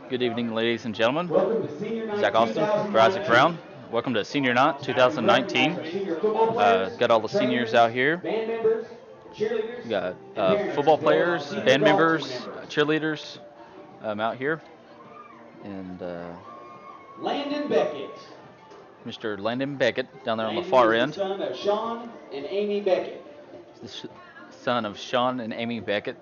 Good evening, ladies and gentlemen. Welcome to Senior Night Zach Austin for Isaac 2019. Brown. Welcome to Senior Night 2019. Recognize our senior football players, Got all the seniors trainers, out here. band members, cheerleaders, We got and parents, football as well as players, senior band golf team members, members. cheerleaders out here. And Landon Beckett. Mr. Landon Beckett down there on the Landon far is end. the son of Sean and Amy Beckett. He's the son of Sean and Amy Beckett.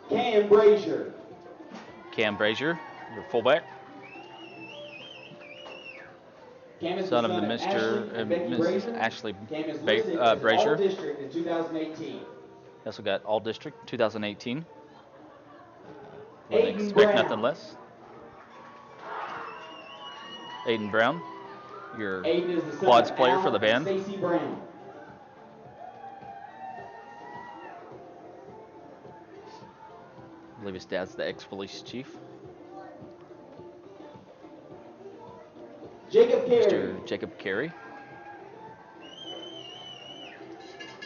Cam Brazier. Cam Brazier, your fullback. Cam is Son the of the Ashley Mr. and Becky Mrs. Brazier. Ashley Cam is listed as Brazier. All-District in 2018. Also got All District 2018. Wouldn't Aiden expect Brown. nothing less. Aiden Brown, your Aiden is the son quads of player Al for the and band. Stacy Brown. I believe his dad's the ex-police chief. Jacob Carey. Mr. Jacob Carey.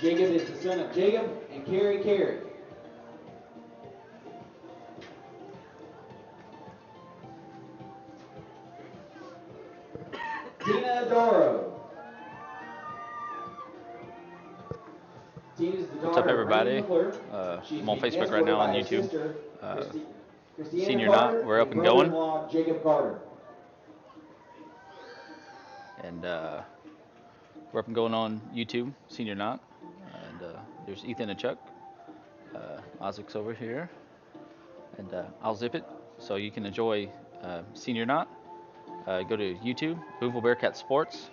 Jacob is the son of Jacob and Carrie Carey. Tina Adoro. Tina's the daughter What's up, of everybody? Randy McClure. I'm on Facebook right now on YouTube. Christiana Senior Carter Night, we're up and going. brother-in-law Jacob Carter. And we're up and going on YouTube, Senior Night. And there's Ethan and Chuck. Isaac's over here. And I'll zip it so you can enjoy Senior Night. Go to YouTube, Booneville Bearcat Sports.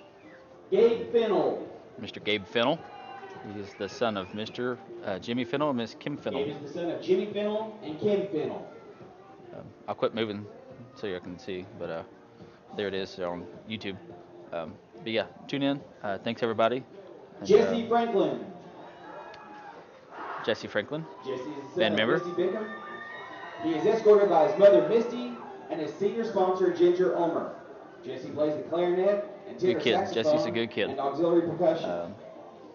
Gabe Fennell. Mr. Gabe Fennell. He is the son of Mr. Jimmy Fennell and Miss Kim Fennell. Gabe is the son of Jimmy Fennell and Kim Fennell. I'll quit moving so you can see, but there it is on YouTube. But yeah, tune in. Thanks, everybody. And, Jesse Franklin. Jesse Franklin, Jesse is the son band of member. Misty Bickham. He is escorted by his mother Misty and his senior sponsor Ginger Ulmer. Jesse plays the clarinet and tenor Good kid. saxophone Jesse's a good kid. and auxiliary percussion. So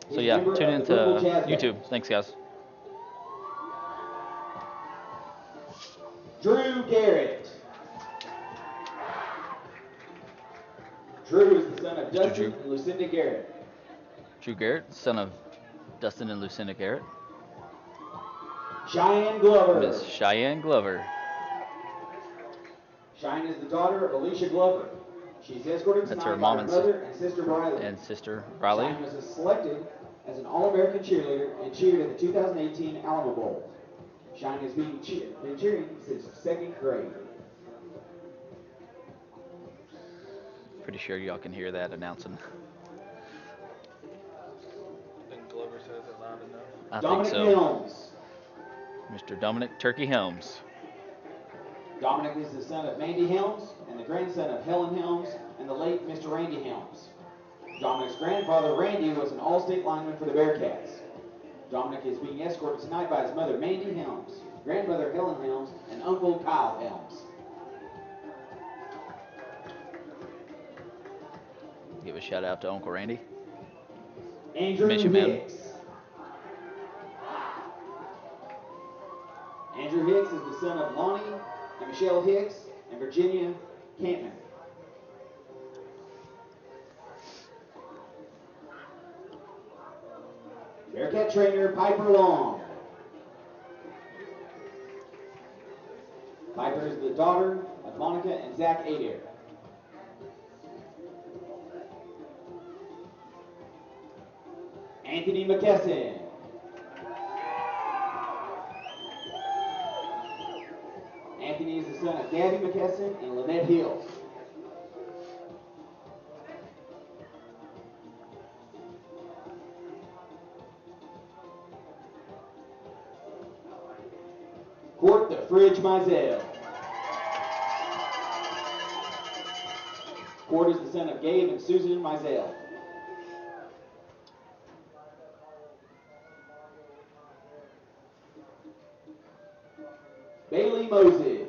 He's a yeah, member tune of in the Booneville to Jazz Band. YouTube. Thanks, guys. Drew Garrett. Drew is the son of Mr. Dustin Drew. and Lucinda Garrett. Drew Garrett, son of Dustin and Lucinda Garrett. Cheyenne Glover. Miss Cheyenne Glover. Cheyenne is the daughter of Alicia Glover. She's escorted That's tonight her by mom her and mother and sister Briley. And sister Riley. Cheyenne was selected as an All-American cheerleader and cheered at the 2018 Alamo Bowl. Cheyenne has been cheering since second grade. Pretty sure y'all can hear that announcing. I think Glover says it loud enough. I Dominic think so. Helms. Mr. Dominic Turkey Helms. Dominic is the son of Mandy Helms and the grandson of Helen Helms and the late Mr. Randy Helms. Dominic's grandfather, Randy, was an all-state lineman for the Bearcats. Dominic is being escorted tonight by his mother, Mandy Helms, grandmother, Helen Helms, and uncle, Kyle Helms. Give a shout out to Uncle Randy. Andrew Miss you, man. Hicks. Andrew Hicks is the son of Lonnie and Michelle Hicks and Virginia Campman. Bearcat trainer Piper Long. Piper is the daughter of Monica and Zach Adair. Anthony McKesson. Anthony is the son of Gabby McKesson and Lynette Hill. Court the Fridge Mizell. Court is the son of Gabe and Susan Mizell. Bailey Moses.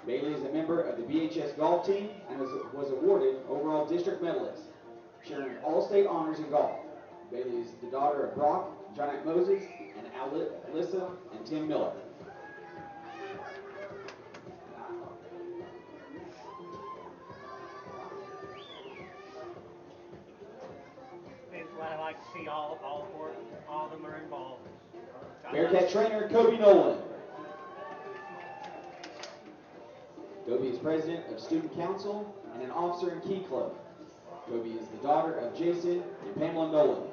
Bailey is a member of the BHS golf team and was awarded overall district medalist. She earned all-state honors in golf. Bailey is the daughter of Brock, Johnette Moses, and Alyssa and Tim Miller. It's what I like to see all of them are involved. Bearcat trainer Kobe Nolan. Kobe is president of student council and an officer in Key Club. Kobe is the daughter of Jason and Pamela Nolan.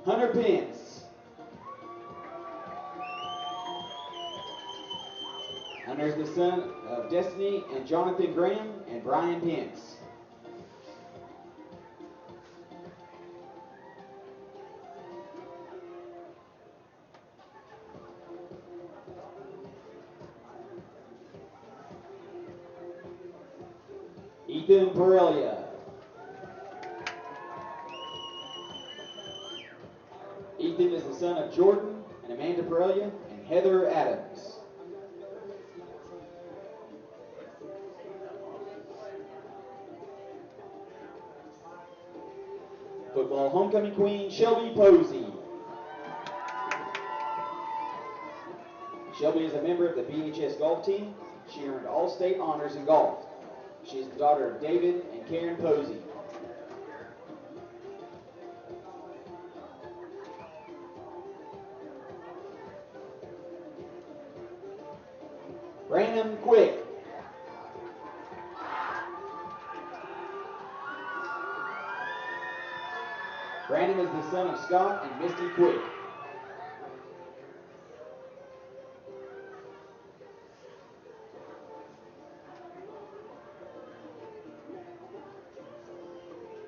Hunter Pence. Hunter is the son of Destiny and Jonathan Graham and Brian Pence. Ethan Perelia. Ethan is the son of Jordan and Amanda Perelia and Heather Adams. Football homecoming queen Shelby Posey. Shelby is a member of the BHS golf team. She earned all-state honors in golf. She is the daughter of David and Karen Posey. Brandon Quick. Brandon is the son of Scott and Misty Quick.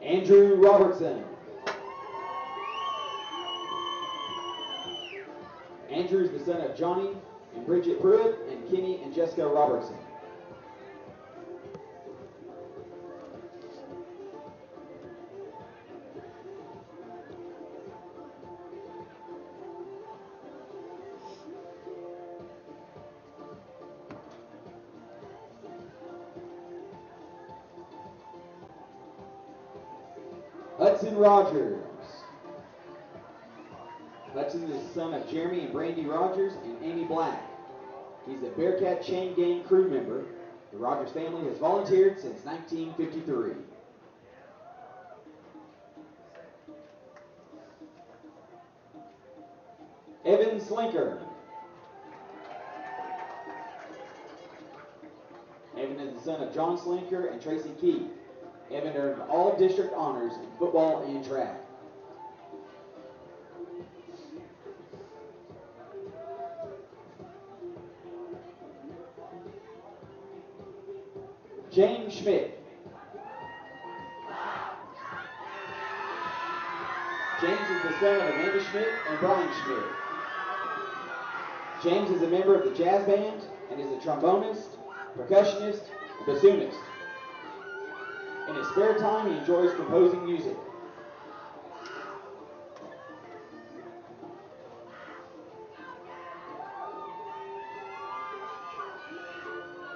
Andrew Robertson. Andrew is the son of Johnny and Bridget Pruitt and Kenny and Jessica Robertson. Hudson Rogers. Hudson is the son of Jeremy and Brandy Rogers and Amy Black. He's a Bearcat Chain Gang crew member. The Rogers family has volunteered since 1953. Evan Slinker. Evan is the son of John Slinker and Tracy Key. Evan earned all district honors in football and track. James Schmidt. James is the son of Amanda Schmidt and Brian Schmidt. James is a member of the jazz band and is a trombonist, percussionist, and bassoonist. In his spare time, he enjoys composing music.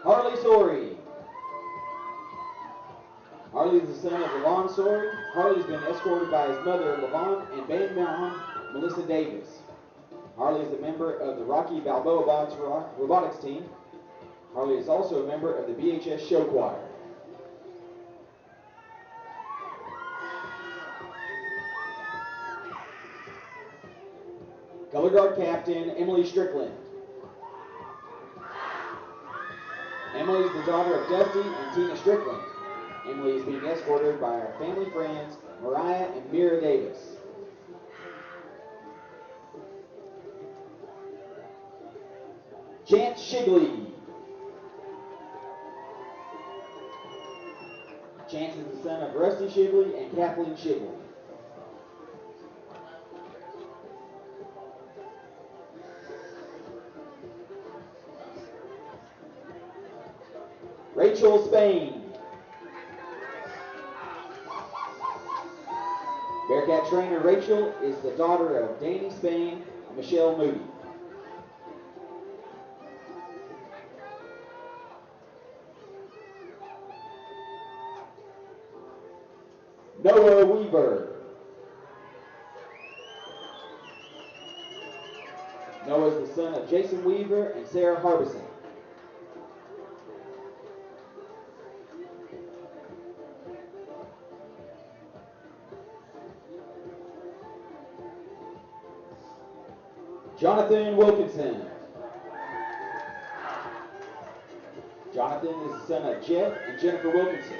Harley Sorey. Harley is the son of Levon Sorey. Harley's been escorted by his mother, Levon, and band mom, Melissa Davis. Harley is a member of the Rocky Balboa Box robotics team. Harley is also a member of the BHS show choir. Color guard captain, Emily Strickland. Emily is the daughter of Dusty and Tina Strickland. Emily is being escorted by our family friends, Mariah and Mira Davis. Chance Shigley. Chance is the son of Rusty Shigley and Kathleen Shigley. Rachel Spain. Bearcat trainer Rachel is the daughter of Danny Spain and Michelle Moody. Noah Weaver. Noah is the son of Jason Weaver and Sarah Harbison. Jonathan Wilkinson. Jonathan is the son of Jeff and Jennifer Wilkinson.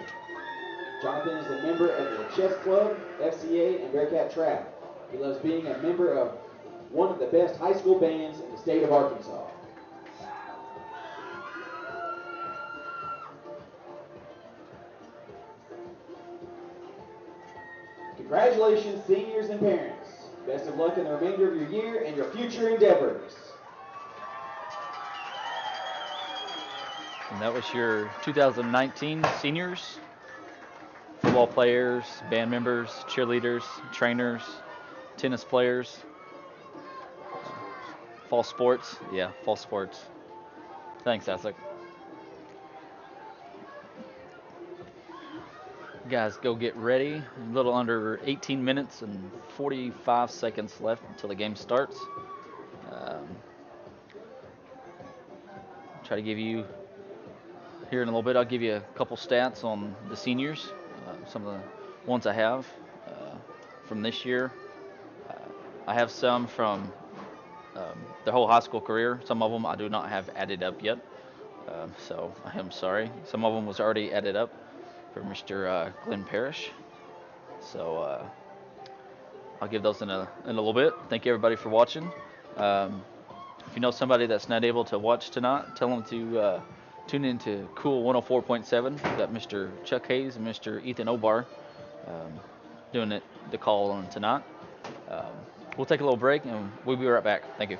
Jonathan is a member of the Chess Club, FCA, and Bearcat Trap. He loves being a member of one of the best high school bands in the state of Arkansas. Congratulations, seniors and parents. Best of luck in the remainder of your year and your future endeavors. And that was your 2019 seniors, football players, band members, cheerleaders, trainers, tennis players, fall sports. Yeah, fall sports. Thanks, Isaac. Guys, go get ready. A little under 18 minutes and 45 seconds left until the game starts. Try to give you, here in a little bit, I'll give you a couple stats on the seniors, some of the ones I have from this year. I have some from their whole high school career. Some of them I do not have added up yet, so I am sorry. Some of them was already added up for Mr. Glenn Parrish. So I'll give those in a little bit. Thank you everybody for watching. If you know somebody that's not able to watch tonight, tell them to tune into Cool 104.7. We've got Mr. Chuck Hayes and Mr. Ethan Obar doing the call on tonight. We'll take a little break and we'll be right back. Thank you.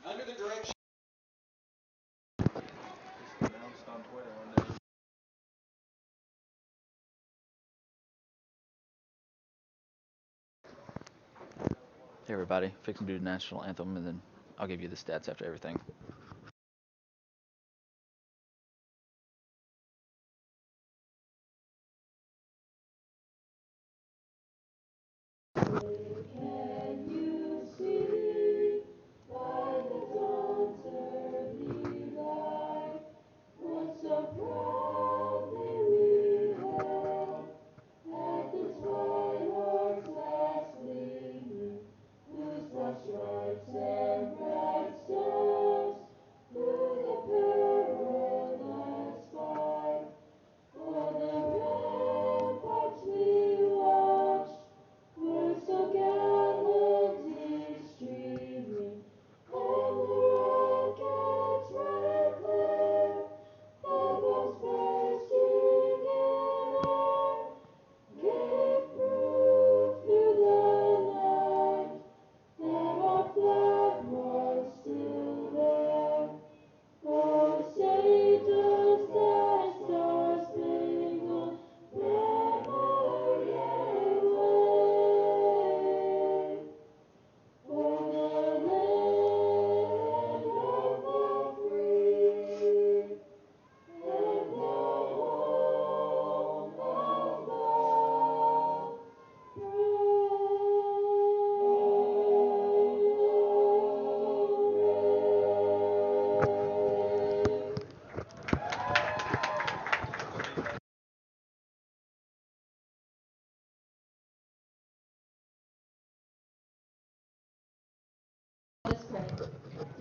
Under the direction. Announced on Twitter one day. Hey everybody, fixing to do the national anthem, and then I'll give you the stats after everything. Can you see by the dawn's early light what so proudly we hailed at the twilight's last gleaming, whose broad stripes and bright stars through the perilous fight o'er the ramparts we watched were so gallantly streaming, and the rocket's red glare, the bombs bursting in air, gave proof through the night that our flag was still there. Oh, say does that star-spangled banner yet wave o'er the land of the free and the home of the Let's pray.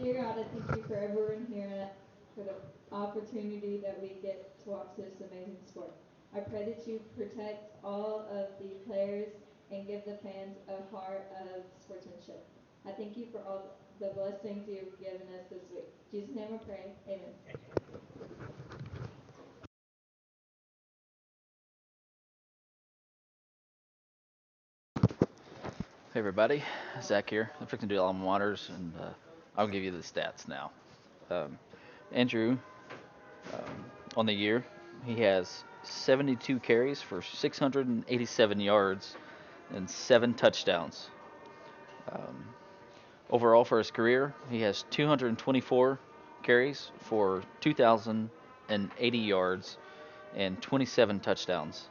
Dear God, I thank you for everyone here and for the opportunity that we get to watch this amazing sport. I pray that you protect all of the players and give the fans a heart of sportsmanship. I thank you for all the blessings you've given us this week. In Jesus' name I pray. Amen. Hey everybody, Zach here. I'm fixing to do alma maters, and I'll give you the stats now. Andrew, on the year, he has 72 carries for 687 yards and 7 touchdowns. Overall for his career, he has 224 carries for 2,080 yards and 27 touchdowns.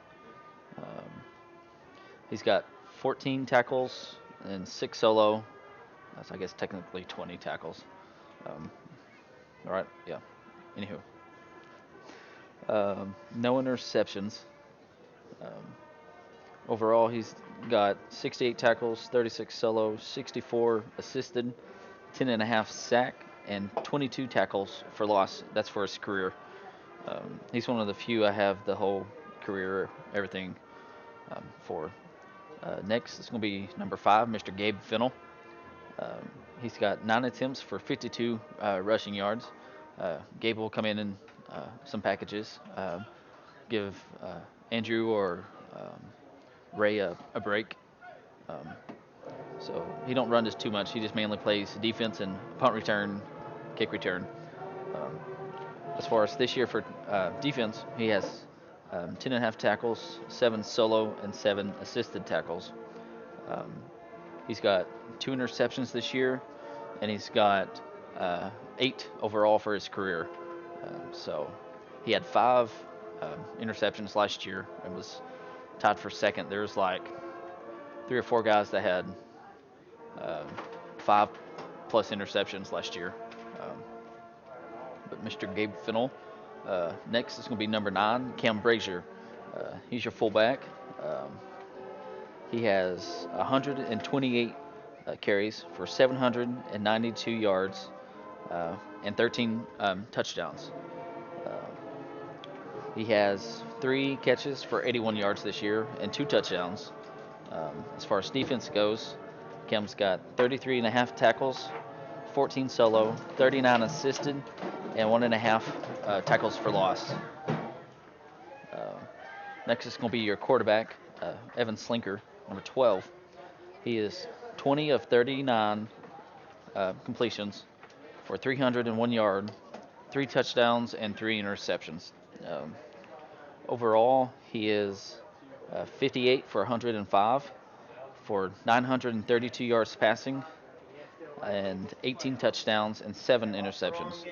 He's got 14 tackles and 6 solo. That's, I guess, technically 20 tackles. All right, yeah. Anywho, no interceptions. Overall, he's got 68 tackles, 36 solo, 64 assisted, 10.5 sack, and 22 tackles for loss. That's for his career. He's one of the few I have the whole career, everything for. Next is going to be number 5, Mr. Gabe Fennell. He's got 9 attempts for 52 rushing yards. Gabe will come in some packages, give Andrew or Ray a break. So he don't run this too much. He just mainly plays defense and punt return, kick return. As far as this year for defense, he has 10.5 tackles, 7 solo, and 7 assisted tackles. He's got 2 interceptions this year, and he's got 8 overall for his career. So he had 5 interceptions last year and was tied for second. There's like 3 or 4 guys that had 5+ interceptions last year. But Mr. Gabe Fennell. Next is going to be number 9, Cam Brazier. He's your fullback. He has 128 carries for 792 yards and 13 touchdowns. He has 3 catches for 81 yards this year and 2 touchdowns. As far as defense goes, Cam's got 33.5 tackles, 14 solo, 39 assisted, and 1.5 tackles for loss. Next is going to be your quarterback, Evan Slinker, number 12. He is 20 of 39 completions, for 301 yards, 3 touchdowns, and 3 interceptions. Um, Overall, he is 58 for 105 for 932 yards passing and 18 touchdowns and 7 interceptions.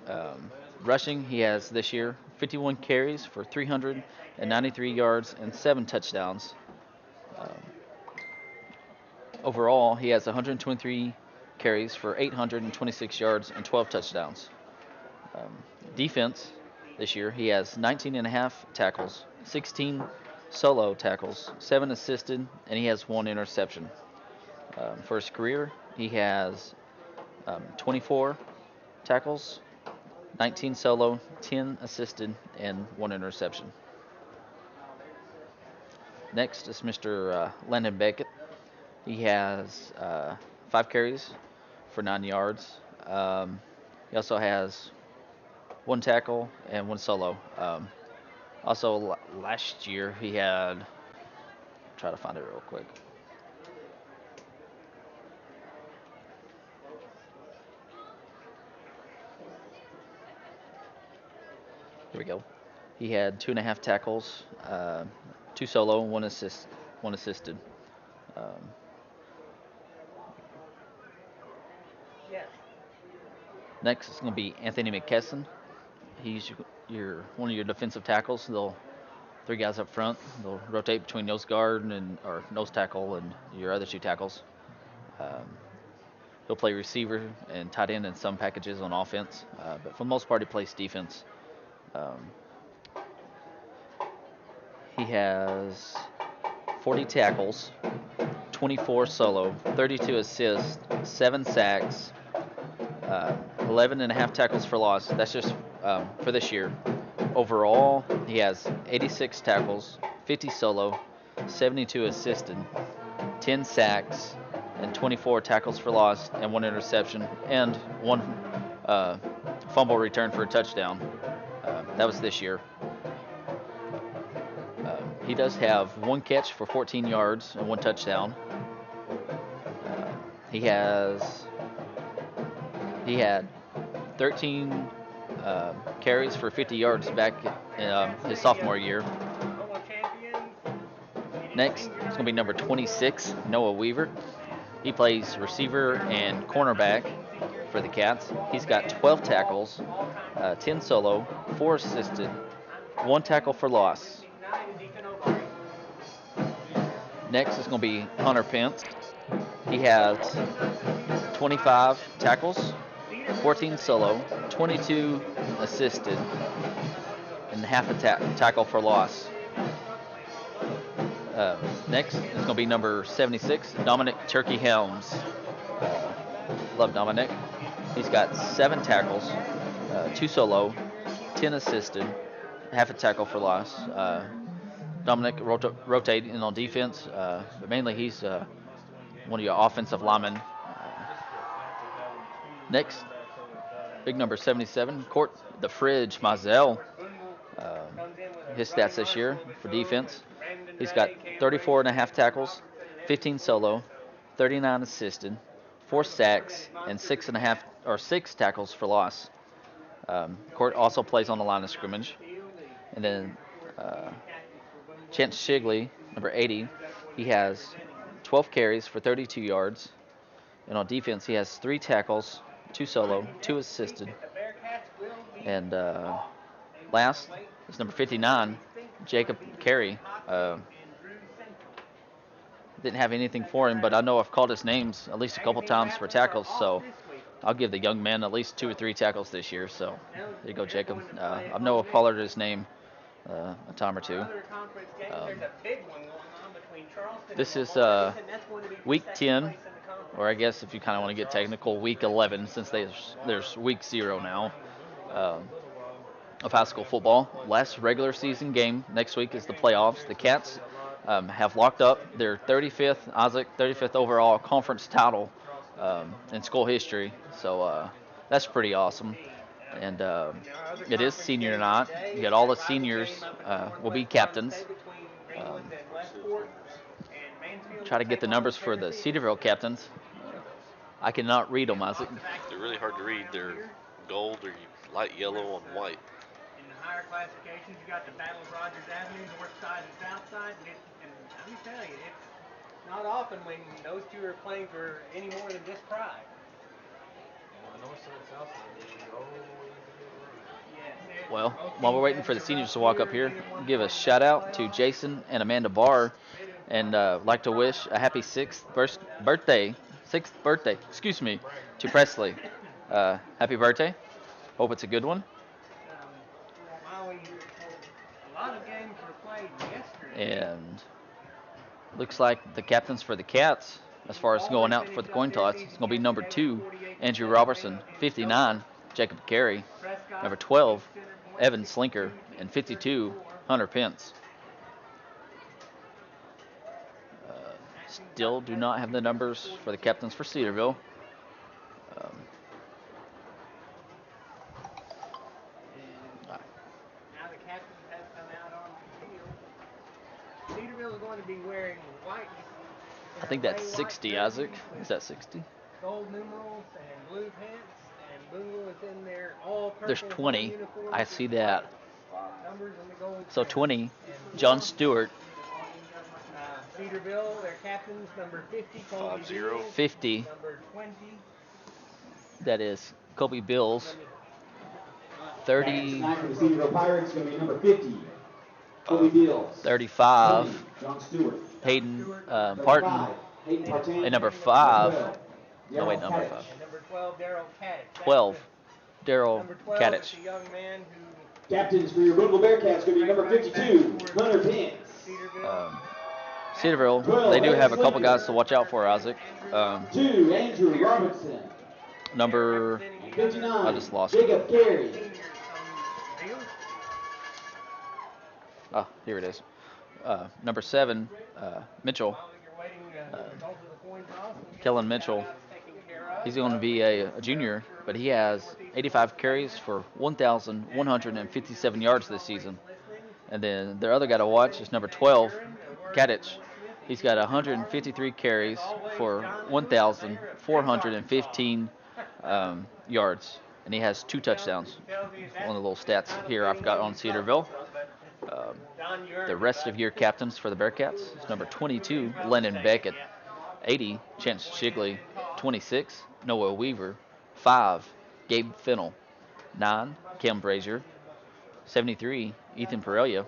Um, Rushing, he has this year 51 carries for 393 yards and 7 touchdowns. Um, Overall, he has 123 carries for 826 yards and 12 touchdowns. Um, Defense, this year, he has 19 and a half tackles, 16 solo tackles, 7 assisted, and he has 1 interception. For his career, he has 24 tackles, 19 solo, 10 assisted, and 1 interception. Next is Mr. Landon Beckett. He has 5 carries for 9 yards. He also has 1 tackle and 1 solo. Also, last year he had. Try to find it real quick. Here we go. He had 2.5 tackles, 2 solo, 1 assisted. Um, Yes. Next is going to be Anthony McKesson. He's one of your defensive tackles. They'll 3 guys up front. They'll rotate between nose guard or nose tackle and your other 2 tackles. Um, he'll play receiver and tight end in some packages on offense, but for the most part, he plays defense. Um, he has 40 tackles, 24 solo, 32 assists, 7 sacks, 11 and a half tackles for loss. That's just for this year. Overall, he has 86 tackles, 50 solo, 72 assisted, 10 sacks, and 24 tackles for loss, and 1 interception, and 1 fumble return for a touchdown. That was this year. He does have 1 catch for 14 yards and 1 touchdown. He had 13 carries for 50 yards back in his sophomore year. Next, it's going to be number 26, Noah Weaver. He plays receiver and cornerback for the Cats. He's got 12 tackles, 10 solo, 4 assisted, 1 tackle for loss. Next is going to be Hunter Pence. He has 25 tackles, 14 solo, 22 assisted, and half a tackle for loss. Next is going to be number 76, Dominic Turkey Helms. Love Dominic. He's got 7 tackles, 2 solo, 10 assisted, half a tackle for loss. Dominic rotating on defense, but mainly he's one of your offensive linemen. Next, big number 77, Court the Fridge Mazel. His stats this year for defense. He's got 34 and a half tackles, 15 solo, 39 assisted, 4 sacks, and 6 tackles for loss. Court also plays on the line of scrimmage. And then Chance Shigley, number 80, he has 12 carries for 32 yards. And on defense, he has 3 tackles, 2 solo, 2 assisted. And last is number 59, Jacob Carey. Didn't have anything for him, but I know I've called his names at least a couple times for tackles, so I'll give the young man at least 2 or 3 tackles this year. So there you go, Jacob. I know I've called his name a time or 2. This is week 10, or I guess if you kind of want to get technical, week 11, since there's week 0 now of high school football. Last regular season game next week is the playoffs. The Cats have locked up their 35th overall conference title in school history. So that's pretty awesome. And it is senior night. You got all the seniors will be captains. Try to get the numbers for the Cedarville captains. I cannot read them, Isaac. They're really hard to read. They're gold or light yellow on white. In the higher classifications, you got the Battle of Rogers Avenue, north side and south side, and let me tell you, it's not often when those two are playing for any more than just pride. North side, south side, they always get Well, while we're waiting for the seniors to walk up here, give a shout out to Jason and Amanda Barr, and like to wish a happy sixth birthday, to Presley. Happy birthday. Hope it's a good one. Molly, a lot of games were played yesterday. And looks like the captains for the Cats, as far as going out for the coin toss, it's going to be number 2, Andrew Robertson, 59, Jacob Carey, number 12, Evan Slinker, and 52, Hunter Pence. Still do not have the numbers for the captains for Cedarville. Now the captains have come out on the field. Cedarville is going to be wearing white. I think that's 60, Isaac. Is that 60? Gold numerals and blue pants, and Booneville is in their all purple. There's 20. I see that. Numbers on the gold. So 20, John Stewart. Cedarville, their captains, number 50, Colby 5-0. Bills, 50, number 20. that is Kobe Bills. 30, Tonight for the Cedarville Pirates is going to be number 50, Kobe Beals. 35, 20, John Stewart. Hayden 35, Parton. Hayden Partain. And number 5, Daryl wait, number Kadich. 5. And number 12, Daryl Kadich. 12, Daryl Number 12 Kadich. is a young man who Captains for your Booneville Bearcats going to be number 52, Hunter Pence. Cedarville. Cedarville, they do have a couple guys to watch out for, Isaac. 2, Andrew Robinson. Number, 59, I just lost it. Jacob Carey. Oh, here it is. Number 7, Mitchell, Kellen Mitchell. He's going to be a junior, but he has 85 carries for 1,157 yards this season. And then their other guy to watch is number 12, Kadich. He's got 153 carries for 1,415 yards, and he has 2 touchdowns. One of the little stats here I forgot on Cedarville. The rest of year captains for the Bearcats is number 22, Lennon Beckett, 80, Chance Shigley, 26, Noah Weaver, 5, Gabe Fennell, 9, Cam Brazier, 73, Ethan Perelia,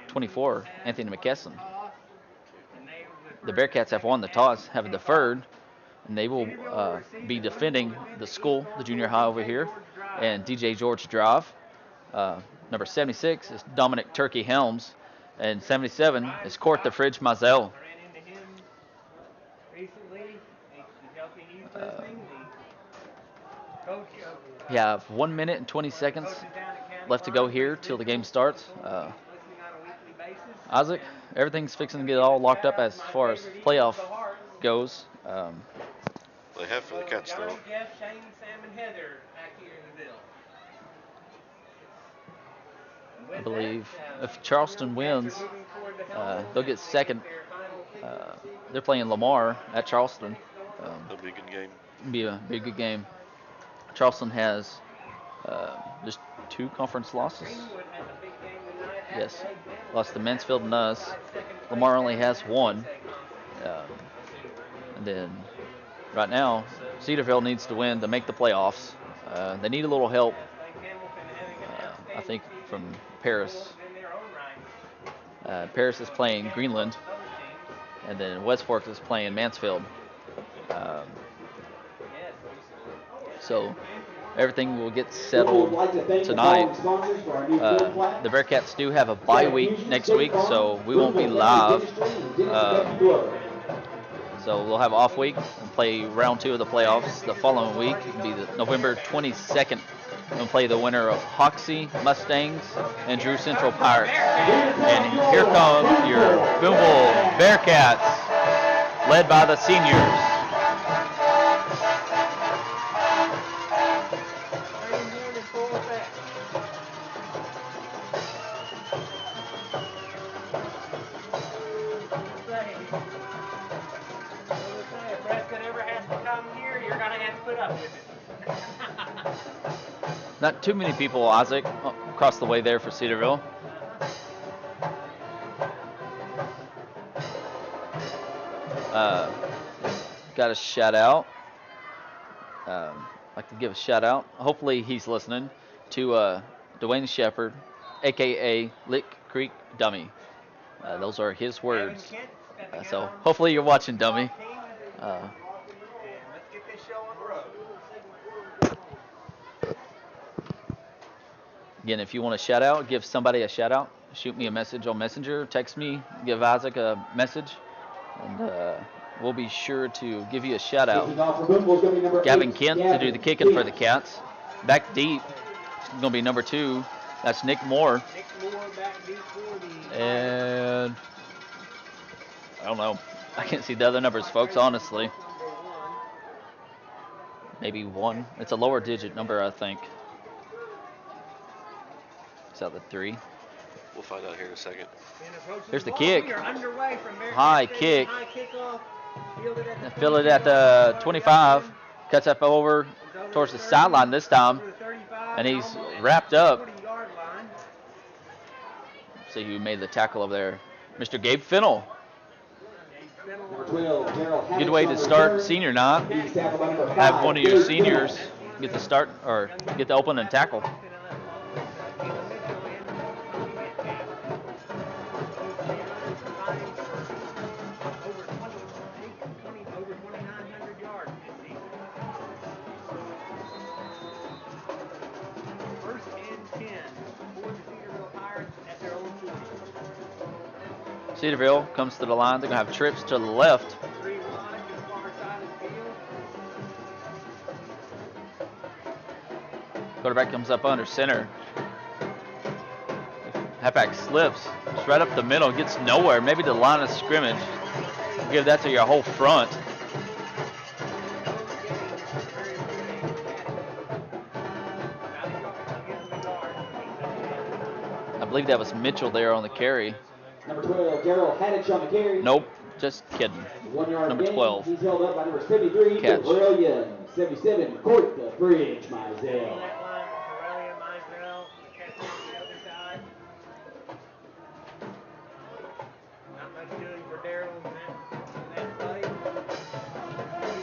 24, Anthony McKesson. The Bearcats have won the toss, have deferred, and they will be defending the school, the junior high over here, and DJ George Drive. Number 76 is Dominic Turkey Helms, and 77 is Court the Fridge Mazel. You have 1 minute and 20 seconds left to go here till the game starts. Isaac, everything's fixing to get all locked up as far as playoff goes. They have for the Cats, though. I believe if Charleston wins, they'll get second. They're playing Lamar at Charleston. That'll be a good game. Be a good game. Charleston has just 2 conference losses. Yes, lost to Mansfield and us. Lamar only has 1. And then right now, Cedarville needs to win to make the playoffs. They need a little help, I think, from Paris. Paris is playing Greenland, and then West Fork is playing Mansfield. So everything will get settled tonight. The Bearcats do have a bye week next week, so we won't be live. So we'll have an off week and play round 2 of the playoffs. The following week will be the November 22nd. We'll play the winner of Hoxie Mustangs and Drew Central Pirates. And here come your Booneville Bearcats, led by the seniors. up with it. Not too many people, Isaac, across the way there for Cedarville. Got a shout out. Like to give a shout out. Hopefully he's listening to Dwayne Shepard, aka Lick Creek Dummy. Those are his words. So hopefully you're watching, Dummy. Let's get this show on the road. Again, if you want a shout out, give somebody a shout out. Shoot me a message on Messenger, text me, give Isaac a message, and we'll be sure to give you a shout out. Gavin Kent to do the kicking for the Cats. Back deep, going to be number 2. That's Nick Moore. Nick Moore back deep for the And I don't know. I can't see the other numbers, folks, honestly. Maybe 1. It's a lower digit number, I think. Is that the 3? We'll find out here in a second. Here's the kick. We are underway from High kick. High kickoff. Fielded at the 25. Cuts up over towards the sideline this time. And he's wrapped up. See who made the tackle over there. Mr. Gabe Fennell. Good way to start senior night. Have one of your seniors get the start or get the opening tackle. Cedarville comes to the line. They're going to have trips to the left. Quarterback comes up under center. Halfback slips. It's right up the middle. Gets nowhere. Maybe the line of scrimmage. Give that to your whole front. I believe that was Mitchell there on the carry. Number 12, Daryl Haddich on the carry. Nope, just kidding. 1 yard Number gain. 12. He's held up by number 73, Catch. Brilliant. 77, Court the Bridge, Mizell.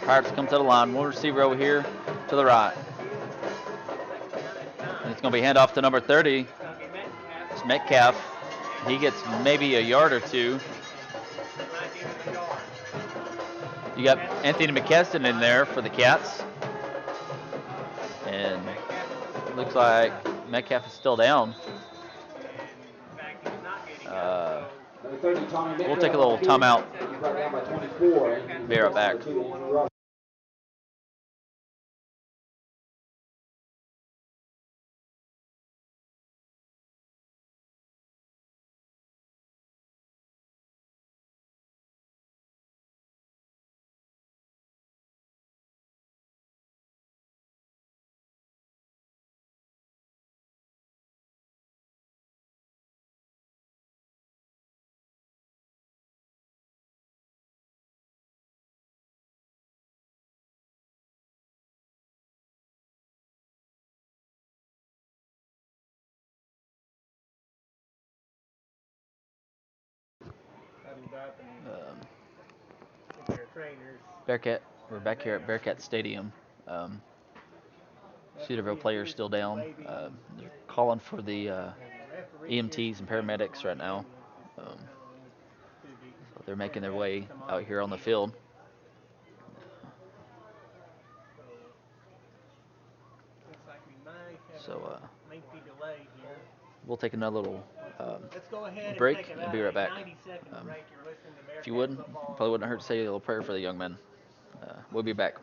Pirates come to the line. One receiver over here to the right. And it's going to be handoff to number 30. It's Metcalf. He gets maybe a yard or 2. You got Anthony McKeston in there for the Cats. And it looks like Metcalf is still down. We'll take a little timeout. Be right back. Bearcat, we're back here at Bearcat Stadium. Cedarville players still down. They're calling for the EMTs and paramedics right now. So they're making their way out here on the field. So we'll take another little break and be right back. If you would, probably wouldn't hurt to say a little prayer for the young men. We'll be back.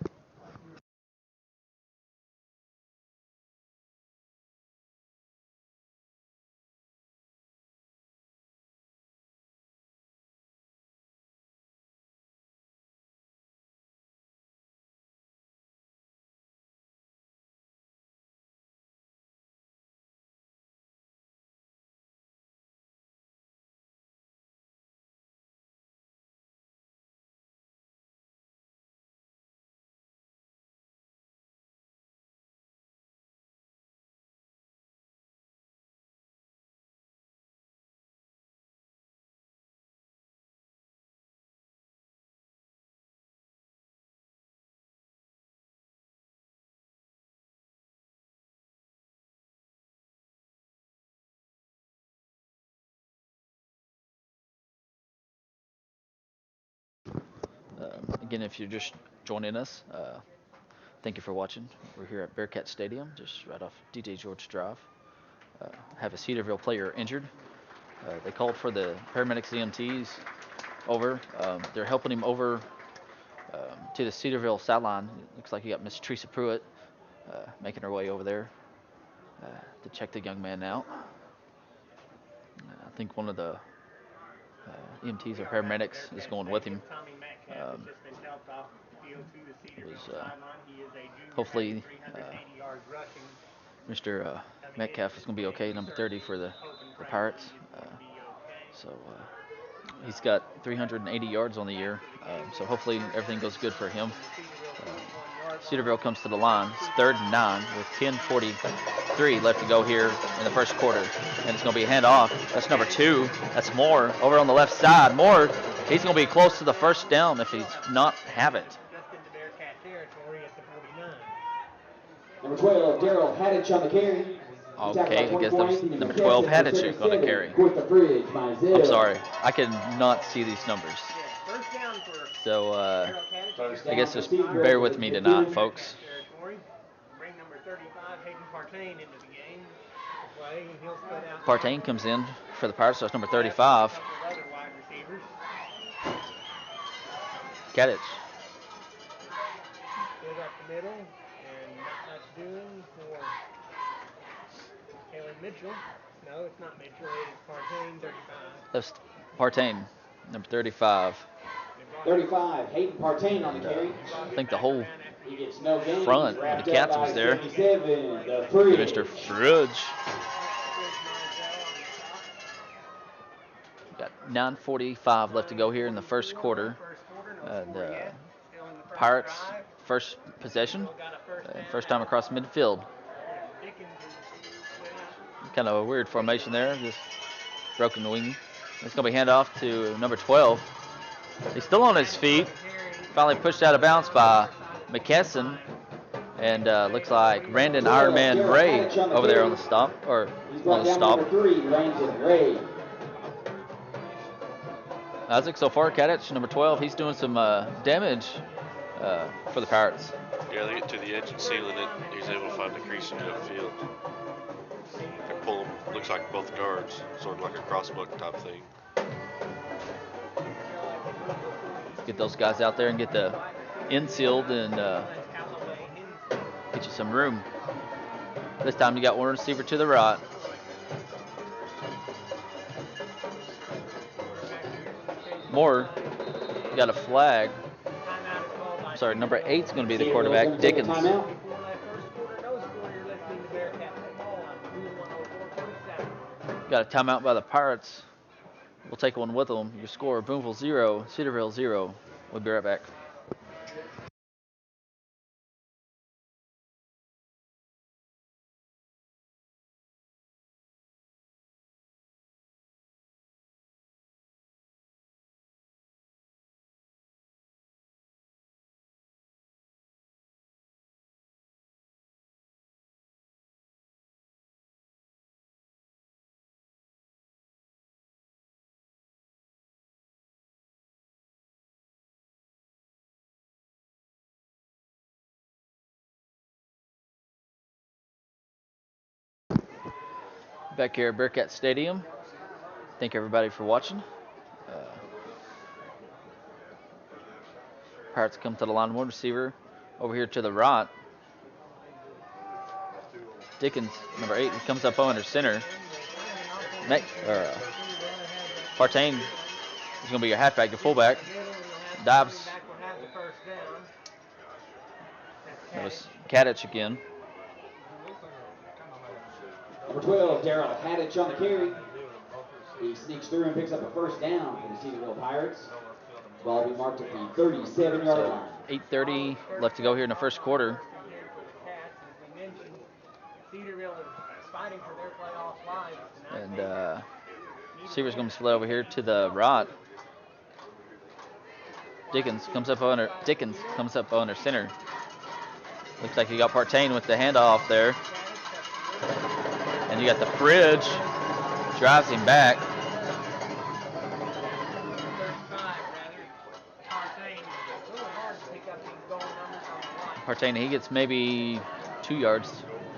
Again, if you're just joining us, thank you for watching. We're here at Bearcat Stadium, just right off DJ George Drive. Have a Cedarville player injured. They called for the paramedics EMTs over. They're helping him over to the Cedarville sideline. It looks like you got Miss Teresa Pruitt making her way over there to check the young man out. I think one of the EMTs or paramedics is going with him. Hopefully Mr. Metcalf is going to be okay, number 30 for the Pirates. He's got 380 yards on the year, so hopefully everything goes good for him. Cedarville comes to the line. It's 3rd and 9 with 10:43 left to go here in the first quarter. And it's going to be a handoff. That's number 2. That's Moore over on the left side. Moore, he's going to be close to the first down if he's not have it. Number 12, Daryl Haddich on the carry. Okay, I guess number 12 Haddich is going to carry. I'm sorry, I cannot see these numbers. So I guess just bear with me tonight, folks. Partain comes in for the Pirates, so it's number 35. Kadich. Mitchell. No, it's not Mitchell. It's Partain, 35. That's Partain, number 35. 35, Hayden Partain on the carry. I think the whole He gets no gain. front of the Cats was there. Mr. Fridge. Got 9:45 left to go here in the first quarter. The Pirates first possession, first time across midfield. Kind of a weird formation there, just broken the wing. It's going to be handoff to number 12. He's still on his feet. Finally pushed out of bounds by McKesson. And looks like Randon Ironman Ray over there on the stop. Or on the stop. Number 3, Randon Ray. Isaac, so far, Kadich, number 12, he's doing some damage for the Pirates. Yeah, they get to the edge and sealing it. He's able to find the crease in the field. They pull them, looks like both guards, sort of like a crossbuck type thing. Get those guys out there and get the end sealed and get you some room. This time you got one receiver to the right. Moore got a flag. I'm sorry, number 8's going to be the quarterback, Dickens. Got a timeout by the Pirates. We'll take one with them. Your score, Booneville 0, Cedarville 0. We'll be right back. Back here at Bearcat Stadium. Thank everybody for watching. Pirates come to the line, one receiver over here to the right. Dickens, number 8, he comes up under center. Partain is going to be your halfback, your fullback. Dives. That was Kadich again. Number 12, Daryl Haddich on the carry. He sneaks through and picks up a first down for the Cedarville Pirates. Ball will be marked at the 37-yard line. 8:30 left to go here in the first quarter. And receiver's going to split over here to the right. Dickens comes up under center. Looks like you got Partain with the handoff there. And you got the Fridge, drives him back. Partain, he gets maybe 2 yards.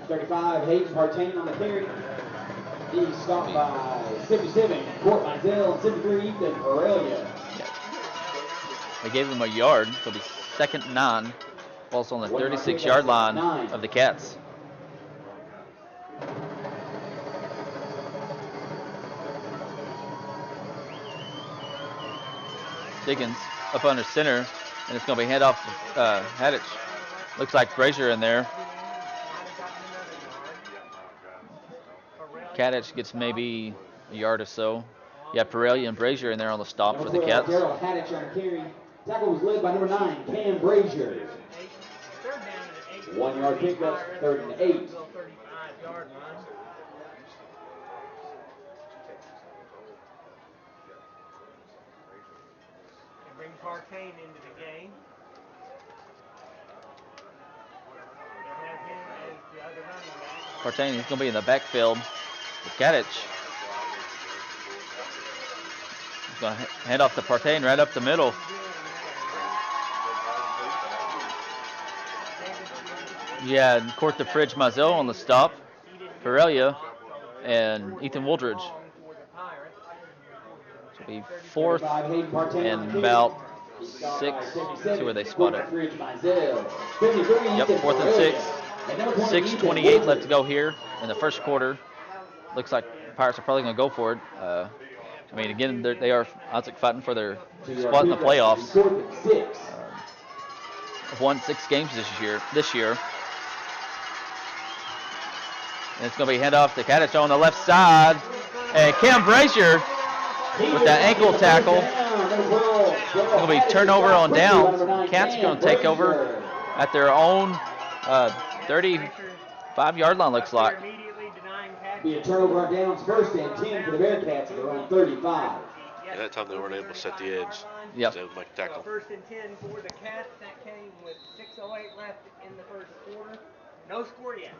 35, Hayden Partain on the carry. He's stopped by 77, Court Mizell, and 73, Ethan Aurelia. They gave him a yard, so it'll be 2nd and 9. Ball's on the 36-yard line of the Cats. Diggins up under center, and it's going to be hand off to Hadich. Looks like Brazier in there. Hadich gets maybe a yard or so. You have Pirelli and Brazier in there on the stop for the Cats. Daryl Hadich on carry. Tackle was led by number 9, Cam Brazier. 1 yard pickup, 3rd and 8. Bring Partain into the game. They have him as the other running back. Partain, he's going to be in the backfield with Kadich. He's going to hand off to Partain right up the middle. Yeah, and Court the Fridge Mazel on the stop. Perelia and Ethan Woldridge. So it'll be 4th and about 6. See where they spot it. Yep, 4th and 6. 6:28 left to go here in the first quarter. Looks like Pirates are probably going to go for it. I mean, again, they are fighting for their spot in the playoffs. Have won 6 games this year. And it's going to be handoff to Kadich on the left side. And Cam Brazier with that ankle tackle. It's going to be turnover on downs. Cats going to take over at their own 35-yard line, looks like. Be a turnover on downs, 1st and 10 for the Bearcats at their own 35. Yeah, that time they weren't able to set the edge. Yep. So they would make a tackle. 1st and 10 for the Cats. That came with 6:08 left in the first quarter. No score yet.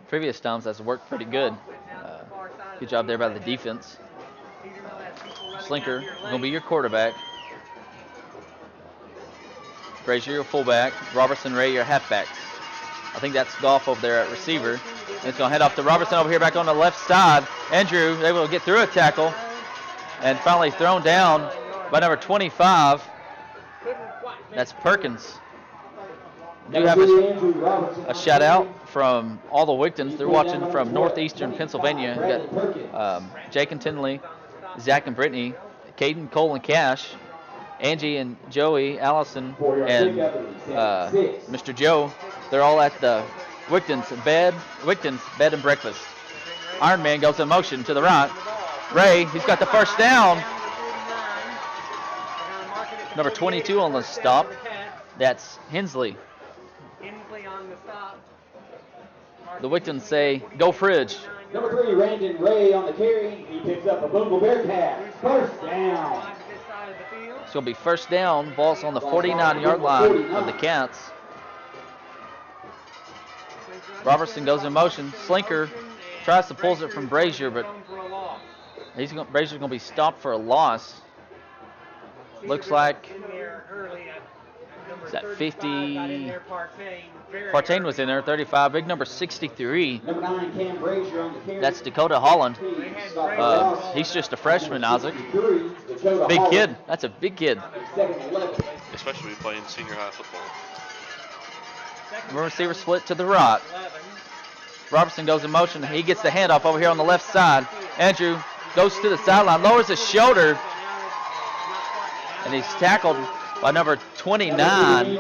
Previous times that's worked pretty good. Good job there by the defense. Slinker going to be your quarterback. Brazier your fullback. Robertson Ray your halfback. I think that's Goff over there at receiver. And it's going to head off to Robertson over here back on the left side. Andrew able to get through a tackle. And finally thrown down by number 25. That's Perkins. We do have a shout out from all the Wigtons. They're watching from northeastern Pennsylvania. We got Jake and Tinley, Zach and Brittany, Caden, Cole, and Cash, Angie and Joey, Allison, and Mr. Joe. They're all at the Wigtons bed and breakfast. Iron Man goes in motion to the right. Ray, he's got the first down. Number 22 on the stop. That's Hensley. The Wigtons say, go Fridge. Number 3, Randon Ray on the carry. He picks up a Booneville Bearcat. 1st down. It's going to be 1st down. Ball's on the 49-yard line of the Cats. Robertson goes in motion. Slinker tries to pull it from Brazier, but Brazier's going to be stopped for a loss. Looks like is that 50? Partain was in there, 35. Big number 63. Number 9, Cam Brazier on the carry. That's Dakota Holland. He's just a freshman, Isaac. Big kid. That's a big kid. Especially playing senior high football. Receiver split to the right. Robertson goes in motion. He gets the handoff over here on the left side. Andrew goes to the sideline, lowers his shoulder, and he's tackled by number 29,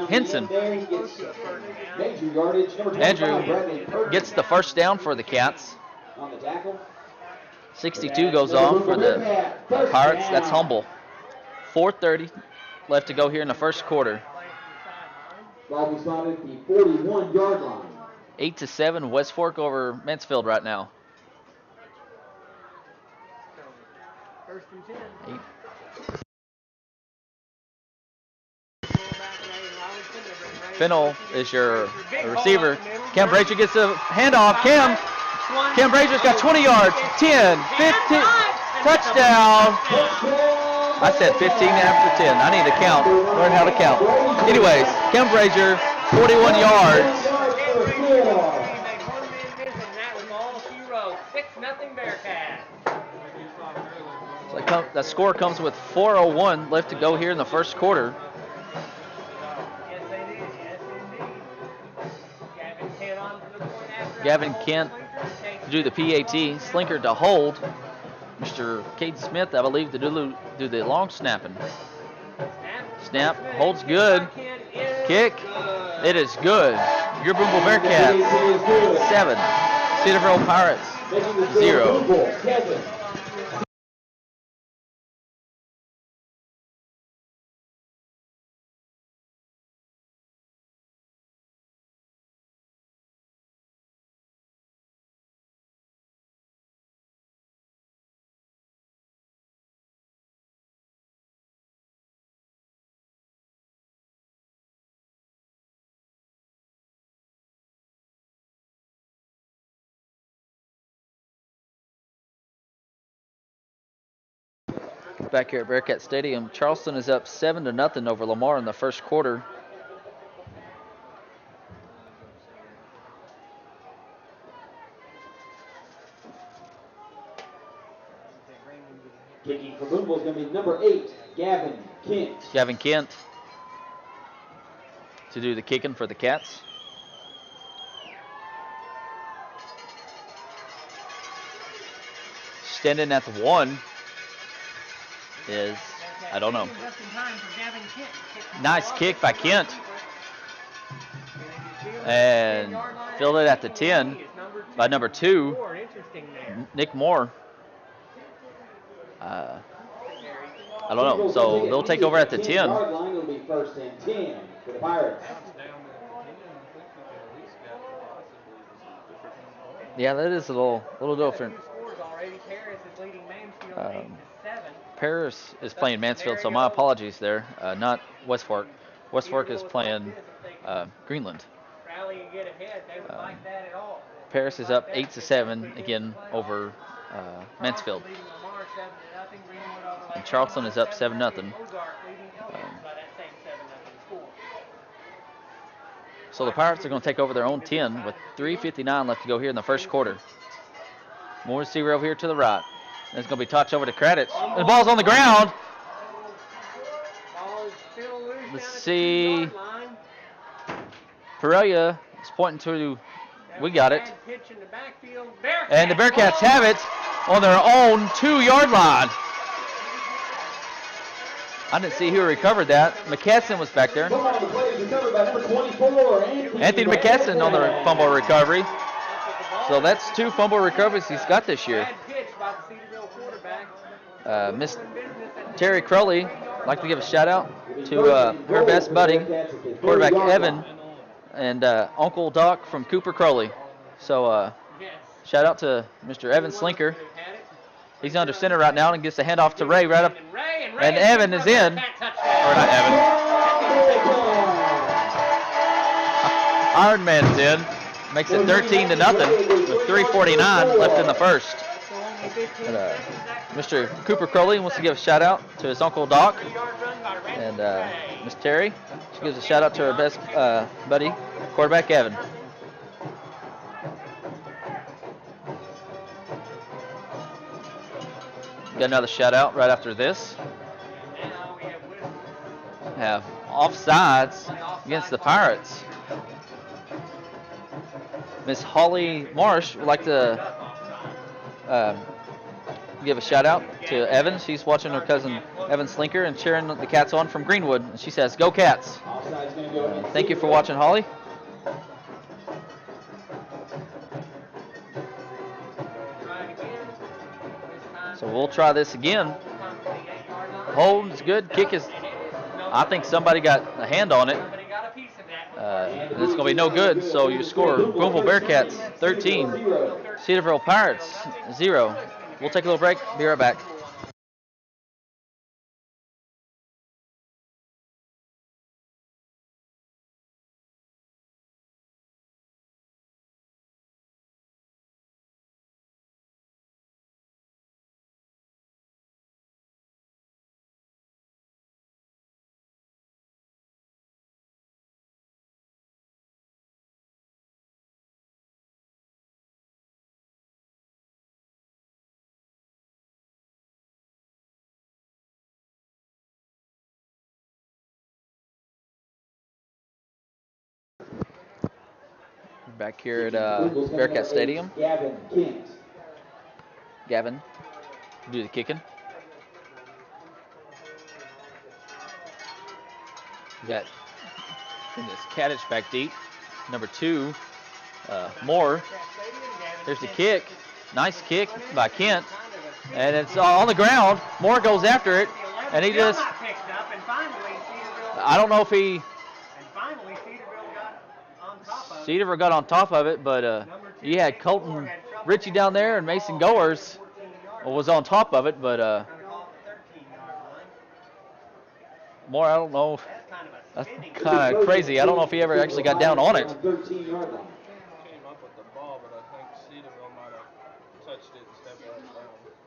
Henson. Andrew gets the first down for the Cats. 62 goes off for the Pirates. That's Humble. 4:30 left to go here in the first quarter. Ball be spotted at the 41-yard line. 8-7 West Fork over Mansfield right now. 1st and 10. 8. Fennell is your receiver. Cam Brazier gets the handoff. Cam Brazier's got 20 yards. 10, 15, touchdown. I said 15 after 10. I need to count, learn how to count. Anyways, Kim Frazier, 41 yards. He made one man miss, and that was all she wrote. 6-0 Bearcats. So that score comes with 4:01 left to go here in the first quarter. Yes, they did. Yes, indeed. Gavin Kent on for the point after. Gavin Kent to do the PAT. Slinker to hold. Mr. Cade Smith, I believe, to do the long snapping. Snap, holds good. Kick, it is good. Your Booneville Bearcats, 7. Cedarville Pirates, 0. Back here at Bearcat Stadium, Charleston is up 7-0 over Lamar in the first quarter. Kicking for Booneville is going to be number 8, Gavin Kent. Gavin Kent to do the kicking for the Cats. Standing at the 1 is, I don't know. Nice kick by Kent. And filled it at the 10 by number 2, Nick Moore. I don't know. So they'll take over at the 10. Yard line will be first and 10 for the Pirates. Yeah, that is a little different. Paris is playing Mansfield, so my apologies there. Not West Fork. West Fork is playing Greenland. Paris is up 8-7 again over Mansfield. And Charleston is up 7-0. So the Pirates are going to take over their own 10 with 3:59 left to go here in the first quarter. More receiver over here to the right. And it's going to be touched over to Kraditz. The ball's on the ground. Let's see. Pereira is pointing to, we got it. And the Bearcats have it on their own 2-yard line. I didn't see who recovered that. McKesson was back there. Anthony McKesson on the fumble recovery. So that's 2 fumble recoveries he's got this year. Miss Terry Crowley, I'd like to give a shout out to her best buddy, quarterback Evan, and Uncle Doc from Cooper Crowley. So shout out to Mr. Evan Slinker. He's under center right now and gets the handoff to Ray right up. And Evan is in. Or not Evan. Iron Man's in. Makes it 13-0 with 3:49 left in the first. Mr. Cooper Crowley wants to give a shout out to his Uncle Doc and Miss Terry. She gives a shout out to her best buddy, quarterback Evan. Got another shout out right after this. Have offsides against the Pirates. Miss Holly Marsh would like to give a shout out to Evan. She's watching her cousin Evan Slinker and cheering the Cats on from Greenwood. And she says, "Go Cats." Thank you for watching, Holly. So we'll try this again. Hold is good. Kick is, I think somebody got a hand on it. It's going to be no good. So you score Booneville Bearcats 13, Cedarville Pirates 0. We'll take a little break. Be right back. back here at Eagles coming Bearcat number 8, Stadium. Gavin Kent. Gavin do the kicking. We got in this Kadich back deep. Number 2, Moore. There's the kick. Nice kick by Kent. And it's on the ground. Moore goes after it. And he just, I don't know if he, Cedarville got on top of it, but you had Colton Ritchie down there and Mason Goers was on top of it, but Moore, I don't know. That's kind of crazy. I don't know if he ever actually got down on it. Came up with the ball, but I think Cedarville might have touched it and stepped it down.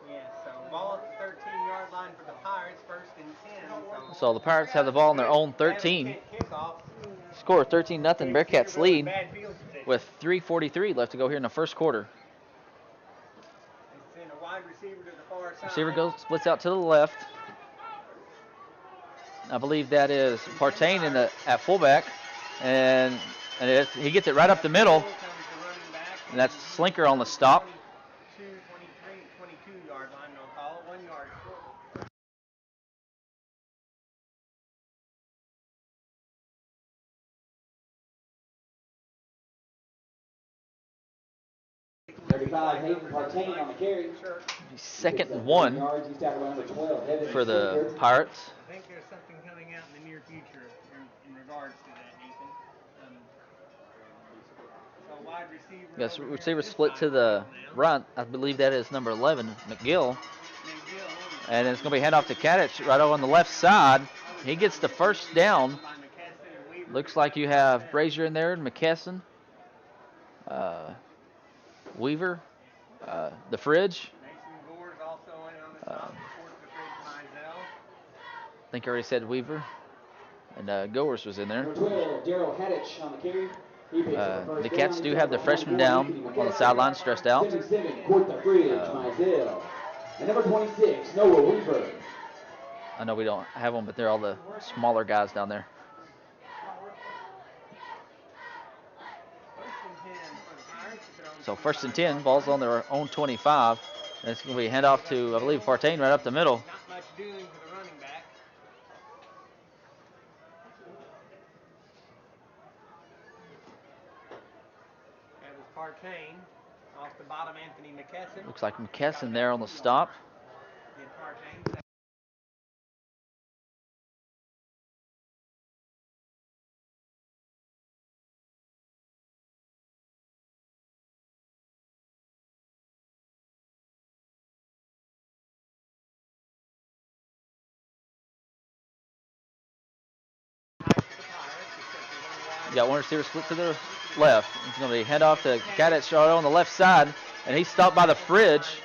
Yeah, so ball at the 13-yard line for the Pirates, 1st and 10. So the Pirates have the ball on their own 13. Score 13-0 Bearcats lead with 3:43 left to go here in the first quarter. Receiver goes, splits out to the left. I believe that is Partain at fullback, and he gets it right up the middle, and that's Slinker on the stop. 22-yard line, no call, 1 yard short. 35, Hayden Partain on the carry. 2nd and 1 for the Pirates. I think there's something coming out in the near future in regards to that, Nathan. So wide receiver. Yes, receiver split to the right. I believe that is number 11, McGill. And it's going to be hand off to Kadich right over on the left side. He gets the first down. Looks like you have Brazier in there and McKesson. Weaver. The Fridge. I think I already said Weaver. And Goers was in there. The Cats do have the freshman down on the sideline, stressed out. And number 26, Noah Weaver. I know we don't have them, but they're all the smaller guys down there. So 1st and 10, ball's on their own 25. And it's going to be a handoff to, I believe, Partain right up the middle. Not much doing for the running back. That was Partain. Off the bottom, Anthony McKesson. Looks like McKesson there on the stop. Did Partain. You got one receiver split to the left. It's going to be handoff to Kadich on the left side, and he's stopped by the Fridge.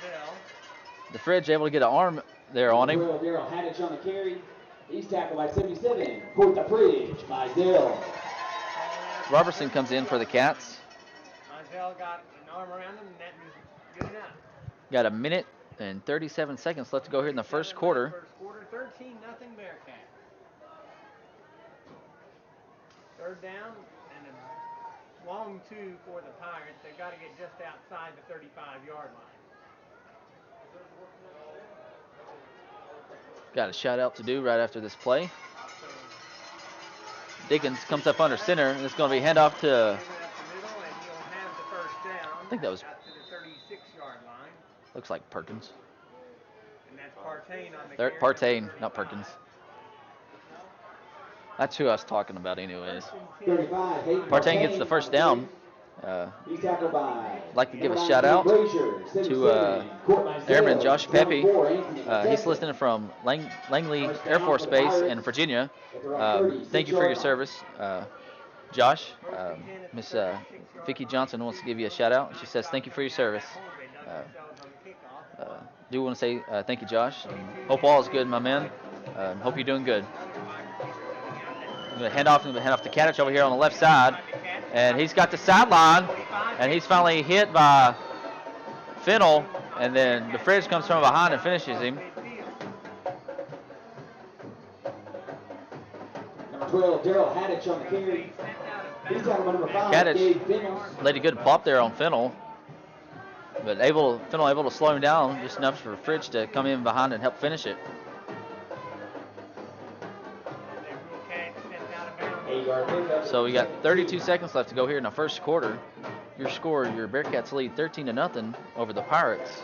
The Fridge able to get an arm there on him. Daryl Hadich on the carry. He's tackled by 77. Court the Fridge, Mizell. Robertson comes in for the Cats. Mizell got an arm around him, and that was good enough. Got a minute and 37 seconds left to go here in the first quarter. First quarter, 13-0 Bearcat. 3rd down and a long 2 for the Pirates. They've got to get just outside the 35-yard line. Got a shout out to do right after this play. Dickens comes up under center, and it's going to be handoff to, I think that was, looks like Perkins. And that's Partain on the carry. Partain, not Perkins. That's who I was talking about anyways. 35, Partain gets the first down. He's tackled by. I'd like to give a shout out to Airman Josh Pepe. He's listening from Langley Air Force Base in Virginia. Thank you for your service, Josh. Miss Vicki Johnson wants to give you a shout out. She says thank you for your service. Do want to say thank you, Josh. And hope all is good, my man. Hope you're doing good. I'm going to hand off to Kadich over here on the left side. And he's got the sideline, and he's finally hit by Fennell, and then the Fridge comes from behind and finishes him. Number 12, Daryl Hadich on the carry. He's tackled number 5, Kadich Gabe Fennels. laid a good pop there on Fennel. But Fennel able to slow him down just enough for Fridge to come in behind and help finish it. 8-yard pickup. So we got 32 seconds left to go here in the first quarter. Your score, your Bearcats lead 13-0 over the Pirates.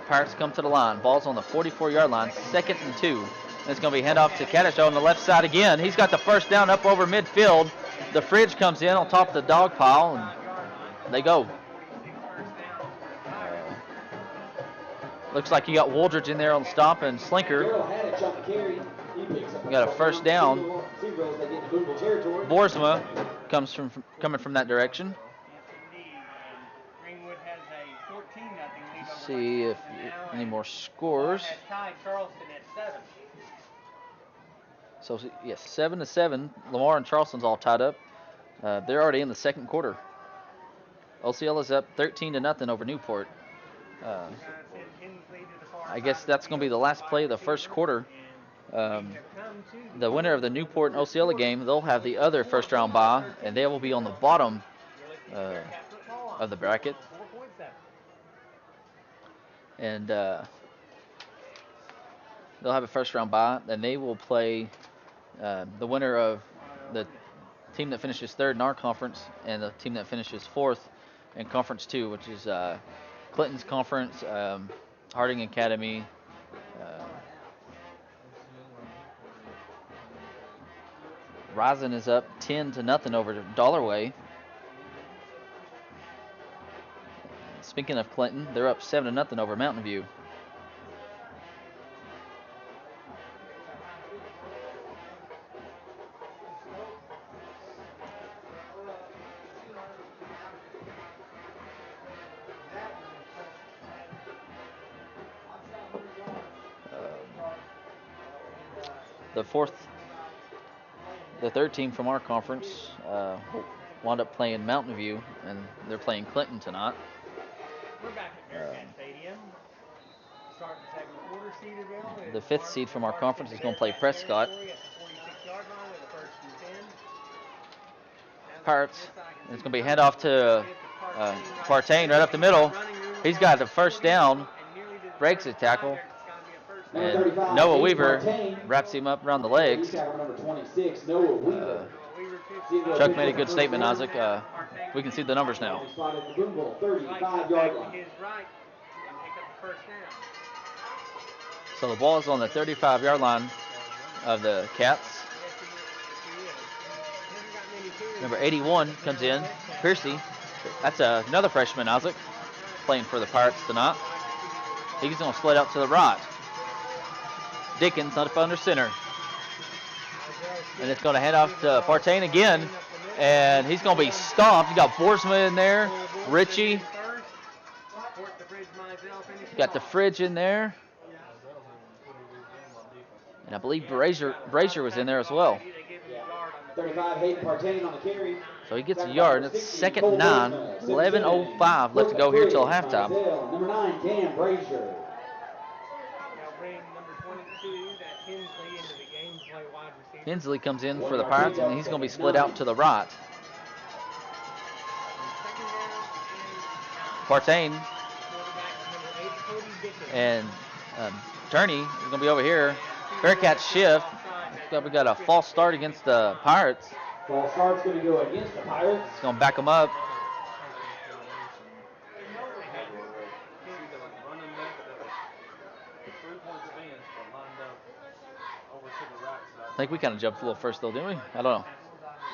Pirates come to the line. Ball's on the 44-yard line, 2nd and 2. And it's going to be handoff to Kadich on the left side again. He's got the first down up over midfield. The Fridge comes in on top of the dog pile, and they go. Looks like you got Wooldridge in there on the stop and Slinker. Got a first down. Boersma coming from that direction. Let's see if any more scores. So yes, 7-7. Lamar and Charleston's all tied up. They're already in the second quarter. OCL is up 13-0 over Newport. I guess that's going to be the last play of the first quarter. The winner of the Newport and Osceola game, they'll have the other first-round bye, and they will be on the bottom of the bracket. And they'll have a first-round bye, and they will play the winner of the team that finishes third in our conference and the team that finishes fourth in Conference 2, which is Clinton's conference, Harding Academy, Rising is up 10-0 over Dollarway. Speaking of Clinton, they're up 7-0 over Mountain View. The third team from our conference wound up playing Mountain View, and they're playing Clinton tonight. We're back at Bearcat Stadium. Starting the second quarter, Cedarville. The fifth seed from our conference is going to play Prescott. Pirates. And it's going to be handoff to Partain right up the middle. He's got the first down, breaks his tackle. And Noah Weaver wraps him up around the legs. Chuck made a good statement, Isaac. We can see the numbers now. So the ball is on the 35-yard line of the Cats. Number 81 comes in, Piercy. That's another freshman, Isaac, playing for the Pirates tonight. He's going to split out to the right. Dickens up under center. And it's going to hand off to Partain again. And he's going to be stomped. You got Boersma in there. Richie. Got the Fridge in there. And I believe Brazier was in there as well. 35, Hayden Partain on the carry. So he gets a yard. It's 2nd and 9. 11:05 left to go here till halftime. Number 9, Cam Brazier. Hensley comes in for the Pirates, and he's going to be split out to the right. Partain and Turney is going to be over here. Bearcats shift. We got a false start against the Pirates. False start's going to go against the Pirates. It's going to back them up. I think we kind of jumped a little first, though, didn't we? I don't know.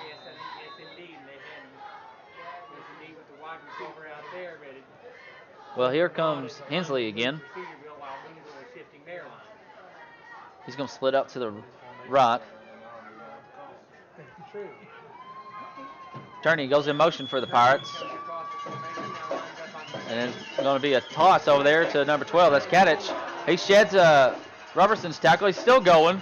Yes, indeed. And they had, yes, indeed, with the wide receiver out there, but well, here comes Hensley again. He's going to split up to the right. Turney goes in motion for the Pirates. And it's going to be a toss over there to number 12. That's Kadich. He sheds Robertson's tackle. He's still going.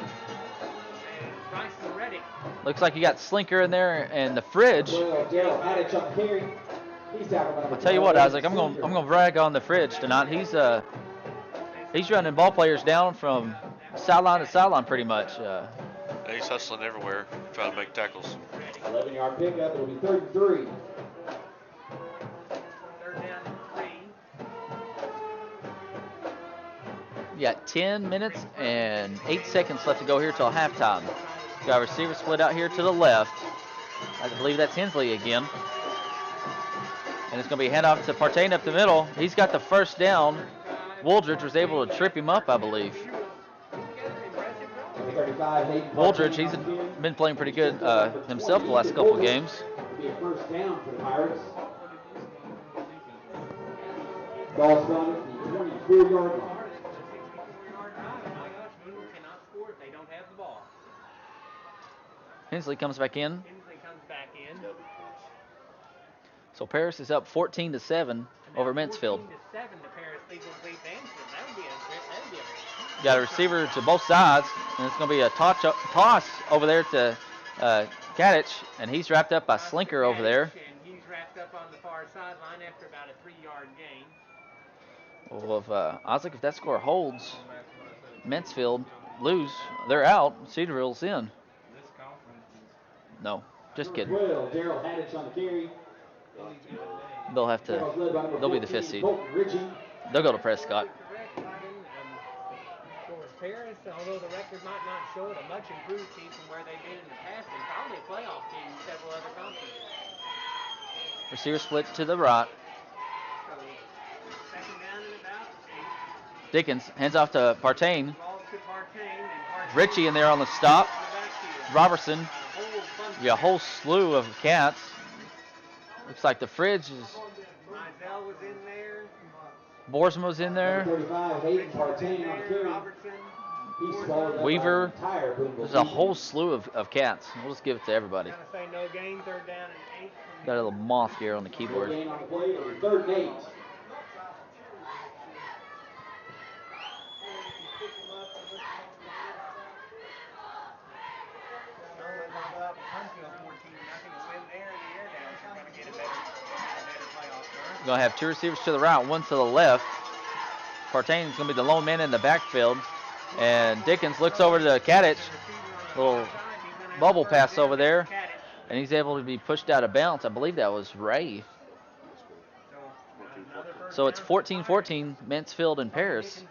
Looks like you got Slinker in there and the Fridge. I'll tell you what, Isaac, I'm going to brag on the Fridge tonight. He's He's running ball players down from sideline to sideline pretty much. And he's hustling everywhere, trying to make tackles. 11-yard pickup. It'll be 3rd and 3. Third down and 3. You got 10 minutes and 8 seconds left to go here till halftime. Got a receiver split out here to the left. I believe that's Hensley again. And it's going to be a handoff to Partain up the middle. He's got the first down. Wooldridge was able to trip him up, I believe. 35, Wooldridge, he's been playing pretty good himself the last couple of games. It'll be a first down for the Pirates. Ball's done at the 24-yard line. Hensley comes back in. Hensley comes back in. So Paris is up 14-7 over Mansfield. 14-7 to Paris leads them beat Mansfield. That would be a Got a receiver to both sides, and it's going to be a toss over there to Kadich, and he's wrapped up by Slinker over there. And he's wrapped up on the far sideline after about a 3-yard gain. Well, if Isaac, if that score holds, Mansfield lose, they're out. Cedarville's in. No, just kidding. Daryl Hadich on the carry. They'll have to. They'll be the 5th seed. They'll go to Prescott. Paris, although the record might not show it, a much improved team from where they've been in the past, and probably a playoff team in several other conferences. Receiver split to the right. So, second down and about 8. Dickens hands off to Partain. Ball to Partain, and Partain Richie in there on the stop. to the backfield. Robertson. Bunch Yeah, a whole slew of cats. Looks like the fridge is. Mizell was in there. Boersma was in there. 35, Hayden Partain on the carry. Robertson. He's swallowed up Weaver. by the entire Booneville There's a team. whole slew of cats. We'll just give it to everybody. Gonna say no gain, third down and 8. Got a little moth here on the No keyboard. gain on the play. It'll be 3rd and 8. Going to have 2 receivers to the right, 1 to the left. Partain's going to be the lone man in the backfield. And Dickens looks over to Kadich. Little bubble pass over there. And he's able to be pushed out of bounds. I believe that was Ray. So it's 14-14, Mansfield and Paris.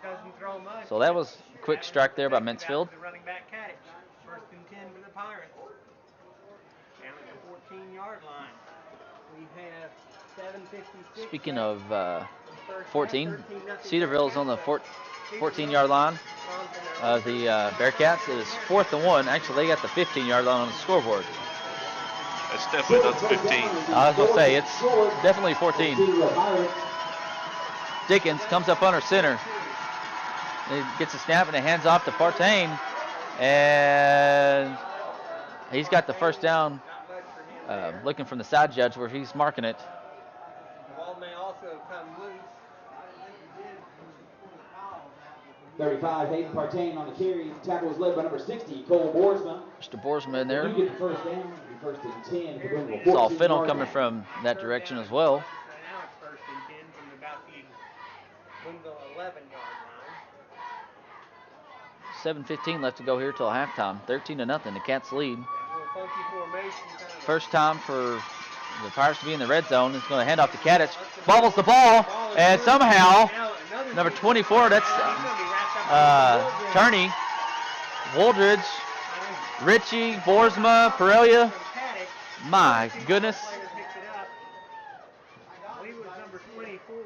So that was a quick strike there by Mansfield. Running back Kadich. First and 10 for the Pirates. Down at the 14-yard line. We have 7:56. Speaking of 14, Cedarville is on the 14-yard line of the Bearcats. It is 4th and 1. Actually, they got the 15-yard line on the scoreboard. It's definitely not the 15. I was going to say, it's definitely 14. Dickens comes up under center. He gets a snap and it hands off to Partain. And he's got the first down, looking from the side judge where he's marking it. The ball may also come loose. 35, Hayden Partain on the carry. Tackle was led by number 60, Cole Boersma. Mr. Boersma in there. You get the first down. It'll be 1st and 10 for Booneville. Saw 14 Finnell yard coming line. from that direction as well. So now it's 1st and 10 from about the Booneville 11-yard line. 7:15 left to go here till halftime. 13-0. The Cats lead. That little funky formation kind of First time for the Pirates to be in the red zone. It's going to hand off to Kadich. Bobbles the ball, and somehow number 24, that's Turney, Wooldridge, Richie, Boersma, Perelia. My goodness. I believe it was number 24.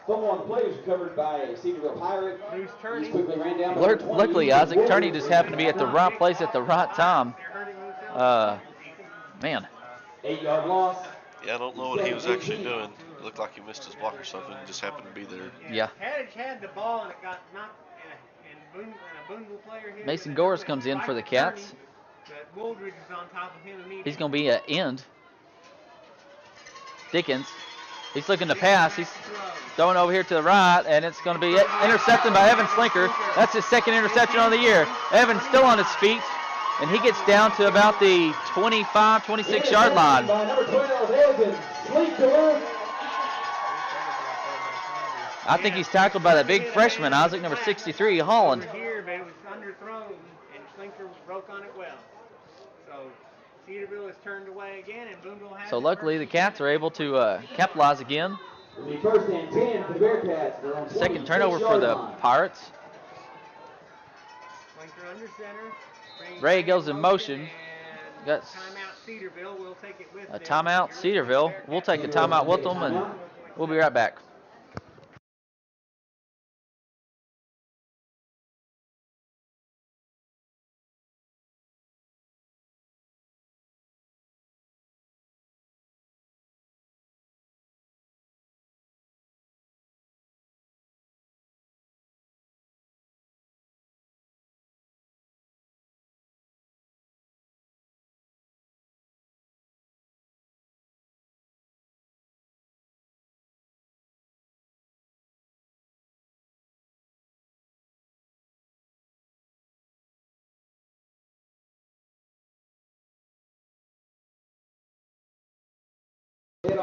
Fumble on the play was recovered by a Cedarville Pirate. Bruce He's Turney. quickly ran down. by number 20. Luckily, Isaac Turney just happened to be at the right place at the right time. Man, 8-yard loss. Yeah, I don't know what he was actually doing. It looked like he missed his block or something. He just happened to be there. yeah. Kadich had the ball and it got knocked, and a Booneville player hit. Mason Gores comes in for the Cats. But Wooldridge is on top of him immediately. He's going to be an end. Dickens, he's looking to pass. He's throwing over here to the right, and it's going to be intercepted by Evan Slinker. That's his 2nd interception of the year. Evan's still on his feet, and he gets down to about the 25, 26-yard line. By number 12, Evan Slinker. I think he's tackled by the big freshman, Isaac, number 63, Holland. Over here, but it was underthrown, and Slinker broke on it well. So Cedarville is turned away again, and Booneville has So it luckily the first. Cats are able to capitalize again. It'll be 1st and 10 for the Bearcats. They're on Second turnover for the Pirates. Slinker under center. Ray goes in motion. And Got timeout Cedarville. We'll take it with a them. timeout Cedarville. We'll take a timeout with them, and we'll be right back.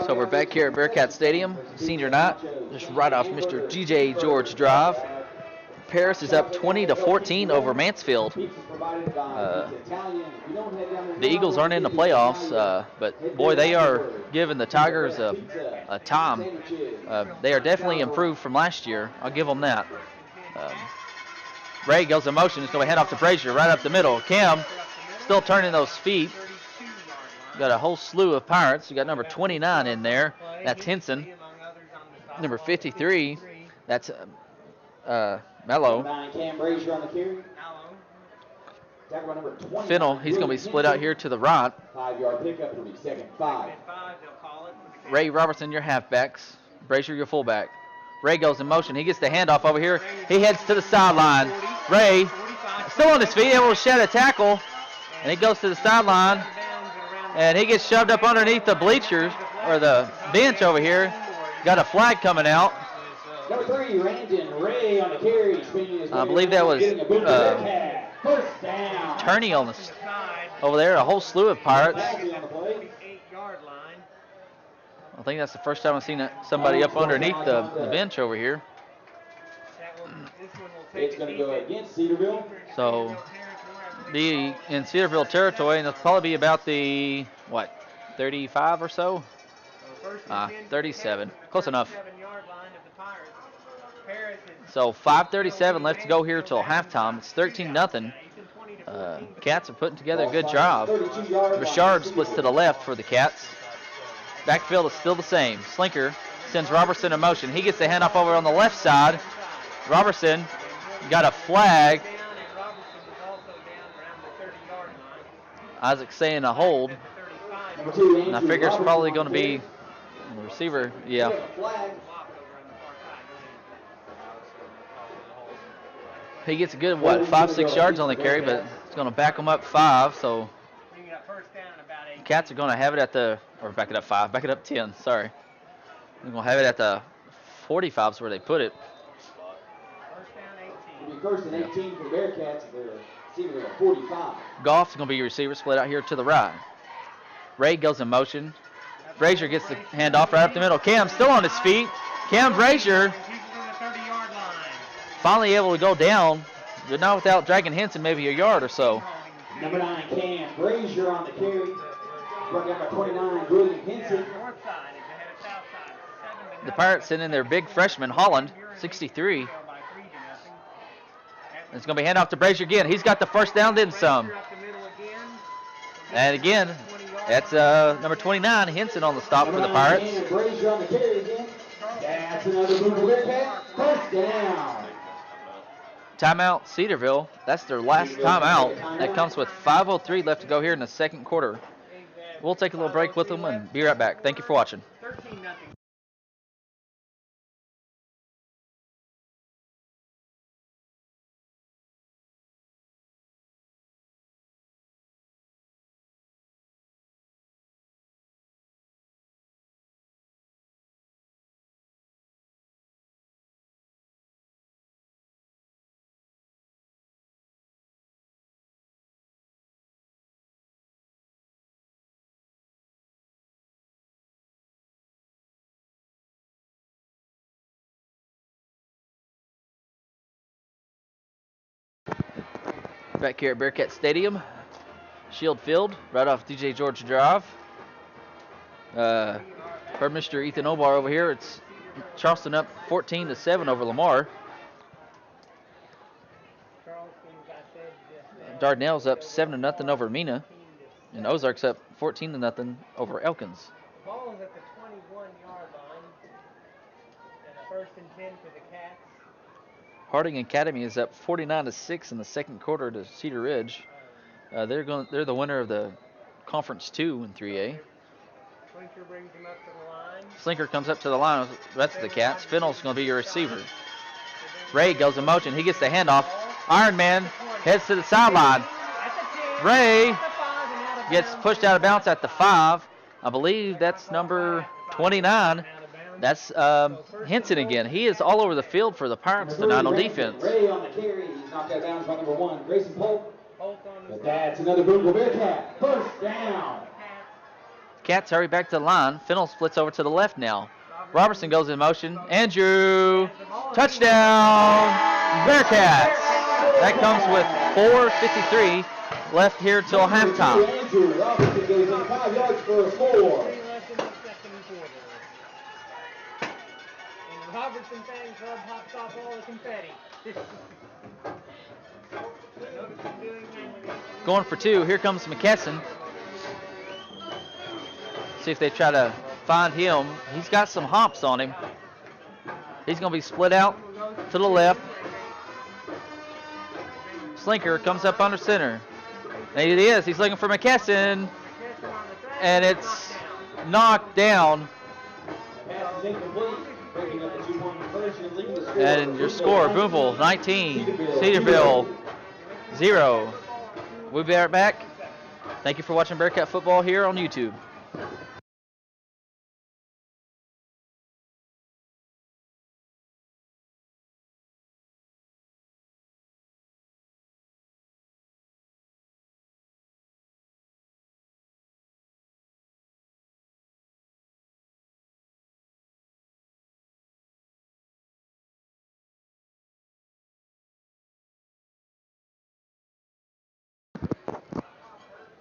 So we're back here at Bearcat Stadium, senior night, just right off Mr. G.J. George Drive. Paris is up 20-14 over Mansfield. The Eagles aren't in the playoffs, but boy, they are giving the Tigers a time. They are definitely improved from last year. I'll give them that. Ray goes in motion. It's going to hand off to Brazier right up the middle. Cam still turning those feet. Got a whole slew of Pirates. We got number 29 in there. That's Henson. Number 53. That's Mello. Fennel, he's going to be split out here to the right. 5-yard pickup. It'll be 2nd and 5. Ray Robertson, your halfbacks. Brazier, your fullback. Ray goes in motion. He gets the handoff over here. He heads to the sideline. Ray, still on his feet, able to shed a tackle. And he goes to the sideline. And he gets shoved up underneath the bleachers, or the bench over here. Got a flag coming out. Number 3, Randon Ray on the carry. I believe that was First down. Turney on the over there. A whole slew of Pirates. I think that's the first time I've seen somebody up underneath the bench over here. It's going to go against Cedarville. So be in Cedarville territory, and it'll probably be about the, 35 or so? 37. Close enough. So 5:37 left to go here till halftime. It's 13-0. Cats are putting together a good job. Richard splits to the left for the Cats. Backfield is still the same. Slinker sends Robertson in motion. He gets the handoff over on the left side. Robertson got a flag. Isaac saying a hold. And I figure it's probably going to be the receiver. Yeah. He gets a good, 5-6 yards on the carry, but it's going to back him up 5. So Cats are going to have it at the, or back it up 5, back it up 10, sorry. They're going to have it at the 45 is where they put it. First and 18 for the Bearcats. They're receiving at 45. Goff's going to be your receiver, split out here to the right. Ray goes in motion. Brazier gets the handoff right up the middle. Cam still on his feet. Cam Brazier finally able to go down, but not without dragging Henson maybe a yard or so. Number 9, Cam Brazier on the carry. Brought down by 29, William Henson. The Pirates send in their big freshman, Holland, 63. It's going to be handoff to Brazier again. He's got the first down, then some. And again, that's number 29, Henson on the stop for the Pirates. Brazier on the carry again. That's another Booneville Bearcat. First down. Timeout, Cedarville. That's their last timeout. That comes with 5:03 left to go here in the second quarter. We'll take a little break with them and be right back. Thank you for watching. Back here at Bearcat Stadium, Shield Field, right off DJ George Drive. For Mr. Ethan Obar over here, it's Charleston up 14-7 over Lamar. Dardanelle's up 7-0 over Mina, and Ozark's up 14-0 over Elkins. Ball is at the 21-yard line, and a 1st and 10 for the Cats. Harding Academy is up 49-6 in the second quarter to Cedar Ridge. They're the winner of the Conference 2 in 3A. Slinker brings him up to the line. Slinker comes up to the line with the rest of the Cats. Fennell's going to be your receiver. Ray goes in motion. He gets the handoff. Iron Man heads to the sideline. Ray gets pushed out of bounds at the 5. I believe that's number 29. That's Henson again. He is all over the field for the Pirates tonight on defense. Ray on the carry. He's knocked out of bounds by number 1, Grayson Polk. But that's another Booneville Bearcat. First down. Cats hurry back to the line. Fennell splits over to the left now. Robertson goes in motion. Andrew, touchdown, Bearcats. That comes with 4:53 left here till halftime. Andrew Robertson goes in 5 yards for a score. And the Robertson Fan Club hops off all the confetti. Going for 2. Here comes McKesson. See if they try to find him. He's got some hops on him. He's going to be split out to the left. Slinker comes up under center. And it is. He's looking for McKesson. And it's knocked down. And your score, Booneville 19, Cedarville 0. We'll be right back. Thank you for watching Bearcat football here on YouTube.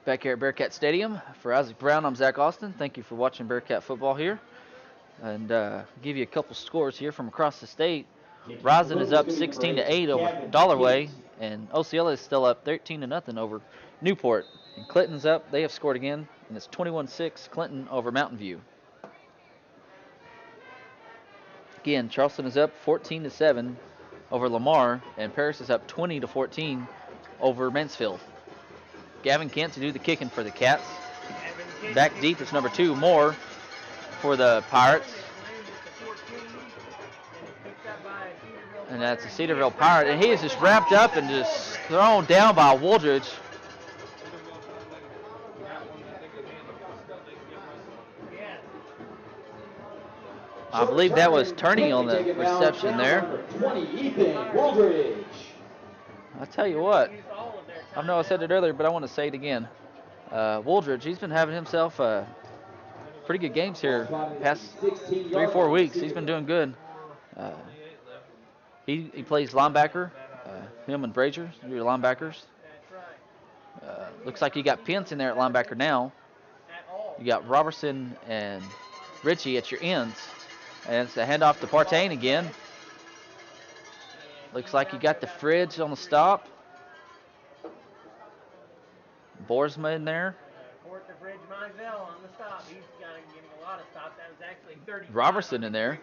Back here at Bearcat Stadium, for Isaac Brown, I'm Zach Austin. Thank you for watching Bearcat football here. And give you a couple scores here from across the state. Rising is up 16-8 over Dollarway, and Osceola is still up 13-0 over Newport. And Clinton's up, they have scored again, and it's 21-6 Clinton over Mountain View. Again, Charleston is up 14-7 over Lamar, and Paris is up 20-14 over Mansfield. Gavin Kent to do the kicking for the Cats. Back deep is number 2, Moore for the Pirates. And that's a Cedarville Pirate. And he is just wrapped up and just thrown down by Wooldridge. I believe that was Turney on the reception there. 20, Ethan Wooldridge. I tell you what, I know I said it earlier, but I want to say it again. Wooldridge, he's been having himself pretty good games here past 3-4 weeks. He's been doing good. He plays linebacker. Him and Brazier, your linebackers. Looks like you got Pence in there at linebacker now. You got Robertson and Ritchie at your ends. And it's a handoff to Partain again. Looks like you got the Fridge on the stop. Boersma in there. Robertson in there.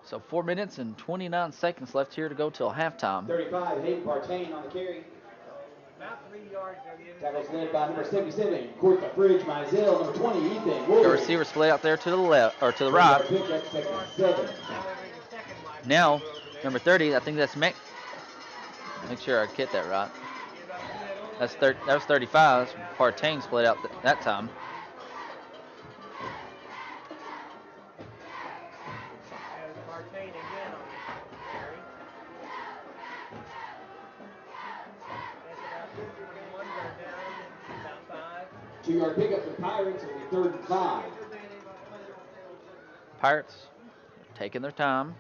So 4 minutes and 29 seconds left here to go till halftime. 35, Hayden Partain on the carry. About 3 yards. Tackles led by number 77, Court the Fridge Mizell, number 20, Ethan The Wooldridge. receiver split out there to the left or to the right. Pickup, second, 7. Now, number 30, I think that's Make sure I get that right. That was 35. Partain split out that time. Partain again on the carry. That's about 21 yard down, about 5. 2-yard pickup for Pirates, it'll be 3rd and 5. Pirates taking their time.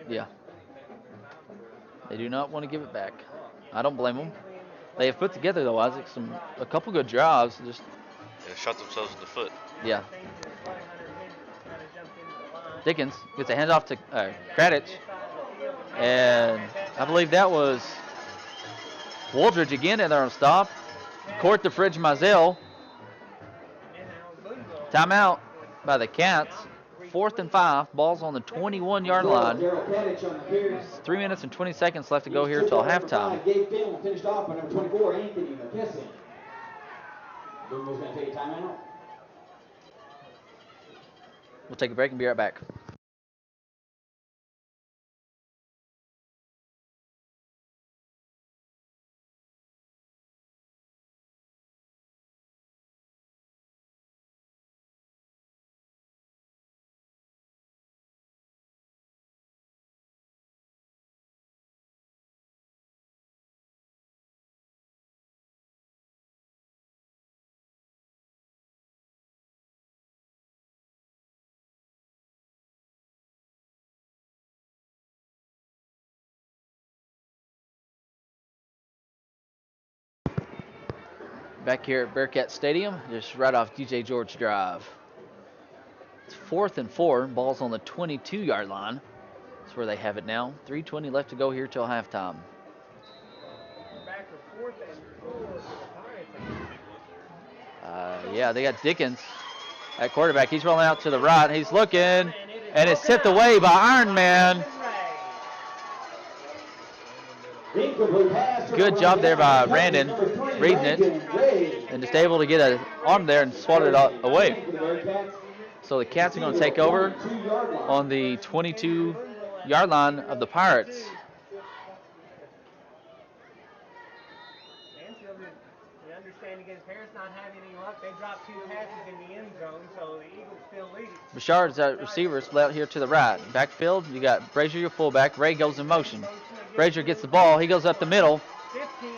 Yeah. They do not want to give it back. I don't blame them. They have put together, though, Isaac, a couple good drives. Just They shot themselves in the foot. yeah. Dickens gets a handoff to Kradich. And I believe that was Wooldridge again in there on stop. Court the Fridge Mizell. Timeout by the Cats. 4th and 5. Ball's on the 21-yard line. 3 minutes and 20 seconds left to go here till halftime. Finished off by number 24, Anthony McKesson. Booneville's going to take a timeout. We'll take a break and be right back. Back here at Bearcat Stadium, just right off DJ George Drive. It's 4th and 4. Ball's on the 22-yard line. That's where they have it now. 3:20 left to go here till halftime. Yeah, they got Dickens at quarterback. He's rolling out to the right. He's looking, and it's tipped away by Iron Man. Good job there by Brandon, reading it, and just able to get an arm there and swat it away. So the Cats are going to take over on the 22-yard line of the Pirates. We understand against Harris not having any luck. They dropped 2 passes in the end zone, so the Eagles still lead. Bouchard's at receiver, split out here to the right. Backfield, you got Brazier, your fullback. Ray goes in motion. Brazier gets the ball. He goes up the middle.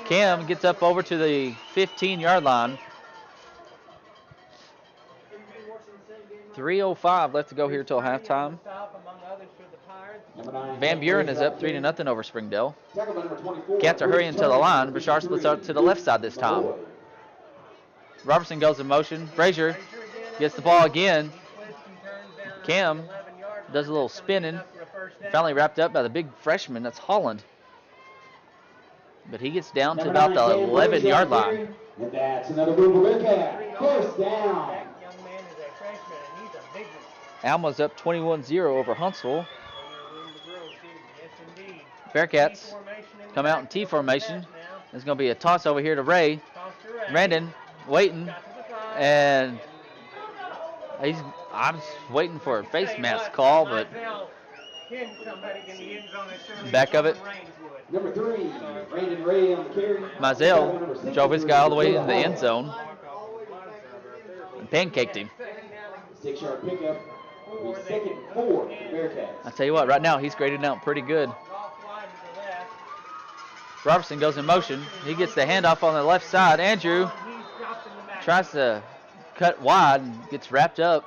Cam gets up over to the 15-yard line. 3:05 left to go here till halftime. Van Buren is up 3-0 over Springdale. Cats are hurrying to the line. Bouchard splits out to the left side this time. Robertson goes in motion. Brazier gets the ball again. Cam does a little spinning. Finally wrapped up by the big freshman. That's Holland. But he gets down to about the 11-yard line. And that's another Booneville Bearcat. First down. Alma's up 21-0 over Huntsville. Bearcats come out in T formation. There's going to be a toss over here to Ray. Brandon waiting, and I'm waiting for a face mask call, but back of it. Number 3, Brandon Ray on the carry. Mizell drove his guy all the way into the end zone and pancaked him. 6-yard pickup. Will be 2nd and 4 for the Bearcats. I tell you what, right now he's graded out pretty good. Robertson goes in motion. He gets the handoff on the left side. Andrew tries to cut wide and gets wrapped up.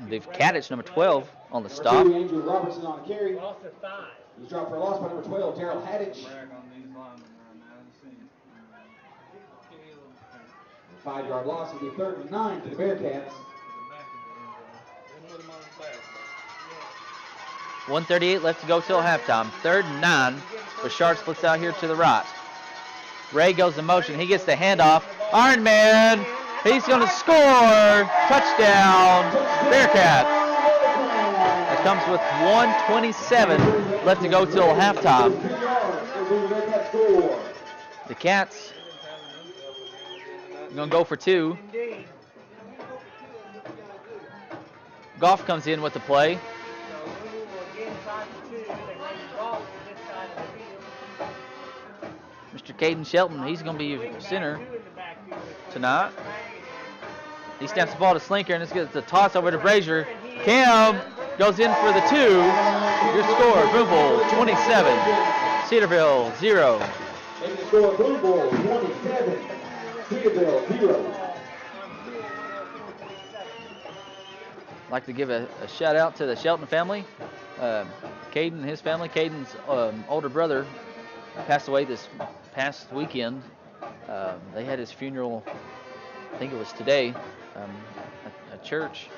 They've Kadich, number 12, on the stop. Number 2, Andrew Robertson on the carry. He's dropped for a loss by number 12, Daryl Haddich. 5-yard loss will be 3rd and 9 for the Bearcats. 1:38 left to go till halftime. 3rd and 9. Bouchard splits out here to the right. Ray goes in motion. He gets the handoff. Iron Man. He's going to score. Touchdown, Bearcats. That comes with 1:27 left to go till halftime. The Cats are going to go for 2. Goff comes in with the play. Mr. Caden Shelton, he's going to be your center tonight. He snaps the ball to Slinker, and this gets the toss over to Brazier. Cam goes in for the 2. Your score, Booneville 27, Cedarville 0. Making the score, Booneville 27, Cedarville 0. like to give a shout out to the Shelton family. Caden and his family. Caden's older brother passed away this past weekend. They had his funeral, I think it was today, at church.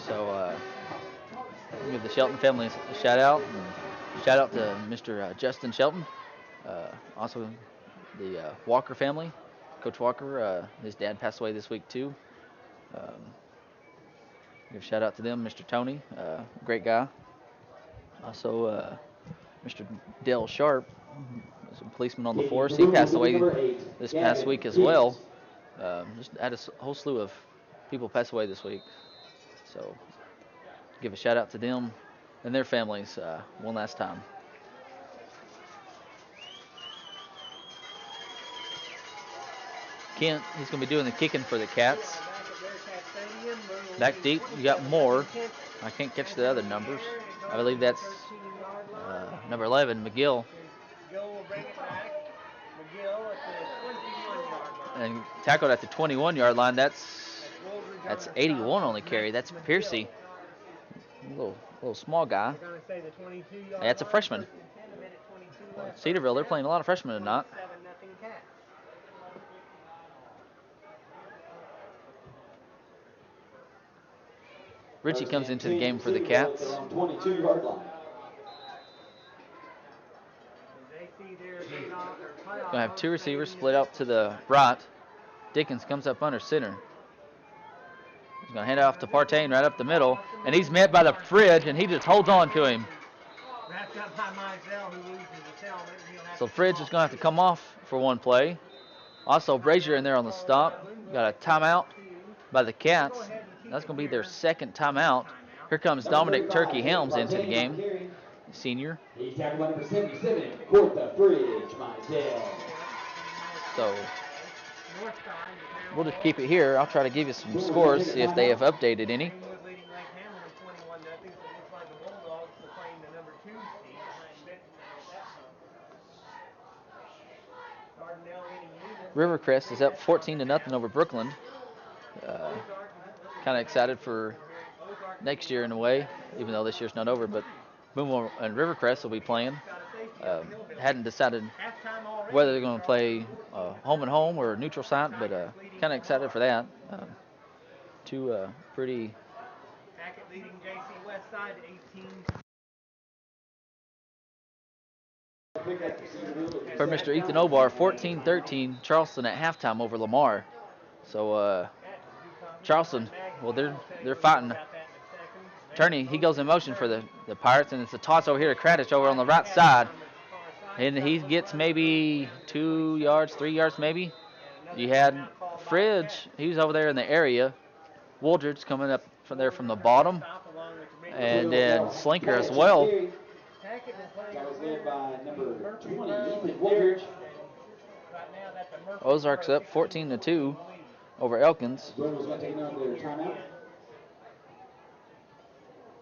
So give the Shelton family a shout out. And shout out to Mr. Justin Shelton. Also the Walker family. Coach Walker, his dad passed away this week too. Give a shout out to them, Mr. Tony, great guy. Also, Mr. Dale Sharp, was a policeman on the force. He passed away this past week as well. Just had a whole slew of people pass away this week. So, give a shout out to them and their families one last time. Kent, he's going to be doing the kicking for the Cats. Back deep, you got more. I can't catch the other numbers. I believe that's number 11, McGill. And tackled at the 21-yard line. That's 81 on the carry. That's Piercy. Little small guy. That's a freshman. Cedarville, they're playing a lot of freshmen tonight. Richie comes into the game for the Cats. 22-yard line. Going to have two receivers split out to the right. Dickens comes up under center. He's going to hand it off to Partain right up the middle. And he's met by the Fridge, and he just holds on to him. So Fridge is going to have to come off for one play. Also, Brazier in there on the stop. Got a timeout by the Cats. That's going to be their second timeout. Here comes Dominic Turkey Helms into the game, senior. He's tackled by number 77, Court the Fridge, Mizell. So we'll just keep it here. I'll try to give you some scores, see if they have updated any. Rivercrest is up 14-0 over Brookland. Kind of excited for next year in a way, even though this year's not over. But Booneville and Rivercrest will be playing. Hadn't decided whether they're going to play home and home or neutral site, but kind of excited for that. Two pretty. For Mr. Ethan Obar, 14-13, Charleston at halftime over Lamar. So Charleston, well, they're fighting. Turney, he goes in motion for the Pirates, and it's a toss over here to Kradich over on the right side. And he gets maybe 2 yards, 3 yards maybe. You had Fridge, he was over there in the area. Wooldridge coming up from there from the bottom. And then Slinker as well. That was led by number 20, Ethan Wooldridge. Ozarks up 14-2 over Elkins. Bruno's going to take another timeout.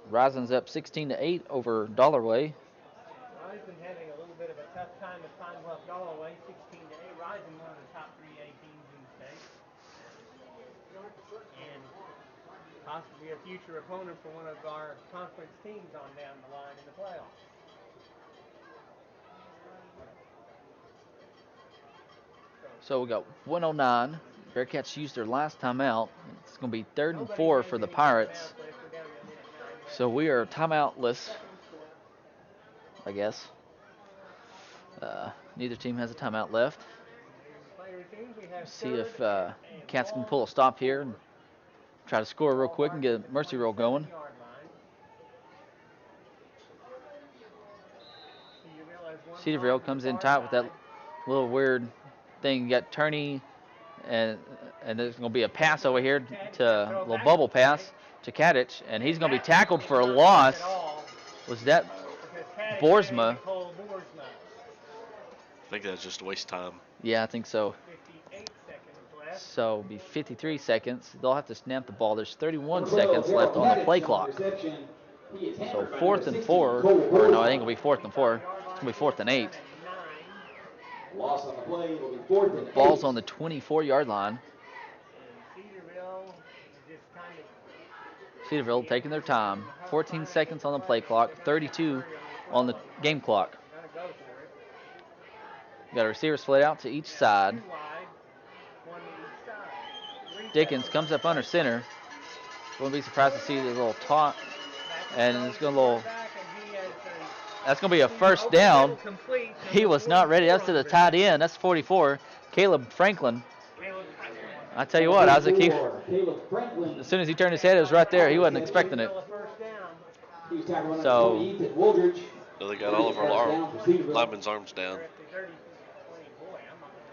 Rising's up 16-8 over Dollarway. Rising having a little bit of a tough time to find Dollarway, 16-8. Rising one of the top 3A teams in the state. And possibly a future opponent for one of our conference teams on down the line in the playoffs. So we got 109. Bearcats used their last timeout. It's going to be 3rd and 4 for the Pirates. So we are timeoutless, I guess. Neither team has a timeout left. See if Cats can pull a stop here and try to score real quick and get a mercy roll going. Cedarville comes in tight with that little weird thing. You got Turney, and there's going to be a pass over here to a little bubble pass to Kadich, and he's going to be tackled for a loss. Was that Boersma? I think that's just a waste of time. Yeah, I think so. So it'll be 53 seconds. They'll have to snap the ball. There's 31 seconds left on the play clock. So 4th and 4, or no, I think it'll be 4th and 4. It's going to be 4th and 8. Loss on the play, it'll be 4th and 8. Ball's on the 24-yard line. Cedarville taking their time. 14 seconds on the play clock, 32 on the game clock. Got a receiver split out to each side. Dickens comes up under center. Wouldn't be surprised to see the little taunt. And it's going to that's going to be a first down. He was not ready. That's to the tight end. That's 44, Caleb Franklin. I tell you what, Isaac, as soon as he turned his head, it was right there. He wasn't expecting it. So they got all of our linemen's arms down.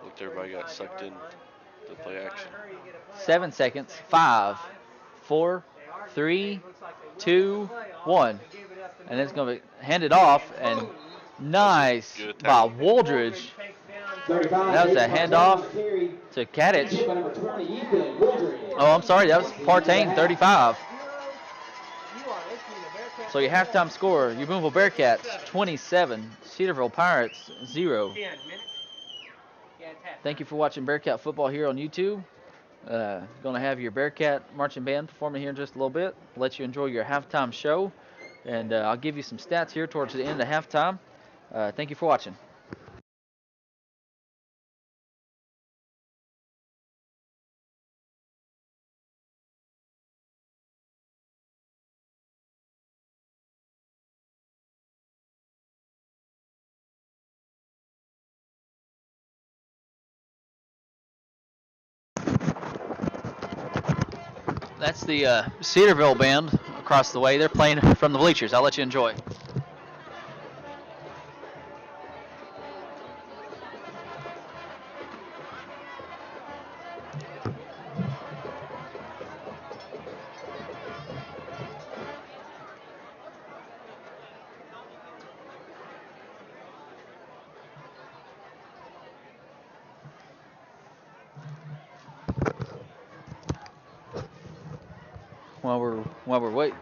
Looked, everybody got sucked in to play action. 7 seconds. 5, 4, 3, 2, 1. And it's going to be handed off. And nice by Wooldridge. That was a handoff to Kadich. Oh, I'm sorry. That was Partain, 35. So your halftime score, your Booneville Bearcats, 27. Cedarville Pirates, 0. Thank you for watching Bearcat football here on YouTube. Going to have your Bearcat marching band performing here in just a little bit. Let you enjoy your halftime show. And I'll give you some stats here towards the end of halftime. Thank you for watching. That's the Cedarville band across the way. They're playing from the bleachers. I'll let you enjoy. While we're waiting.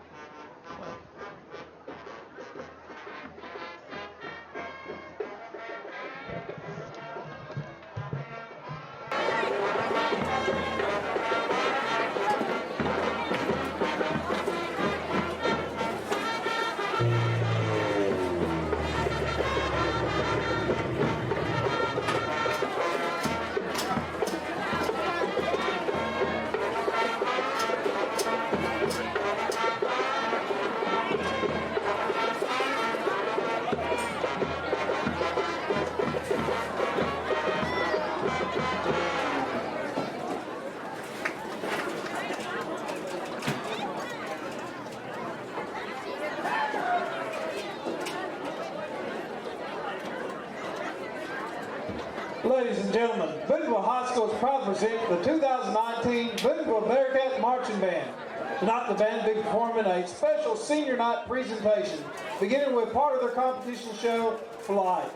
Ladies and gentlemen, Booneville High School is proud to present the 2019 Booneville Bearcat Marching Band. Tonight the band will be performing a special senior night presentation, beginning with part of their competition show, Flight.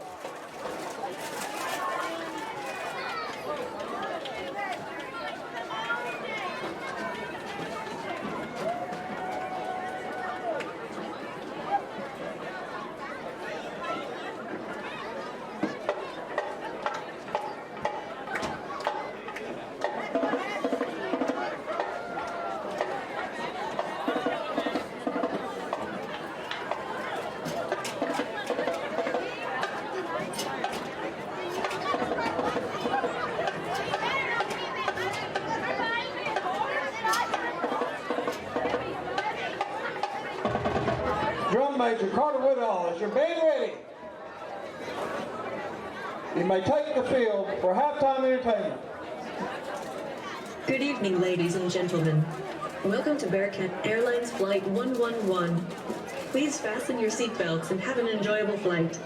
Major Carter Woodall, is your band ready? You may take the field for halftime entertainment. Good evening, ladies and gentlemen. Welcome to Bearcat Airlines Flight 111. Please fasten your seatbelts and have an enjoyable flight.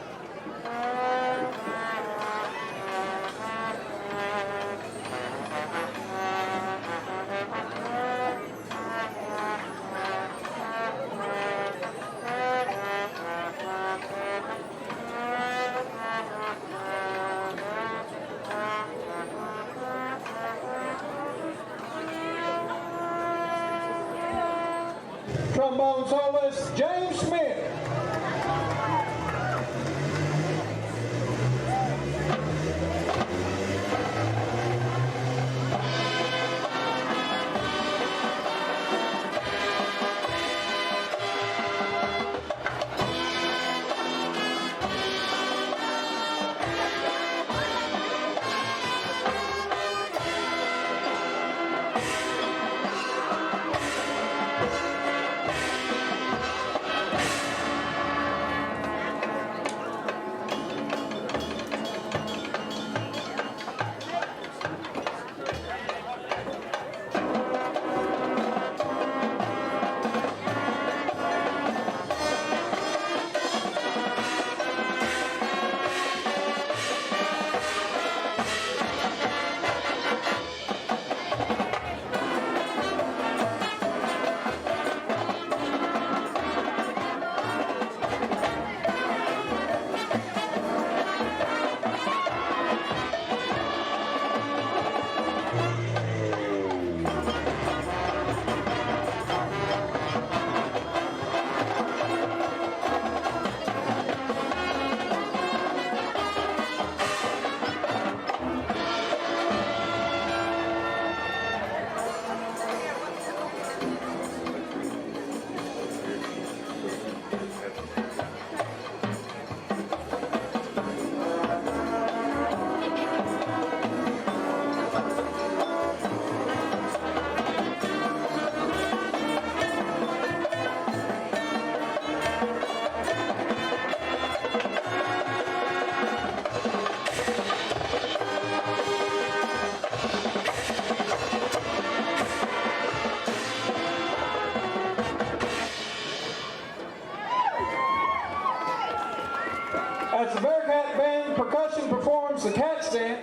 Trombone soloist James Smith.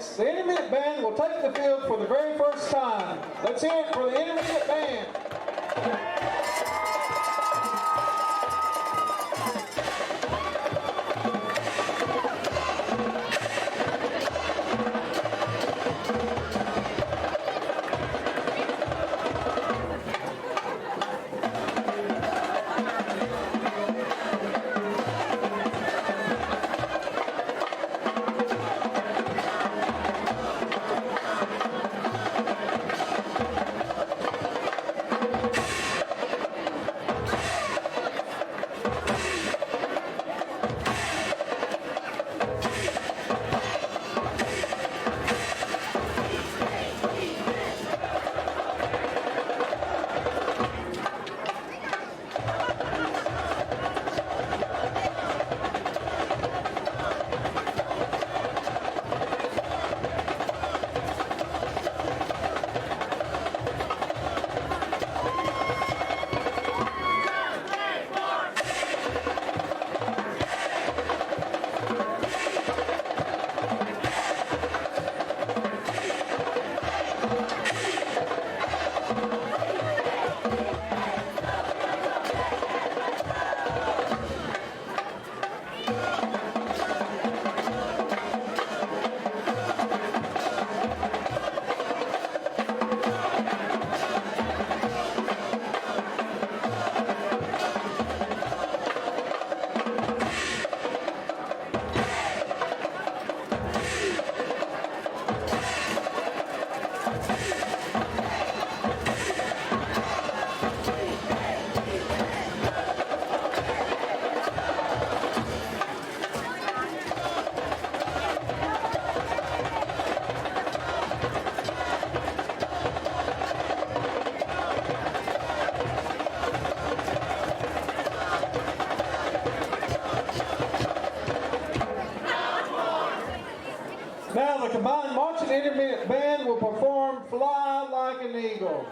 Bearcats, the intermediate band will take the field for the very first time. Let's hear it for the intermediate band. Now the combined marching intermediate band will perform Fly Like an Eagle.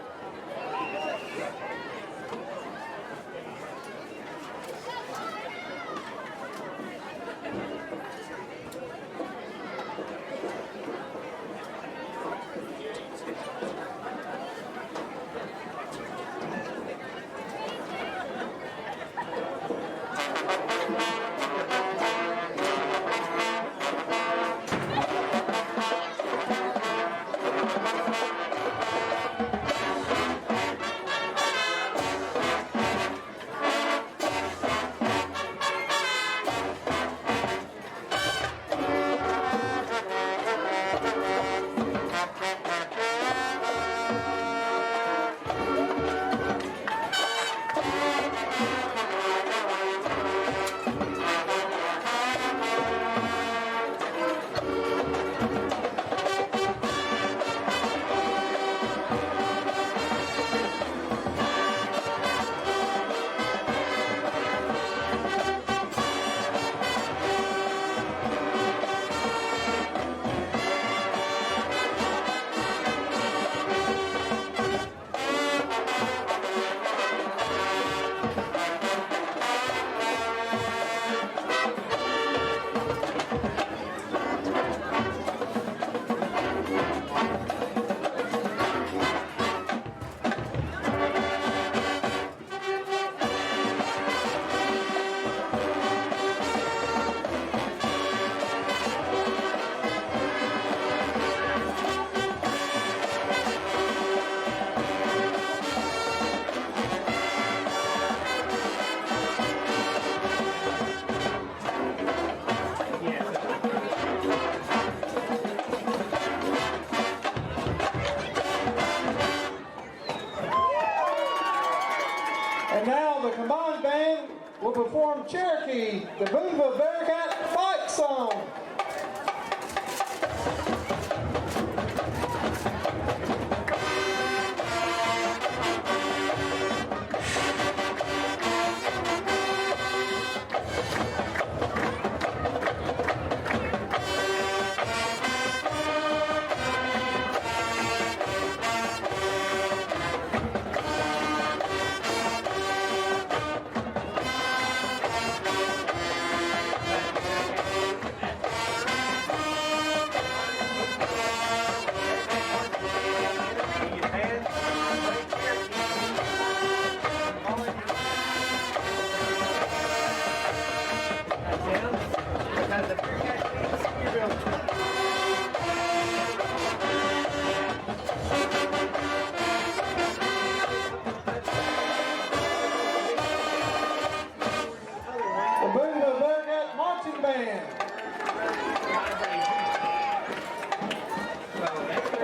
And now the combined band will perform Cherokee, the Booneville Bearcat fight song.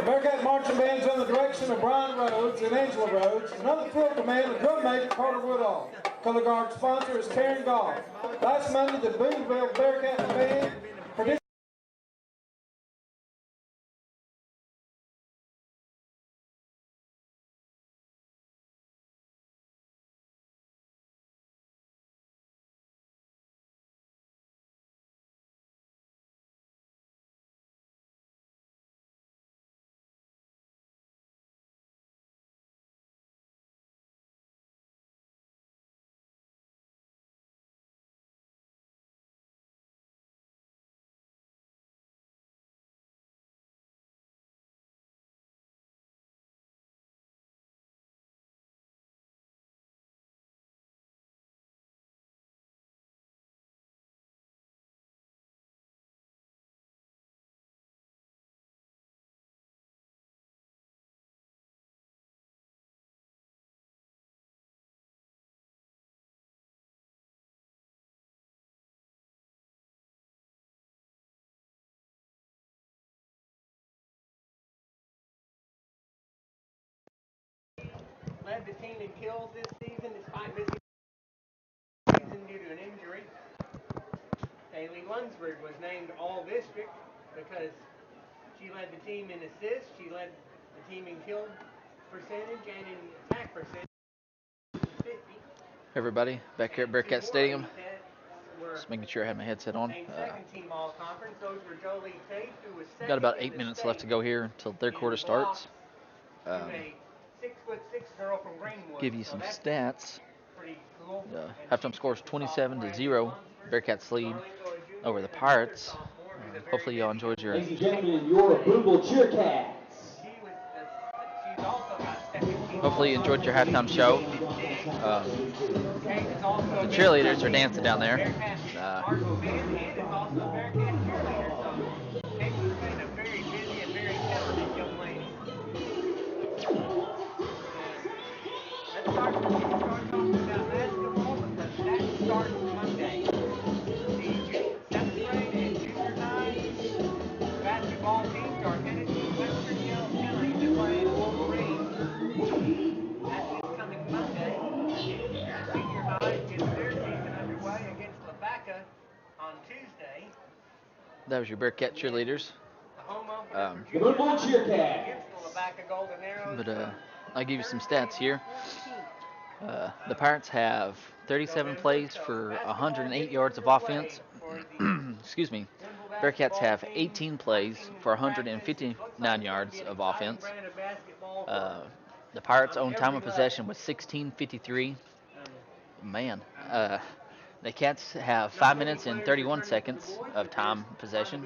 Bearcat marching band's under the direction of Brian Rhodes and Angela Rhodes, and under the field command of drum major Carter Woodall. Color guard sponsor is Karen Goff. Last Monday, the Booneville Bearcat band participated. Led the team in kills this season despite missing season due to an injury. Haley Lunsford was named All-District because she led the team in assists, she led the team in kill percentage and in attack percentage. 50. Everybody, back here at Bearcat Stadium. Just making sure I had my headset on. Got about 8 minutes left to go here until third quarter starts. Give you some stats. Halftime score is 27-0. Bearcats lead over the Pirates. Hopefully y'all enjoyed your. Ladies and gentlemen, your Booneville Bearcats. Hopefully you enjoyed your halftime show. The cheerleaders are dancing down there. That was your Bearcat cheerleaders. The Booneville Bearcats. But I'll give you some stats here. The Pirates have 37 plays for 108 yards of offense. Excuse me. Bearcats have 18 plays for 159 yards of offense. The Pirates' own time of possession was 16:53. Man. The Cats have 5 minutes and 31 seconds of time possession.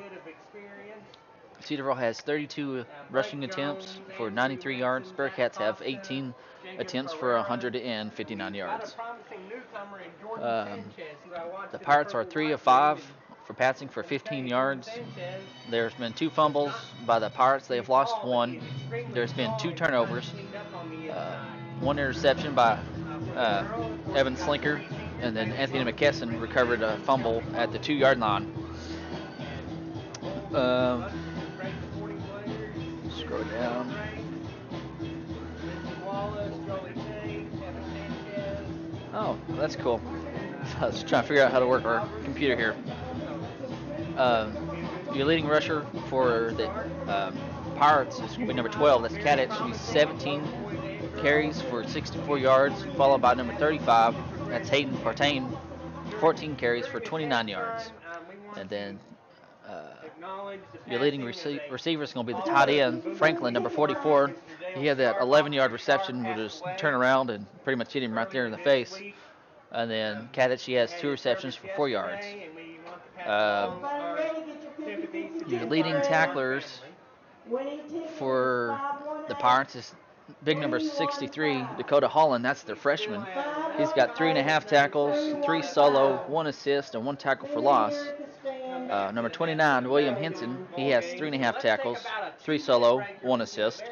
Cedarville has 32 rushing attempts for 93 yards. Bearcats have 18 attempts for 159 yards. The Pirates are 3 of 5 for passing for 15 yards. There's been 2 fumbles by the Pirates. They have lost 1. There's been 2 turnovers. 1 interception by Evan Slinker. And then Anthony McKesson recovered a fumble at the 2-yard line. Scroll down. Oh, that's cool. I was trying to figure out how to work our computer here. Your leading rusher for the Pirates is going to be number 12. That's Kadich. He's 17 carries for 64 yards, followed by number 35. That's Hayden Partain, 14 carries for 29 yards. And then your leading receiver is going to be the tight end, Franklin, number 44. He had that 11-yard reception where just turn around and pretty much hit him right there in the face. And then Kadich, he has 2 receptions for 4 yards. Your leading tacklers for the Pirates is big number 63, Dakota Holland. That's their freshman. He's got 3.5 tackles, 3 solo, 1 assist, and 1 tackle for loss. Number 29, William Henson. He has 3.5 tackles, 3 solo, 1 assist.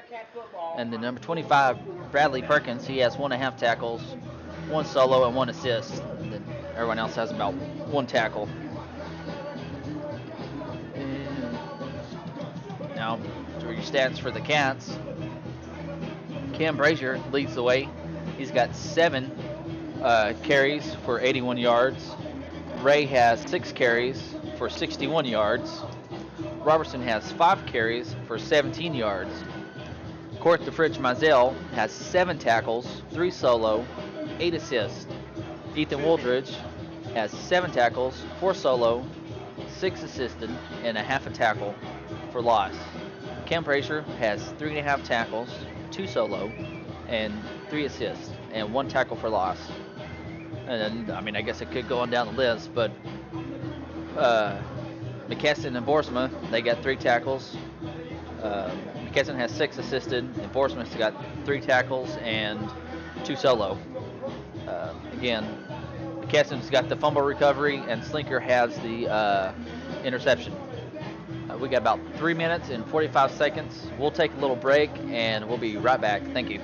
And then number 25, Bradley Perkins. He has 1.5 tackles, 1 solo, and 1 assist. And then everyone else has about 1 tackle. And now, to stats for the Cats. Cam Brazier leads the way. He's got 7 carries for 81 yards. Ray has 6 carries for 61 yards. Robertson has 5 carries for 17 yards. Court the Fridge Mizell has 7 tackles, 3 solo, 8 assists. Ethan Wooldridge has 7 tackles, 4 solo, 6 assisted, and a half a tackle for loss. Cam Brazier has 3.5 tackles, 2 solo, and 3 assists, and 1 tackle for loss. And I mean, I guess it could go on down the list, but McKesson and Boersma, they got 3 tackles. McKesson has 6 assisted, and Boersma's got 3 tackles and 2 solo. Again, McKesson's got the fumble recovery, and Slinker has the interception. We got about 3 minutes and 45 seconds. We'll take a little break, and we'll be right back. Thank you.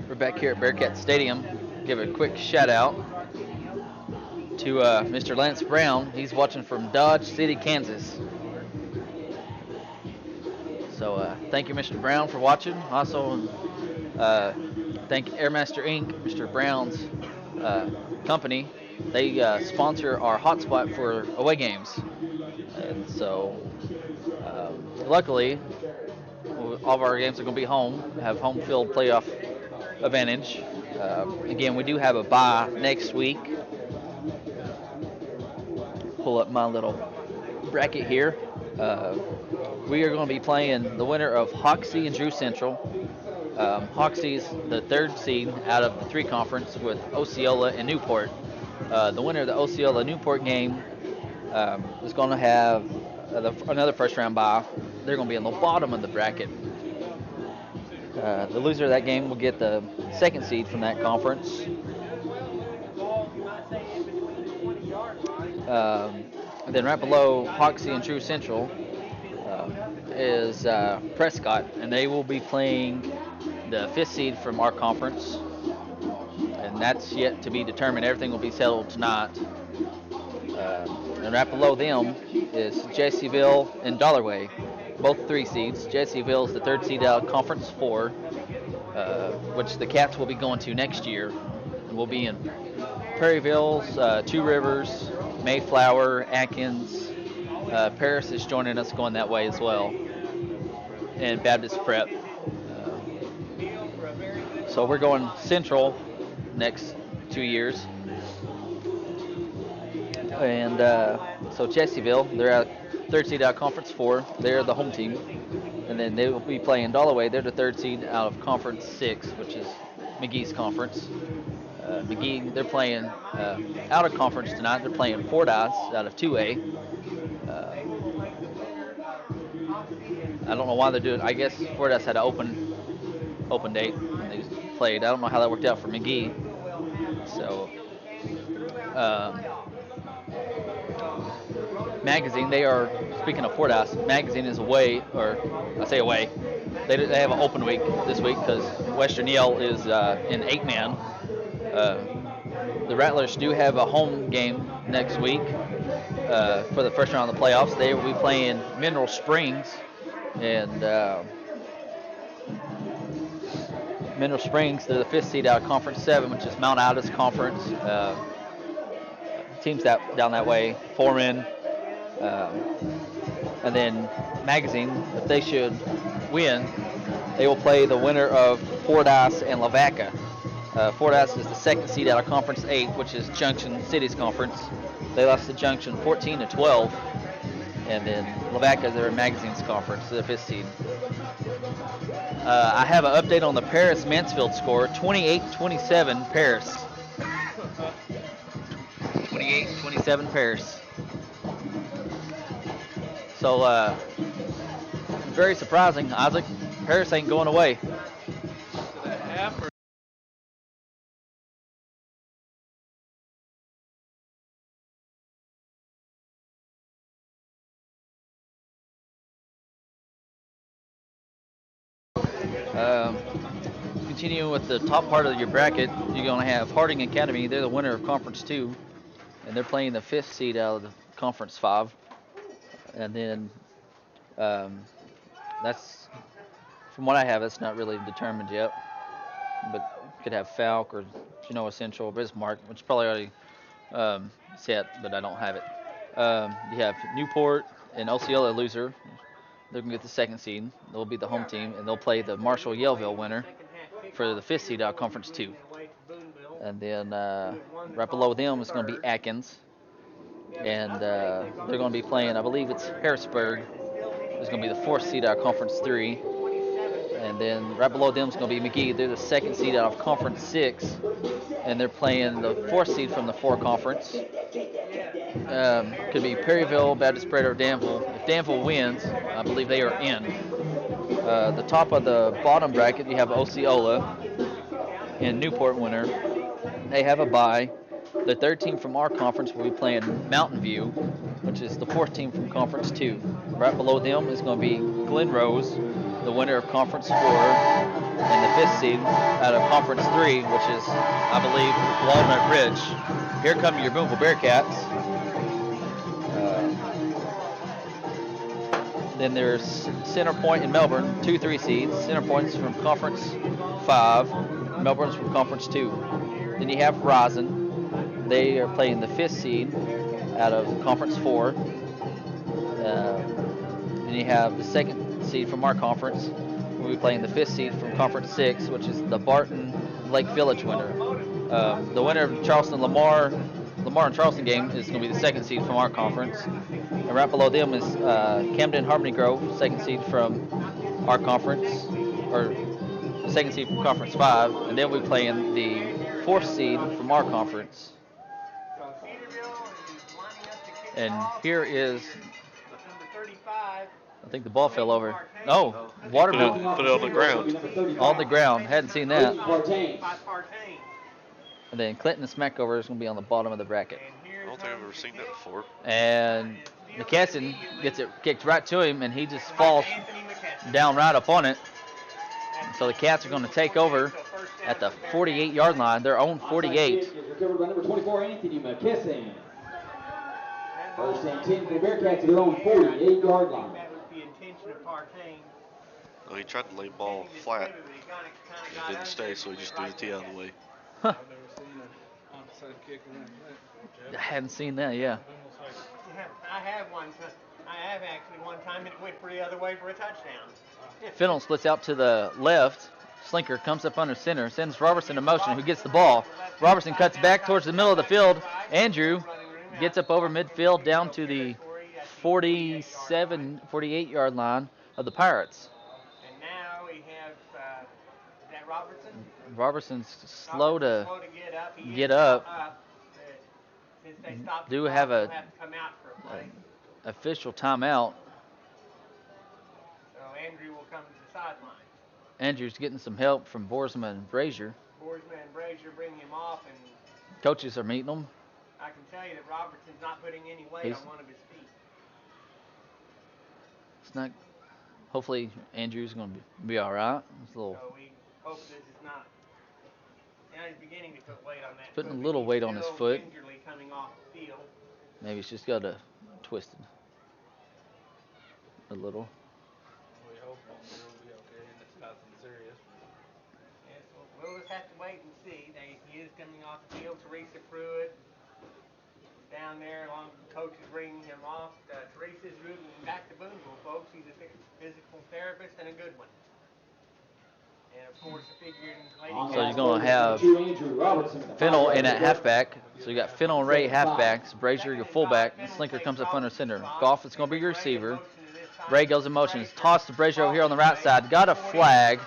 We're back here at Bearcat Stadium. Give a quick shout out to Mr. Lance Brown. He's watching from Dodge City, Kansas. So thank you, Mr. Brown, for watching. Also, thank Airmaster Inc., Mr. Brown's company. They sponsor our hotspot for away games. And so, luckily, all of our games are going to be home, have home field playoff advantage. Again, we do have a bye next week. Pull up my little bracket here. We are going to be playing the winner of Hoxie and Drew Central. Hoxie's the 3rd seed out of the 3 conference with Osceola and Newport. The winner of the Osceola-Newport game is going to have another first round bye. They're going to be in the bottom of the bracket. The loser of that game will get the 2nd seed from that conference. And then right below Hoxie and Drew Central is Prescott, and they will be playing the 5th seed from our conference. And that's yet to be determined. Everything will be settled tonight. And right below them is Jessyville and Dollarway, both 3 seeds. Jessyville is the 3rd seed out of Conference 4, which the Cats will be going to next year. And we'll be in Prairieville's, 2 Rivers, Mayflower, Atkins. Paris is joining us going that way as well. And Baptist Prep. So we're going Central next 2 years. And so Jessyville, they're out 3rd seed out of Conference 4. They're the home team. And then they will be playing Dollaway. They're the 3rd seed out of Conference 6, which is McGee's conference. McGee, they're playing out of conference tonight. They're playing Fordyce out of 2A. I don't know why they're doing it. I guess Fordyce had an open date when they played. I don't know how that worked out for McGee. So Magazine, they are, speaking of Fordyce, Magazine is away, or I say away, they have an open week this week because Western Yale is in 8-man. The Rattlers do have a home game next week for the first round of the playoffs. They will be playing Mineral Springs, and Mineral Springs, they're the 5th seed out of Conference 7, which is Mount Ada's conference. Teams down that way, Foreman, and then Magazine, if they should win, they will play the winner of Fordyce and Lavaca. Fordyce is the 2nd seed out of Conference 8, which is Junction City's conference. They lost to Junction 14-12, and then Lavaca, they're in Magazine's conference, the 5th seed. I have an update on the Paris-Mansfield score, 28-27 Paris. 28-27 Paris. So, very surprising, Isaac. Paris ain't going away. Continuing with the top part of your bracket, you're going to have Harding Academy. They're the winner of Conference 2, and they're playing the 5th seed out of the Conference 5. And then that's, from what I have, that's not really determined yet. But could have Falk or Genoa Central, Bismarck, which is probably already set, but I don't have it. You have Newport and Osceola loser. They're going to get the 2nd seed. They'll be the home team, and they'll play the Marshall-Yellville winner for the 5th seed out of Conference 2. And then right below them is going to be Atkins. And they're going to be playing, I believe it's Harrisburg. It's going to be the 4th seed out of Conference 3. And then right below them is going to be McGee. They're the 2nd seed out of Conference 6. And they're playing the 4th seed from the 4 conference. Could be Perryville, Baptist Prater, or Danville. If Danville wins, I believe they are in. The top of the bottom bracket, you have Osceola and Newport winner. They have a bye. The 3rd team from our conference will be playing Mountain View, which is the 4th team from Conference 2. Right below them is going to be Glen Rose, the winner of Conference 4, and the 5th seed out of Conference 3, which is, I believe, Walnut Ridge. Here come your Booneville Bearcats. Then there's Center Point and Melbourne, 2-3 seeds. Center Point's from Conference 5, Melbourne's from Conference 2. Then you have Rising. They are playing the 5th seed out of Conference 4. Then you have the 2nd seed from our conference. We'll be playing the 5th seed from Conference 6, which is the Barton Lake Village winner. The winner of Charleston-Lamar and Charleston game is going to be the 2nd seed from our conference. And right below them is Camden Harmony Grove, 2nd seed from our conference, or 2nd seed from Conference 5. And then we'll be playing the 4th seed from our conference. And here is, I think the ball fell over. Oh, Waterville. Put it on the ground. On the ground. Hadn't seen that. And then Clinton and Smackover is going to be on the bottom of the bracket. I don't think I've ever seen that before. And McKesson gets it kicked right to him, and he just falls down right up on it. So the Cats are going to take over at the 48-yard line, their own 48. Recovered by number 24, Anthony McKesson. First and 10 for the Bearcats at their own 48-yard line. That was the intention of Partain. Oh, he tried to lay ball flat. It didn't stay, so he just threw the tee out of the way. Huh. I've never seen an onside kick like that. I hadn't seen that, yeah. I have one. I have actually one time it went the other way for a touchdown. Fiddle splits out to the left. Slinker comes up under center, sends Robertson in motion, who gets the ball. Robertson cuts back towards the middle of the field. Andrew gets up over midfield down to the 48-yard line of the Pirates. And now we have, is that Robertson? Robertson's slow to get up. Since they stopped, Do have a to come out for a play. Official timeout. So Andrew will come to the sideline. Andrew's getting some help from Boersma and Brazier. Boersma and Brazier bring him off, and Coaches are meeting them. I can tell you that Robertson's not putting any weight on one of his feet. not. Hopefully Andrew's going to be all right. It's a little. So we hope this is not. Now he's beginning to put weight on that. Putting foot, a but little he's weight on his still foot. Gingerly coming off the field. Maybe it's just got a twisted a little. We hope he'll be okay and it's nothing serious. Yes, we'll just have to wait and see. He is coming off the field. Teresa Pruitt down there along with the coaches bringing him off. Teresa's rooting back to Booneville, folks. He's a physical therapist and a good one. And of course, figuring So he's going to have Fennel in at halfback. So you got Fennel and Ray halfbacks. Brazier your fullback. And Slinker comes up under center. Goff is going to be your receiver. Ray goes in motion. It's tossed to Brazier over here on the right side. Got a flag.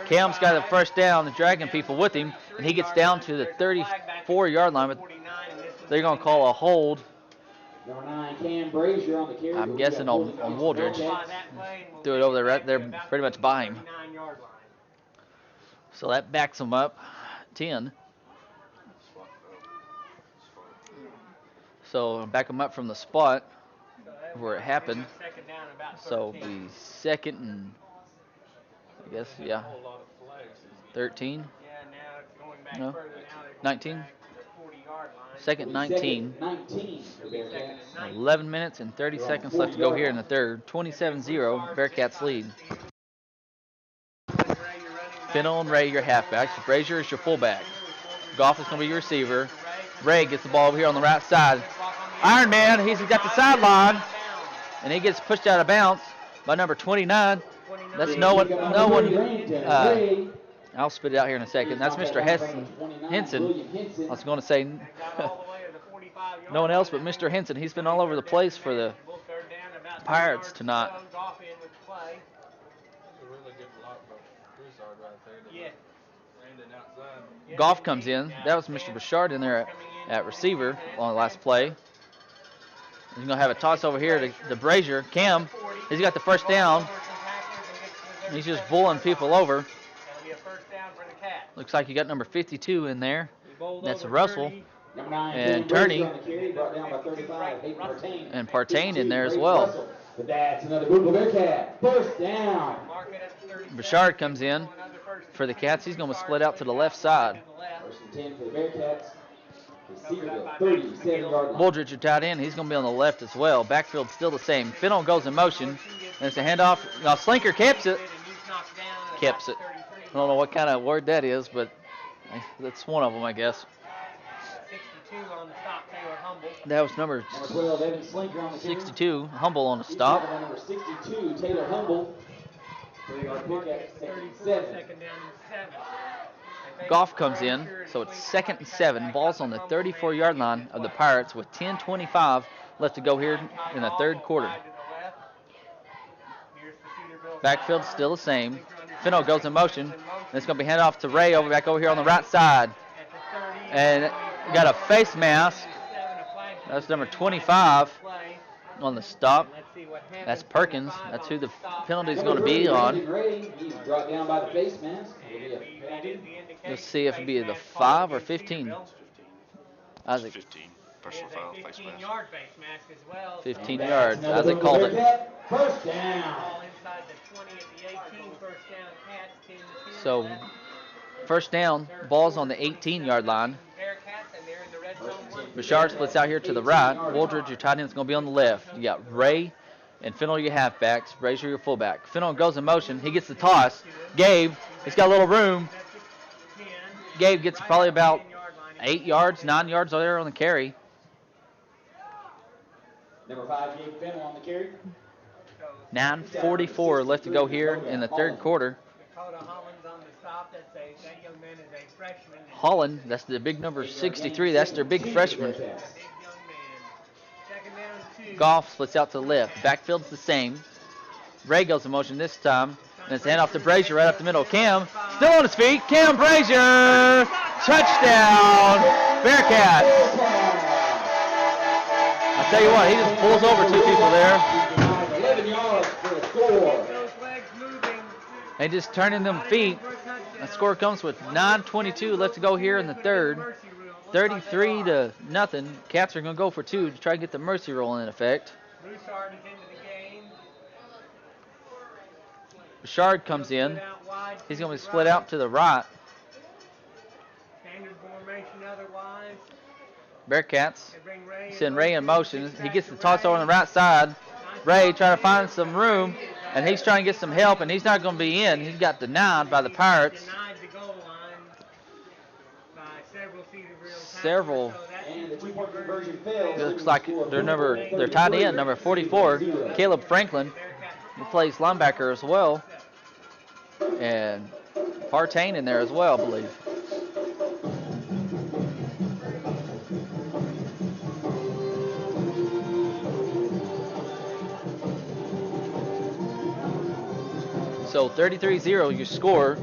Cam's got the first down, dragging people with him, and he gets down to the 34-yard line. But they're going to call a hold. Number 9, Cam Brazier on the carry. I'm guessing on Wooldridge. Threw it over there, right there, pretty much by him. So that backs them up 10. So back them up from the spot where it happened. So the second and, I guess, yeah, 13. No, 19. Second 19. 11 minutes and 30 seconds left to go here in the third. 27-0, Bearcats lead. Fennel and Ray, your halfbacks. Brazier is your fullback. Goff is going to be your receiver. Ray gets the ball over here on the right side. Iron Man, he's got the sideline, and he gets pushed out of bounds by number 29. That's no one. I'll spit it out here in a second. That's Mr. Henson. I was going to say no one else but Mr. Henson. He's been all over the place for the Pirates tonight. Goff comes in. That was Mr. Bouchard in there at receiver on the last play. He's going to have a toss over here to Brazier. Cam, he's got the first down. He's just bulling people over. Looks like you got number 52 in there. That's Russell. And Turney. And Partain in there as well. But that's another Booneville Bearcat. First down. Bouchard comes in for the Cats. He's going to split out to the left side. First and 10 for the Bearcats. Receiver, 37-yard line. Wooldridge, your tight end, he's going to be on the left as well. Backfield still the same. Fennel goes in motion. And it's a handoff. Now Slinker keeps it. Keeps it. I don't know what kind of word that is, but that's one of them, I guess. 62 on the stop, Taylor Humble. That was number 12, Evan Slinker on the 62, Humble on the stop. Number 62, Taylor Humble. Pick at 37. Second down and 7. Goff comes in, so it's second and 7. Ball's on the 34-yard line of the Pirates with 10:25 left to go here in the third quarter. Backfield still the same. Fennel goes in motion, and it's going to be handed off to Ray back over here on the right side. And got a face mask. That's number 25 on the stop. That's Perkins. That's who the penalty is going to be on. He's brought down by the face mask. Let's see if it'll be the 5 or 15. Isaac. 15. Personal foul, face mask. 15 yards. Isaac called it. First down. So, first down, ball's on the 18-yard line. Bouchard splits out here to the right. Wooldridge, your tight end, is going to be on the left. You got Ray and Fennel, your halfbacks. Brazier, your fullback. Fennel goes in motion. He gets the toss. Gabe, he's got a little room. Gabe gets probably about 8 yards, 9 yards there on the carry. Number 5, Gabe Fennel on the carry. 9:44 left to go here in the third quarter. Holland, that's the big number 63. That's their big freshman. Goff splits out to the left. Backfield's the same. Ray goes in motion this time. And it's handoff to Brazier right up the middle. Cam still on his feet. Cam Brazier. Touchdown. Bearcats. I tell you what, he just pulls over 2 people there. 11 yards for the score. And just turning them feet. The score comes with 9:22 left to go here in the third. 33-0. Cats are going to go for 2 to try to get the mercy roll in effect. Bouchard comes in. He's going to be split out to the right. Standard formation otherwise. Bearcats send Ray in motion. He gets the toss over on the right side. Ray trying to find some room, and he's trying to get some help, and he's not going to be in. He got denied by the Pirates. Denied the goal line by several. And the two-point conversion failed. Looks like their tight end, number 44, Caleb Franklin, who plays linebacker as well, and Partain in there as well, I believe. So 33-0 your score.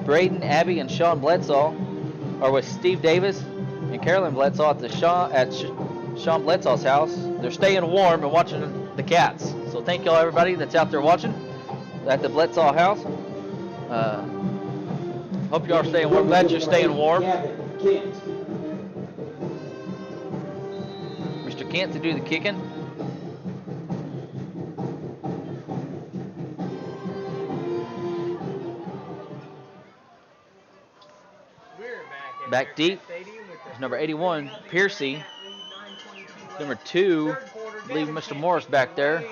Braden, Abby, and Sean Bledsaw are with Steve Davis and Carolyn Bledsaw at Sean Bledsaw's house. They're staying warm and watching the Cats. So thank y'all everybody that's out there watching at the Bledsaw house. Hope y'all are staying warm. Glad you're staying warm. Mr. Kent to do the kicking. Back deep. There's number 81, Piercy. Number 2, I believe Mr. Morris back there.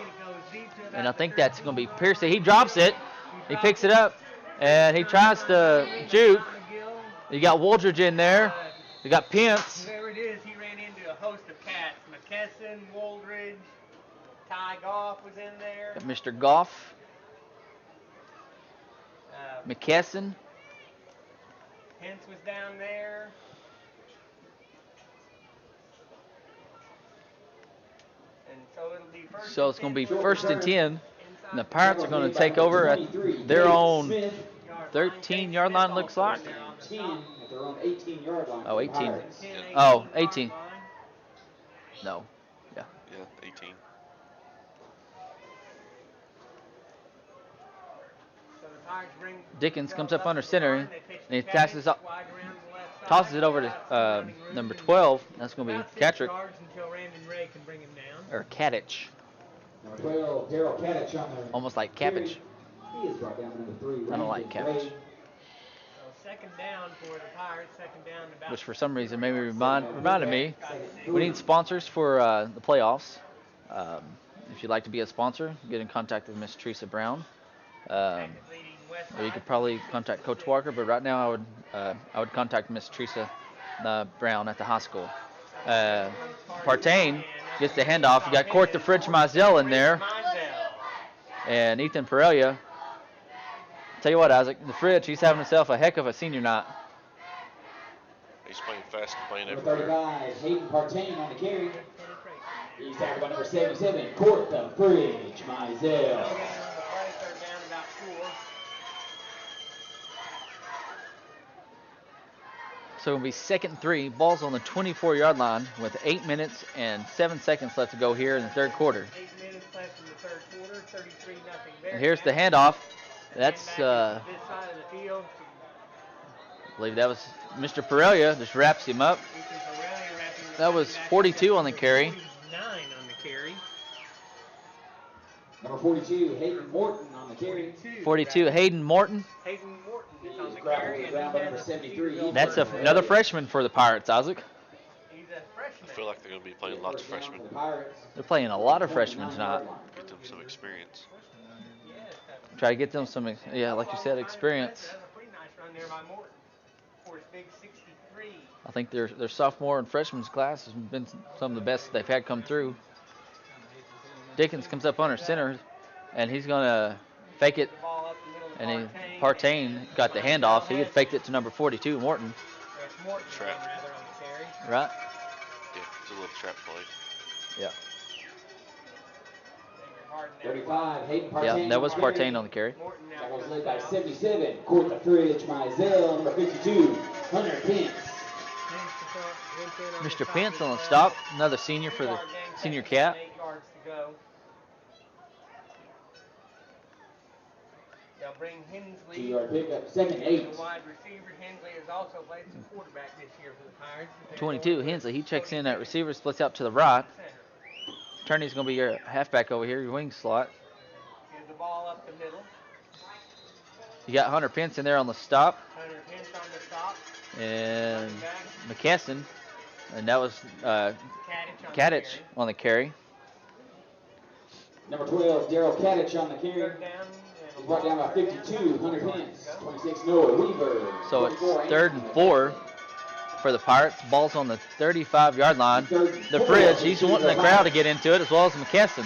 And I think that's going to be Piercy. He drops it. He picks it up. And he tries to juke. You got Woldridge in there. You got Pence. There it is. He ran into a host of Cats. McKesson, Woldridge, Ty Goff was in there. Got Mr. Goff. McKesson. Pence was down there. And so it'll be first. So it's going to be first and 10. And the Pirates are going to take over at their own 13-yard line, looks like. 10 at their own 18-yard line. Oh, 18. Oh, 18. No. Yeah. Yeah, 18. Dickens comes up under center, and he tosses it over to number 12. That's going to be Katrick. Or Kadich. Number 12, Daryl Kadich on there. Almost like cabbage. He is brought down to number 3. I don't like cabbage. So second down for the Pirates, second down about. Which for some reason maybe reminded me, we need sponsors for the playoffs. If you'd like to be a sponsor, get in contact with Miss Teresa Brown. Or you could probably contact Coach Walker, but right now I would contact Miss Teresa Brown at the high school. Partain gets the handoff. You got Court the Fridge Mizell in there, and Ethan Perelia. Tell you what, Isaac, the Fridge, he's having himself a heck of a senior night. He's playing fast and playing Number everywhere. 35, Hayden Partain on the carry. He's tackled by number 77, Court the Fridge Mizell. So it'll be second and 3. Ball's on the 24-yard line with 8 minutes and 7 seconds left to go here in the third quarter. 8 minutes left in the third quarter, 33-0 And here's the handoff. That's, I believe that was Mr. Perelia. Just wraps him up. That was 42 on the carry. 9 on the carry. Number 42, Hayden Morton on the carry. 42, Hayden Morton. Hayden Morton is on the Grappled carry. to the ground by number 73. That's another freshman for the Pirates, Isaac. He's a freshman. I feel like they're going to be playing lots of freshmen. They're playing a lot of freshmen tonight. Get them some experience. Try to get them some, yeah, like you said, experience. That's a pretty nice run there by Morton for his big 63. I think their sophomore and freshman's class has been some of the best they've had come through. Dickens comes up under center, and he's going to fake it. And Partain got the handoff. He had faked it to number 42, Morton. Trap. Right? Yeah, it's a little trap play. Yeah. 35, Hayden Partain. Yeah, that was Partain on the carry. That was led by 77, Court the Fridge Mizell. Number 52, Hunter Pence. Mr. Pence on the stop. Another senior for the senior Cat. 8 yards to go. bring Hensley. 2-yard pickup, 2nd and 8. The wide receiver. Hensley has also played some quarterback this year for the Pirates. 22, Hensley. He checks in at receiver, splits out to the right. Turney's going to be your halfback over here, your wing slot. Here's the ball up the middle. You got Hunter Pence in there on the stop. Hunter Pence on the stop. And McKesson. And that was Kadich on the carry. Number 12, Daryl Kadich on the carry. He's brought down by 52, Hunter Pence. 26, Noah Weaver. So it's 3rd and 4 for the Pirates. Ball's on the 35-yard line. The Fridge, he's wanting the crowd to get into it, as well as McKesson.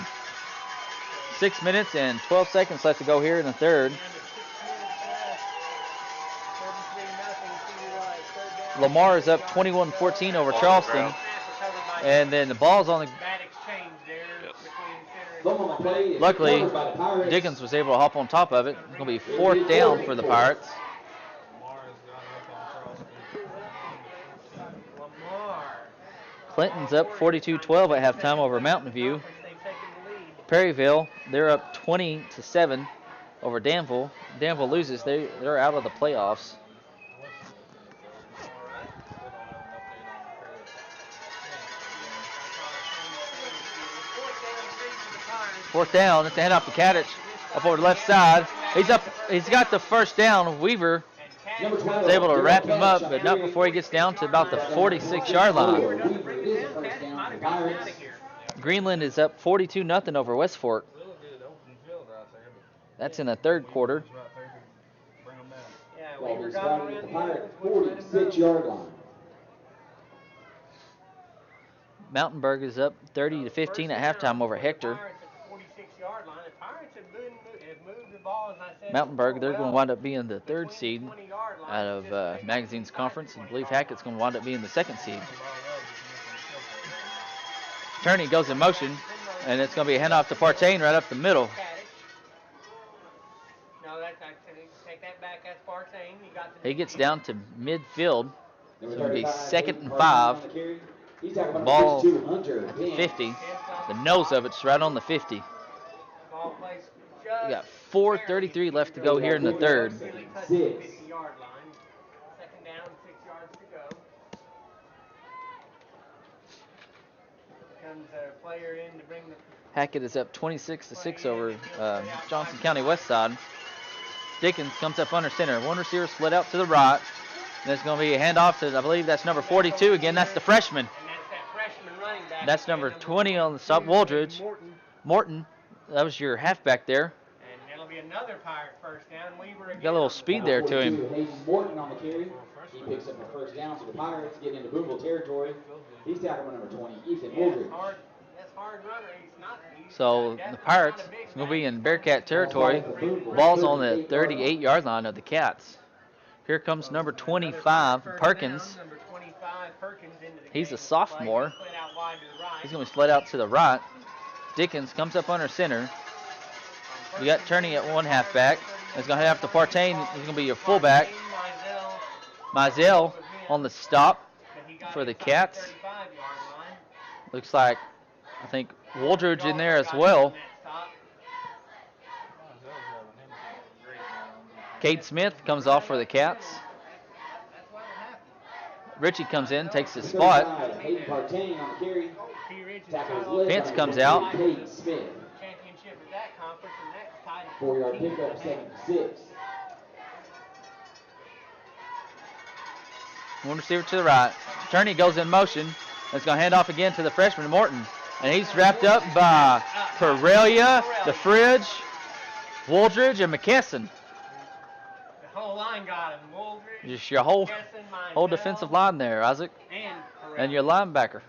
6 minutes and 12 seconds left to go here in the third. Lamar is up 21-14 over Charleston. And then the ball's on the... Luckily, Dickens was able to hop on top of it. It's going to be 4th down for the Pirates. Clinton's up 42-12 at halftime over Mountain View. Perryville, they're up 20-7 over Danville. Danville loses. They're out of the playoffs. Fourth down. It's a hand off to Kadich up over the left side. He's up. He's got the first down. Weaver is able to wrap him up, but not before he gets down to about the 46-yard line. Greenland is up 42-0 over West Fork. That's in the third quarter. Ball is starting at the Pirate 46-yard line. Mountainburg is up 30-15 at halftime over Hector. Mountainburg, they're going to wind up being the 3rd seed out of Magazine's conference. I believe Hackett's going to wind up being the 2nd seed. Turney goes in motion, and it's going to be a handoff to Partain right up the middle. He gets down to midfield. So it'll be 2nd and 5. Ball 50. The nose of it's right on the 50. We got 4:33 left to go here in the third. Hackett is up 26-6 over Johnson County West Side. Dickens comes up under center. One receiver split out to the right. And it's going to be a handoff to, I believe that's number 42 again. That's the freshman. That's number 20 on the stop, Wooldridge. Morton, that was your halfback there. And it'll be another Pirate first down. Weaver again. Got a little speed there to him. Hayden Morton on the carry. He picks up the first down, so the Pirates get into Booneville territory. He's tackled by number 20, Ethan Wooldridge. That's hard runner. He's not. So the Pirates will be in Bearcat territory. Ball's on the 38-yard line of the Cats. Here comes number 25, Perkins. He's a sophomore. He's going to be split out to the right. Dickens comes up under center. We got Turney at one halfback. He's going to have to Partain. He's going to be your fullback. Mizell on the stop for the Cats. Looks like, I think, Wooldridge in there as well. Cade Smith comes off for the Cats. Richie comes in, takes his spot. Pence comes out. 4-yard pickup, 2nd and 6. One receiver to the right. Turney goes in motion. It's going to hand off again to the freshman, Morton. And he's wrapped up by Perelia, the Fridge, Wooldridge, and McKesson. The whole line got him. Wooldridge, just your whole defensive line there, Isaac. And your linebacker.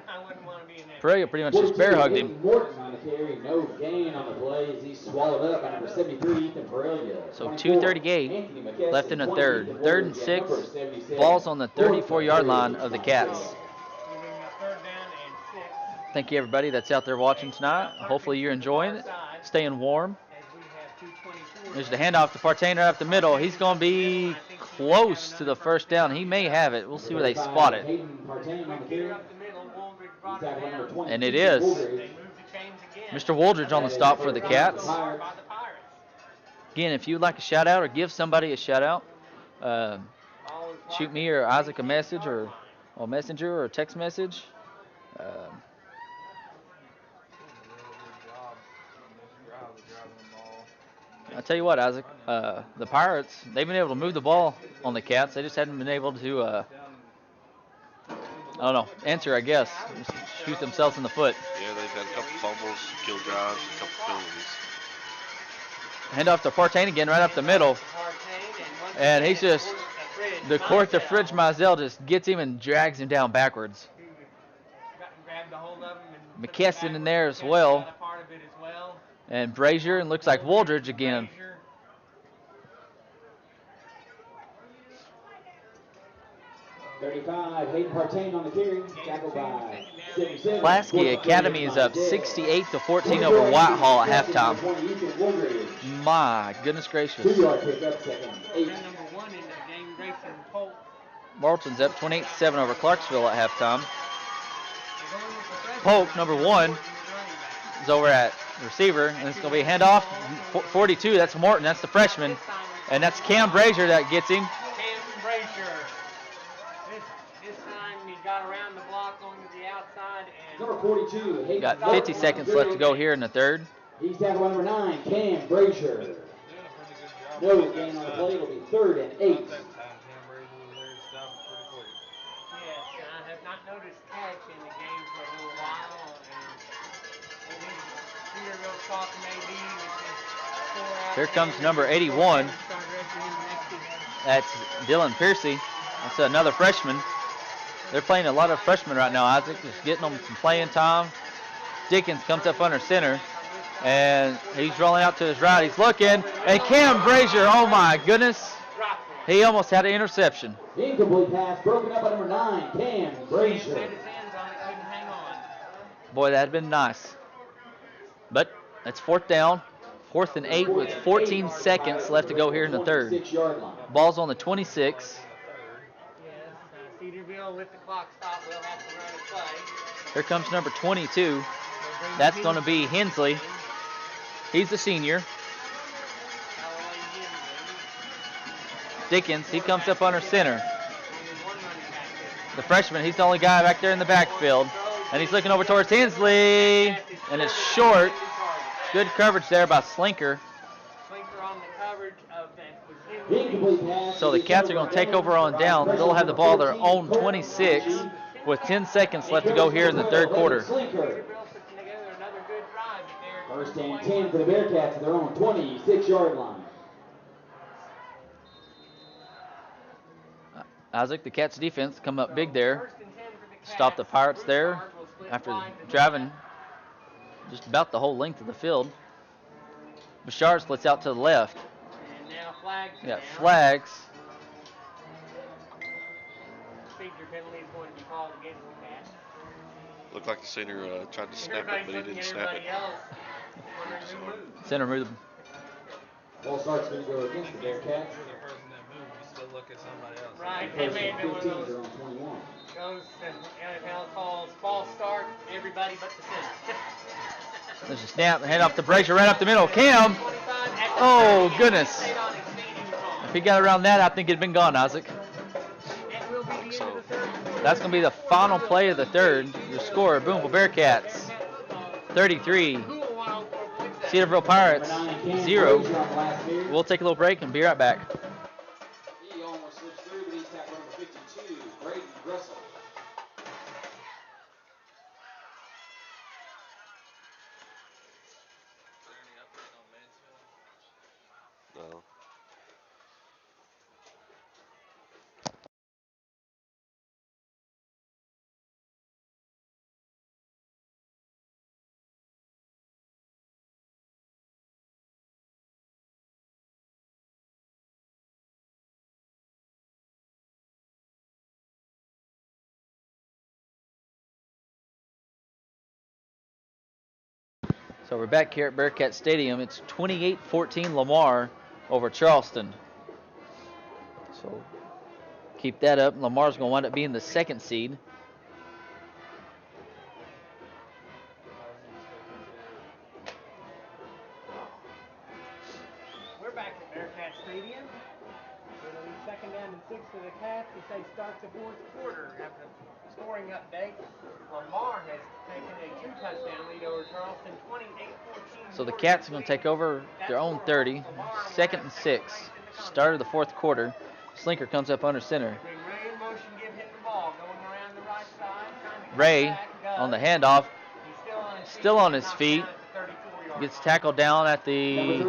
I wouldn't want to be in that. Perelia pretty much just bear hugged him. Morton on the carry, no gain on the play as he's swallowed up by number 73, Ethan Perelia. So 2:38 left in the third. 3rd and 6. Ball's on the 34-yard line of the Cats. Thank you, everybody that's out there watching tonight. Hopefully you're enjoying it, staying warm. There's the handoff to Partain right up the middle. He's going to be close to the first down. He may have it. We'll see where they spot it. And it is. Mr. Woldridge on the stop for the Cats. By the Pirates. Again, if you'd like a shout out or give somebody a shout out, shoot me or Isaac a message or a messenger or a text message. I tell you what, Isaac, the Pirates, they've been able to move the ball on the Cats. They just hadn't been able to, I don't know, answer, I guess. Just shoot themselves in the foot. Yeah, they've had a couple fumbles, kill drives, a couple penalties. Hand off to Partain again, right up the middle. And he's just, the court to Fridge Mizell just gets him and drags him down backwards. McKesson in there as well. And Brazier, and looks like Woldridge again. Hayden Partain on the carry, tackled by 77. Plasky Academy is up 68-14 over Whitehall at halftime. My goodness gracious. 2-yard pickup, second, 8. Marlton's up 28-7 over Clarksville at halftime. Polk, number 1, is over at receiver, and it's going to be a handoff. 42, that's Morton, that's the freshman. And that's Cam Brazier that gets him. Cam Brazier. This time he got around the block onto the outside. And Number 42, Hayden got 50 seconds left to go here in the third. He's tackled by number 9, Cam Brazier. No gain on the play, it'll be 3rd and 8. I have not noticed catch in the game for a little while. Here comes number 81. That's Dylan Piercy. That's another freshman. They're playing a lot of freshmen right now, Isaac. Just getting them some playing time. Dickens comes up under center. And he's rolling out to his right. He's looking. And Cam Brazier, oh my goodness. He almost had an interception. Incomplete pass broken up by number 9, Cam Brazier. Boy, that had been nice. But that's 4th down. 4th and 8 with 14 seconds left to go here in the third. Ball's on the 26. Cedarville with the clock stop will have to run a play. Here comes number 22. That's going to be Hensley. He's the senior. Dickens, he comes up under center. The freshman, he's the only guy back there in the backfield. And he's looking over towards Hensley. And it's short. Good coverage there by Slinker. So the Cats are going to take over on down. They'll have the ball their own 26 with 10 seconds left to go here in the third quarter. 1st and 10 for the Bearcats at their own 26-yard line. Isaac, the Cats defense come up big there. Stop the Pirates there after driving just about the whole length of the field. Bouchard splits out to the left. And now flags. We got flags. Procedure penalty is going to be called against the Cats. Looked like the center tried to snap it, but he didn't snap it. Center moved. Ball start's going to go against the Bearcats. Look at somebody else. Right, they may have been one of 15, those. they're on 21. Goes to NFL calls false start, everybody but the center. There's a snap, hand off to Brazier right up the middle. Cam! Oh, goodness. If he got around that, I think it'd been gone, Isaac. So That's going to be the final play of the third. Your score, Booneville Bearcats, 33. Cedarville Pirates, 0. We'll take a little break and be right back. He almost slipped through, but he's tackled number 52, Braden Russell. no. So we're back here at Bearcat Stadium. It's 28-14 Lamar over Charleston. So keep that up. Lamar's going to wind up being the second seed. It'll be second down and 6 for the Cats as they start the fourth quarter. After scoring update, Lamar has taken a 2-touchdown lead over Charleston, 28-14. So the Cats are going to take over their own 30. Second and 6. Start of the fourth quarter. Slinker comes up under center. Bring Ray in motion, give him the ball, going around the right side. Ray on the handoff, still on his feet. Gets tackled down at the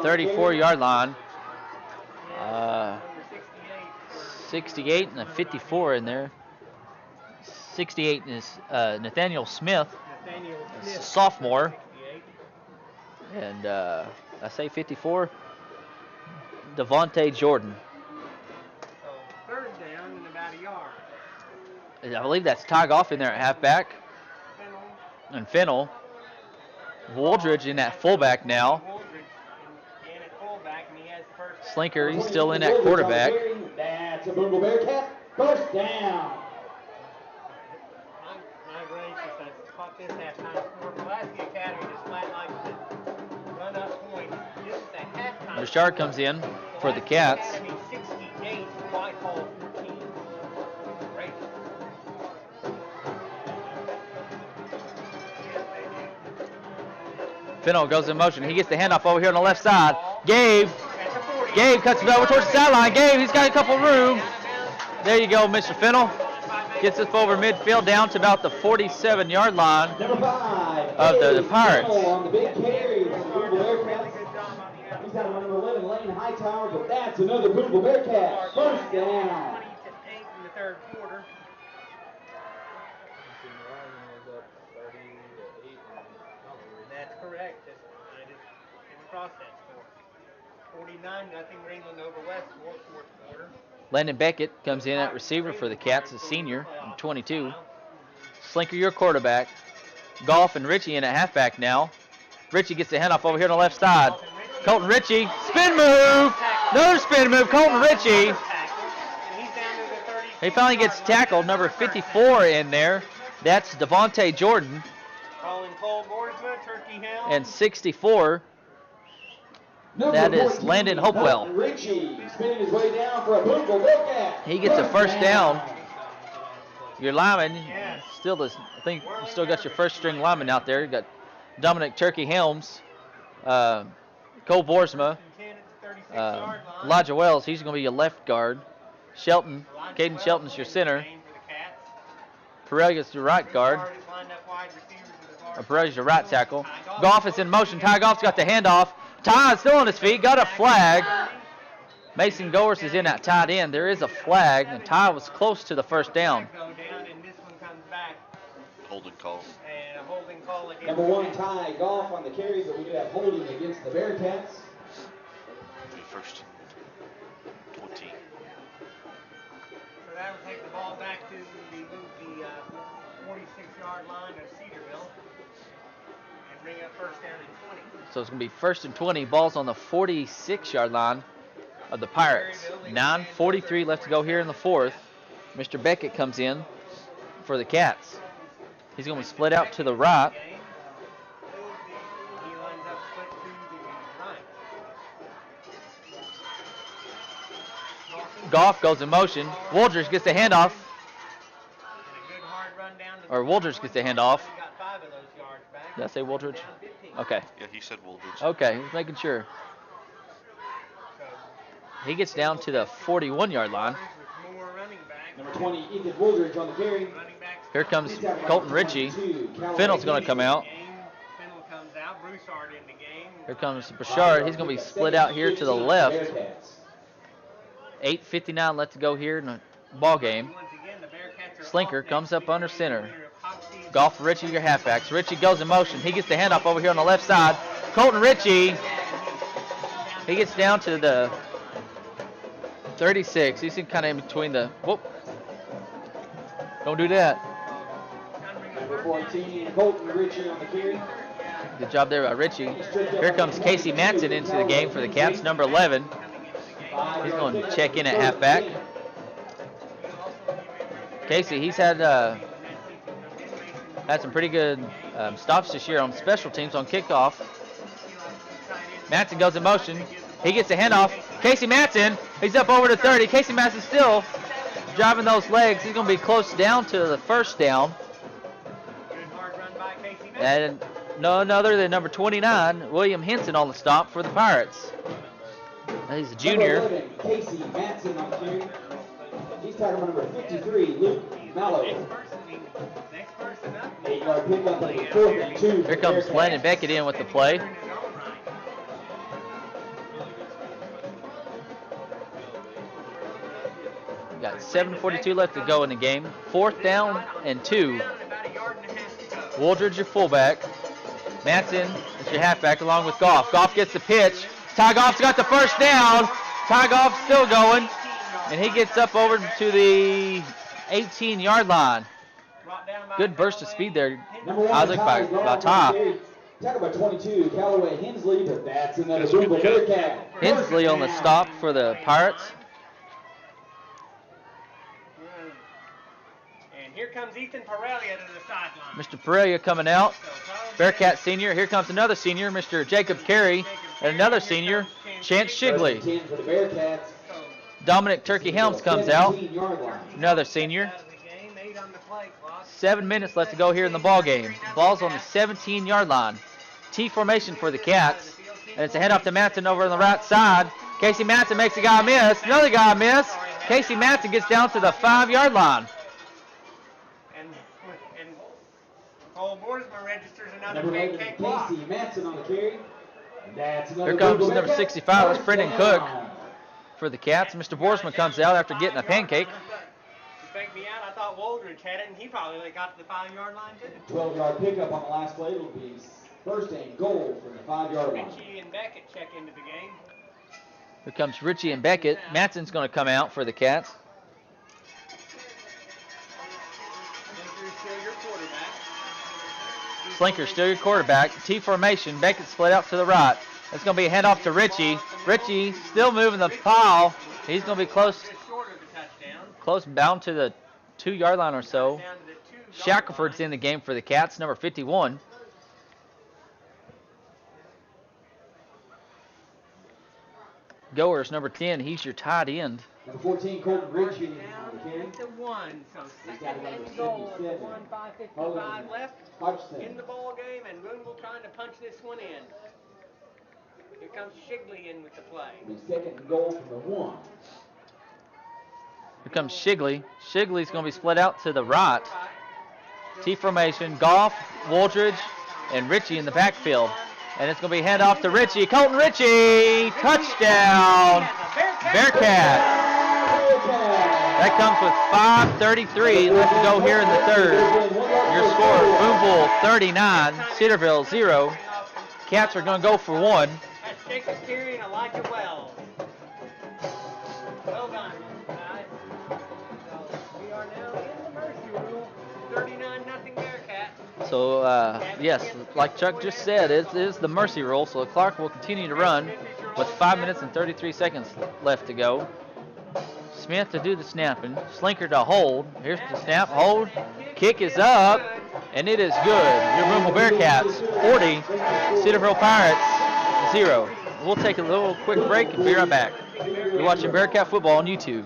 34-yard line. 68 and a 54 in there. 68 is Nathaniel Smith, a sophomore. And I say 54, Devontae Jordan. So third down and about a yard. I believe that's Ty Goff in there at halfback. And Fennel. Wooldridge in that fullback now. Slinker, he's still in at quarterback. That's a Booneville Bearcat. First down. My gracious, I caught this halftime score. Pulaski Academy just might like to run up points. This is a halftime. Richard comes in for the Cats. Academy 68, Whitehall 14. Great. Fennel goes in motion. He gets the handoff over here on the left side. Gabe cuts it over towards the sideline. Gabe, he's got a couple room. There you go, Mr. Fennel. Gets us over midfield down to about the 47-yard line of the Pirates. On the big carry from the Booneville Bearcats. He's out of number 11, Lane Hightower, but that's another Booneville Bearcat. First down. 20-8 in the third quarter. That's correct. It is in the process. 49-0 Greenland over West, fourth quarter. Landon Beckett comes in at receiver for the Cats, a senior, 22. Slinker, your quarterback. Goff and Richie in at halfback now. Richie gets the handoff over here on the left side. Colton Richie, spin move! Another spin move, Colton Richie. He finally gets tackled, number 54 in there. That's Devontae Jordan. And 64. That is Landon Hopewell. Richie spinning his way down for a Booneville Bearcat. He gets a first down. Your lineman, still does. I think you still got your first string lineman out there. You got Dominic Turkey Helms, Cole Boersma, Elijah Wells. He's going to be your left guard. Shelton, Caden Shelton's your center. Pereira's your right guard. Pereira's your right tackle. Goff is in motion. Ty Goff's got the handoff. Ty is still on his feet. Got a flag. Mason Goers is in that tight end. There is a flag, and Ty was close to the first down. Holding call. Number 1, Ty Goff on the carry, but we do have holding against the Bearcats. First 20. So that will take the ball back to the 46-yard line of Cedarville and bring up first down and 20. So it's going to be first and 20. Ball's on the 46-yard line of the Pirates. 9:43 left to go here in the fourth. Mr. Beckett comes in for the Cats. He's going to split out to the right. He lines up split to the right. Goff goes in motion. Wooldridge gets the handoff. Or Wooldridge gets the handoff. Did I say Wooldridge? Okay. Yeah, he said Wooldridge. Okay, he's making sure. He gets down to the 41-yard line. Number 20, Ethan Wooldridge on the carry. Here comes Colton Richie. Fennel's going to come out. Here comes Bouchard. He's going to be split out here to the left. 8:59 left to go here in the ball game. Slinker comes up under center. Goff, Richie, your halfbacks. Richie goes in motion. He gets the handoff over here on the left side. Colton Richie. He gets down to the 36. He's in kind of in between the. Whoop. Don't do that. Number 14, Colton Richie on the carry. Good job there by Richie. Here comes Casey Matson into the game for the Cats, number 11. He's going to check in at halfback. Casey, he's had some pretty good stops this year on special teams on kickoff. Matson goes in motion. He gets the handoff. Casey Matson, he's up over to 30. Casey Matson still driving those legs. He's going to be close down to the first down. And none other than number 29, William Henson, on the stop for the Pirates. He's a junior. Number 11, Casey Matson on the carry. He's target number 53, Luke Mallow. 8-yard pickup on the 4th and 2. Here comes Landon Beckett in with the play. Got 7:42 left to go in the game. 4th down and 2. Wooldridge, your fullback. Matson is your halfback along with Goff. Goff gets the pitch. Ty Goff's got the first down. Ty Goff's still going. And he gets up over to the 18-yard line. Good burst of speed there. Isaac by Ty. Tackle by 22, Callaway Hensley, but that's another Booneville Bearcat. Hensley on the stop for the Pirates. And here comes Ethan Perelia to the sideline. Mr. Perelia coming out. Bearcat senior. Here comes another senior, Mr. Jacob Carey, and another senior, Chance Shigley. 10 for the Bearcats. Dominic Turkey Helms comes out. Another senior. 7 minutes left to go here in the ball game. Ball's on the 17-yard line. T formation for the Cats. And it's a handoff to Matson over on the right side. Casey Matson makes a guy miss. Another guy miss. Casey Matson gets down to the 5-yard line. And Cole Boersma registers another Number big 11, cakewalk. Casey Matson on the carry. And that's another Here comes Booneville number Bearcat. 65. That's Brendan Cook Touchdown. for the Cats. Mr. Boersma comes out after getting a pancake. You faked me out. I thought Wooldridge had it, and he probably got to the 5-yard line too. 12-yard pickup on the last play. It'll be first and goal from the 5-yard line. Richie and Beckett check into the game. Here comes Richie and Beckett. Matson's going to come out for the Cats. Slinker's still your quarterback. Slinker still your quarterback. T formation. Beckett split out to the right. It's going to be a handoff to Richie. Richie still moving the pile. He's going to be close bound to the 2-yard line or so. Shackelford's in the game for the Cats, number 51. Goers, number 10. He's your tight end. Number 14, Colton Ritchie on the carry. It's a 1, so He's got second number and goal. 77. 1:5:55 left Hodgson. in the ball game, and Booneville trying to punch this one in. Here comes Shigley in with the play. It'll be second and goal from the 1. Here comes Shigley. Shigley's going to be split out to the right. T formation. Goff, Wooldridge, and Richie in the backfield. And it's going to be handoff to Richie. Colton Ritchie, touchdown, Bearcat. That comes with 5:33 left to go here in the third. Your score, Booneville 39, Cedarville 0. Cats are going to go for 1. That's Jacob Carey and Elijah Wells. Well done, guys. So we are now in the mercy rule. 39-0 Bearcat. So, yes, like Chuck just said, it is the mercy rule, so the clock will continue to run with 5 minutes and 33 seconds left to go. Smith to do the snapping. Slinker to hold. Here's the snap. Hold. Kick is up, and it is good. Your Booneville Bearcats 40, Cedarville Pirates 0. We'll take a little quick break and be right back. You're watching Bearcat football on YouTube.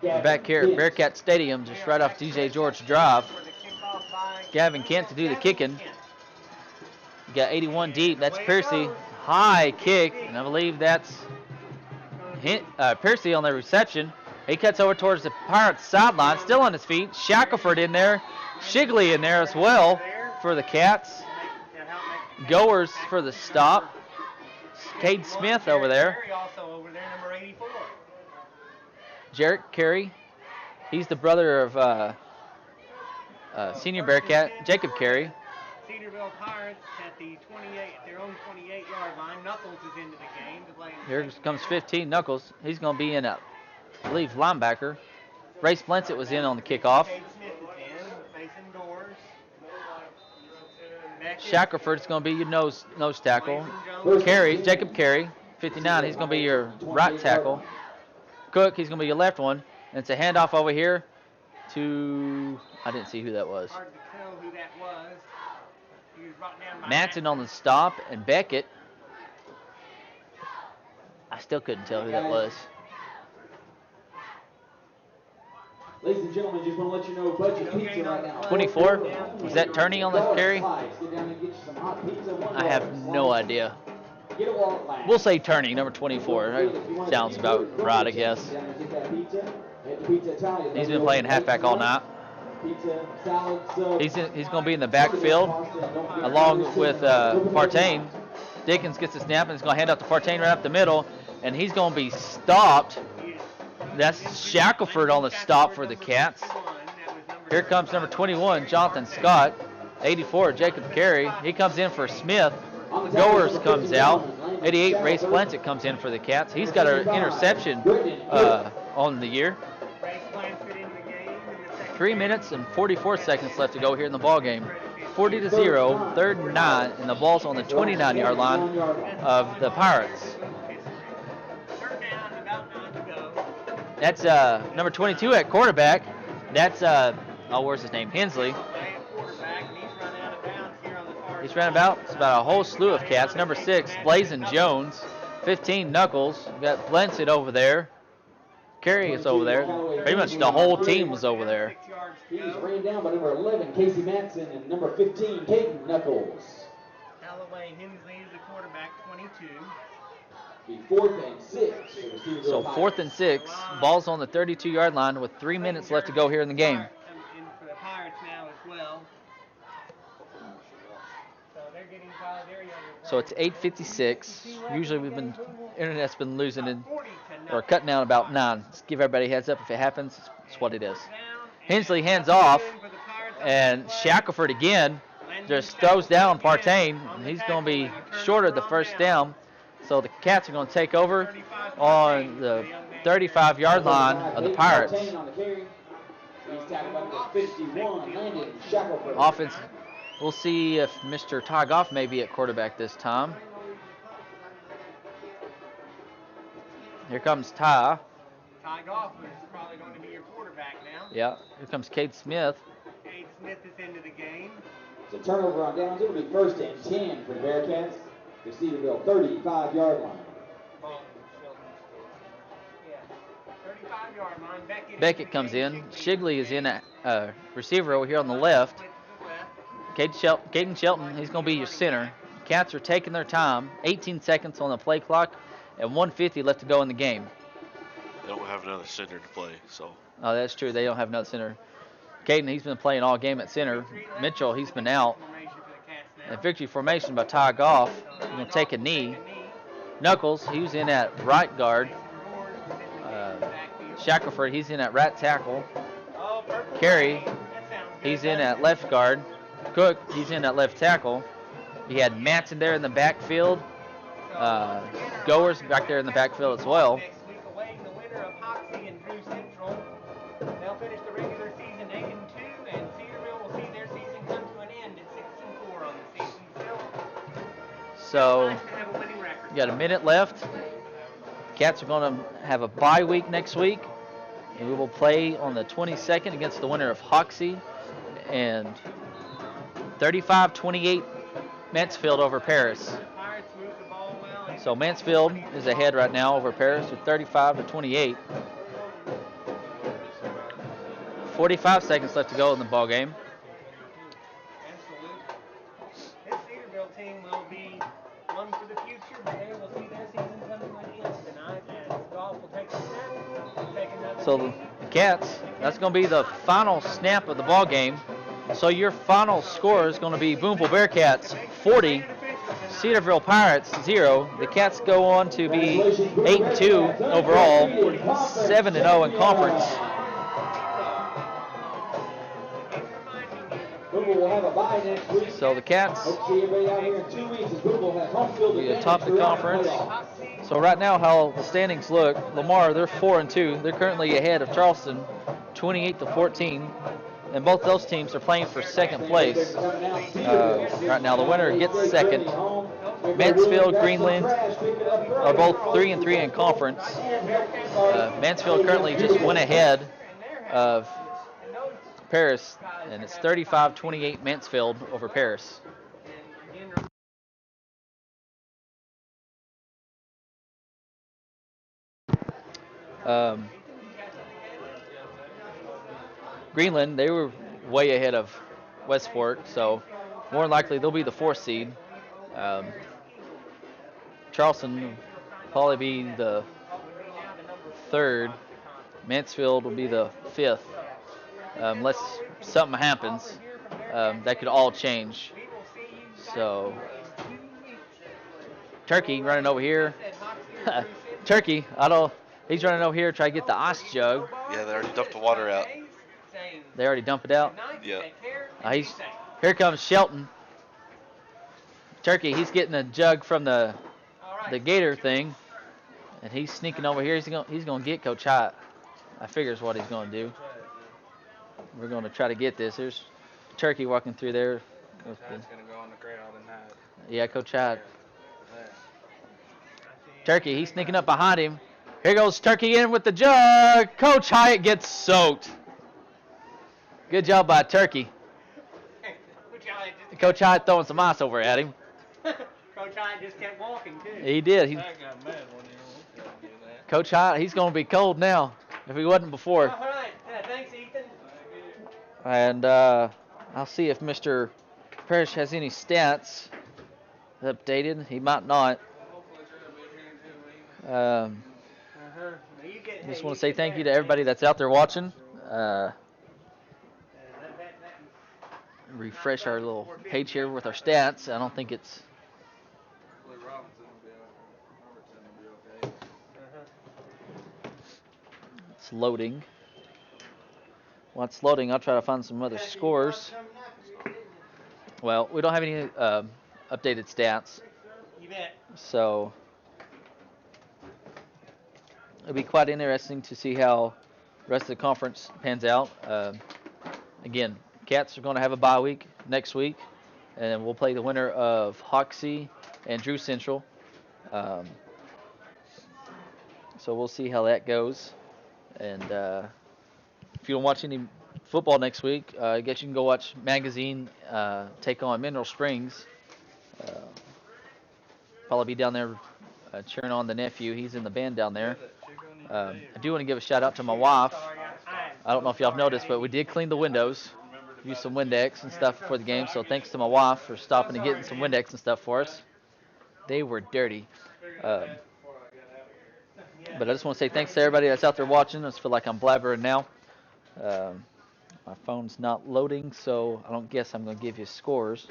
We're back here at Bearcat Stadium, just right off DJ George Drive. Gavin Kent to do the kicking. You got 81 deep. That's Piercy. High kick, and I believe that's Piercy on the reception. He cuts over towards the Pirates sideline, still on his feet. Shackelford in there. Shigley in there as well for the Cats. Goers for the stop. Cade Smith over there. Carey also over there, number 84. Jarrett Carey. He's the brother of senior Bearcat, Jacob Carey. Cedarville Pirates at the 28, their own 28-yard line. Knuckles is into the game to play. Here comes 15, Knuckles. He's going to be in, I believe, linebacker. Race Blensett was in on the kickoff. Cade Smith is in, Mason Doors. Shackelford's going to be your nose tackle. Jacob Carey, 59, he's going to be your right tackle. Cook, he's going to be your left one. And it's a handoff over here to, I didn't see who that was. Hard to tell who that was. He was brought down by Matson on the stop, and Beckett. I still couldn't tell who that was. Ladies and gentlemen, just want to let you know, budget pizza right now. 24? Was that Turney on the carry? Get down and get you some hot pizza. I have no idea. Get a wallet line. We'll say Turney, number 24. That sounds about right, I guess. Get down and get that pizza. Head to Pizza Italia. He's been playing halfback all night. Pizza, salad, sub. He's going to be in the backfield along with Partain. Dickens gets the snap and he's going to hand out to Partain right up the middle, and he's going to be stopped. That's Shackelford on the stop for the Cats. Here comes number 21, Jonathan Scott. 84, Jacob Carey. He comes in for Smith. Goers comes out. 88, Race Blensett comes in for the Cats. He's got an interception on the year. 3 minutes and 44 seconds left to go here in the ball game. 40-0, 3rd and 9, and the ball's on the 29-yard line of the Pirates. That's number 22 at quarterback. That's where's his name? Hensley. He's ran about. It's about a whole slew of Cats. Number 6, Blazin Jones. 15, Knuckles. We got Blensett over there. Carey is over there. Pretty much the whole team was over there. He's ran down by number 11, Casey Matson, and number 15, Caden Knuckles. Callaway Hensley is the quarterback, 22. Be 4th and 6. So 4th and 6. Ball's on the 32-yard line with 3 minutes left to go here in the game. In for the Pirates now as well. So they're getting their younger. So it's 8:56. Usually internet's been losing it or cutting out about 9. Just give everybody a heads up if it happens. It's what it is. Hensley hands off, and Shackelford again just throws down Partain. And he's going to be short of the first down. So the Cats are going to take over on the 35-yard line of the Pirates. Offense, we'll see if Mr. Ty Goff may be at quarterback this time. Here comes Ty. Ty Goff is probably going to be your quarterback now. Yeah, here comes Cade Smith. Cade Smith is into the game. It's a turnover on downs. It'll be 1st and 10 for the Bearcats. The Cedarville 35-yard line. Yeah, 35-yard line. Beckett comes in. Shigley is in at receiver over here on the left. Caden Shelton, he's going to be your center. Cats are taking their time. 18 seconds on the play clock and 1:50 left to go in the game. They don't have another center to play, so. Oh, that's true. They don't have another center. Caden, he's been playing all game at center. Mitchell, he's been out. And victory formation by Ty Goff. He's going to take a knee. Knuckles, he's in at right guard. Shackelford, he's in at right tackle. Carey, he's in at left guard. Cook, he's in at left tackle. He had Matson there in the backfield. Goers back there in the backfield as well. They'll finish the regular season 8-2, and Cedarville will see their season come to an end at 6-4 on the season. So, you got a minute left. Cats are going to have a bye week next week, and we will play on the 22nd against the winner of Hoxie, and 35-28 Mansfield over Paris. So Mansfield is ahead right now over Paris with 35-28. 45 seconds left to go in the ball game. This Cedarville team will be one for the future, but they will see their season come to an end tonight as Golf will take a snap, take another. So the Cats, that's going to be the final snap of the ball game. So your final score is going to be Booneville Bearcats 40, Cedarville Pirates 0. The Cats go on to be 8-2 overall, 7-0 in conference. Booneville will have a bye next week. So the Cats Hope to see everybody out here in 2 weeks as Booneville has home field will be advantage atop the throughout conference. playoff. So right now, how the standings look: Lamar, they're 4-2. They're currently ahead of Charleston, 28-14, and both those teams are playing for second place. Right now, the winner gets second. Mansfield, Greenland are both 3-3 in conference. Mansfield currently just went ahead of Paris, and it's 35-28 Mansfield over Paris. Greenland, they were way ahead of Westport, so more than likely they'll be the 4th seed. Charleston will probably be the 3rd. Mansfield will be the 5th. Unless something happens, that could all change. So, Turkey running over here. Turkey, he's running over here to try to get the ice jug. Yeah, they already dumped the water out. They already dumped it out? Yeah. Here comes Shelton. Turkey, he's getting a jug from the gator thing, and he's sneaking over here. He's gonna get Coach Hyatt. I figure is what he's gonna do. We're gonna try to get this. There's Turkey walking through there. That's gonna go on the ground and that. Yeah, Coach Hyatt. Turkey, he's sneaking up behind him. Here goes Turkey in with the jug. Coach Hyatt gets soaked. Good job by Turkey. Coach Hyatt throwing some ice over at him. Coach Hyatt just kept walking, too. He did. I got mad when he was do that. Coach Hyatt, he's going to be cold now if he wasn't before. All right. Thanks, Ethan. And I'll see if Mr. Parrish has any stats updated. He might not. Just want to say thank you to everybody that's out there watching. Refresh our little page here with our stats. I don't think it's loading. While it's loading, I'll try to find some other scores. Well, we don't have any updated stats. You bet. So it'll be quite interesting to see how the rest of the conference pans out. Again, Cats are going to have a bye week next week, and we'll play the winner of Hoxie and Drew Central. So we'll see how that goes. And if you don't watch any football next week, I guess you can go watch Magazine take on Mineral Springs. Probably be down there cheering on the nephew. He's in the band down there. I do want to give a shout out to my wife. I don't know if y'all have noticed, but we did clean the windows. Use some Windex and stuff for the game. So thanks to my wife for stopping and getting some Windex and stuff for us. They were dirty. But I just want to say thanks to everybody that's out there watching. I just feel like I'm blabbering now. My phone's not loading, so I don't guess I'm going to give you scores.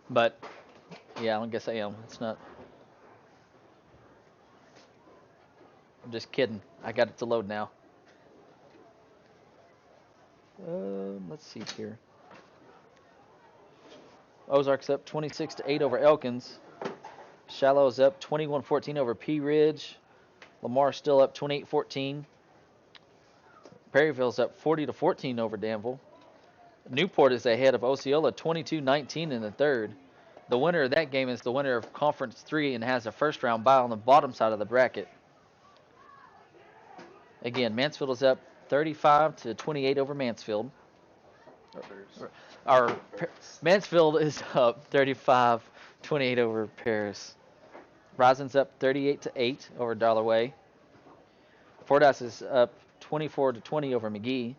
But, yeah, I don't guess I am. It's not. I'm just kidding. I got it to load now. Let's see here. Ozark's up 26-8 over Elkins. Shallow's up 21-14 over Pea Ridge. Lamar still up 28-14. Perryville's up 40-14 over Danville. Newport is ahead of Osceola 22-19 in the third. The winner of that game is the winner of Conference 3 and has a first-round bye on the bottom side of the bracket. Again, Mansfield is up 35-28 over Mansfield. Mansfield is up 35-28 over Paris. Rising's up 38-8 over Dollarway. Fordyce is up 24-20 over McGee.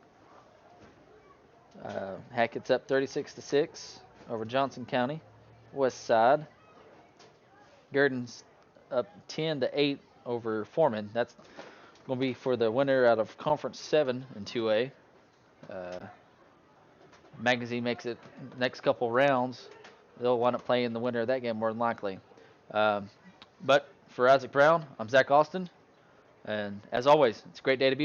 Hackett's up 36-6 over Johnson County. West Side. Gurdon's up 10-8 over Foreman. That's going to be for the winner out of Conference 7 in 2A. Magazine makes it next couple rounds, they'll wind up playing the winner of that game more than likely. Um, but for Isaac Brown, I'm Zach Austin, and as always, it's a great day to be a Bear.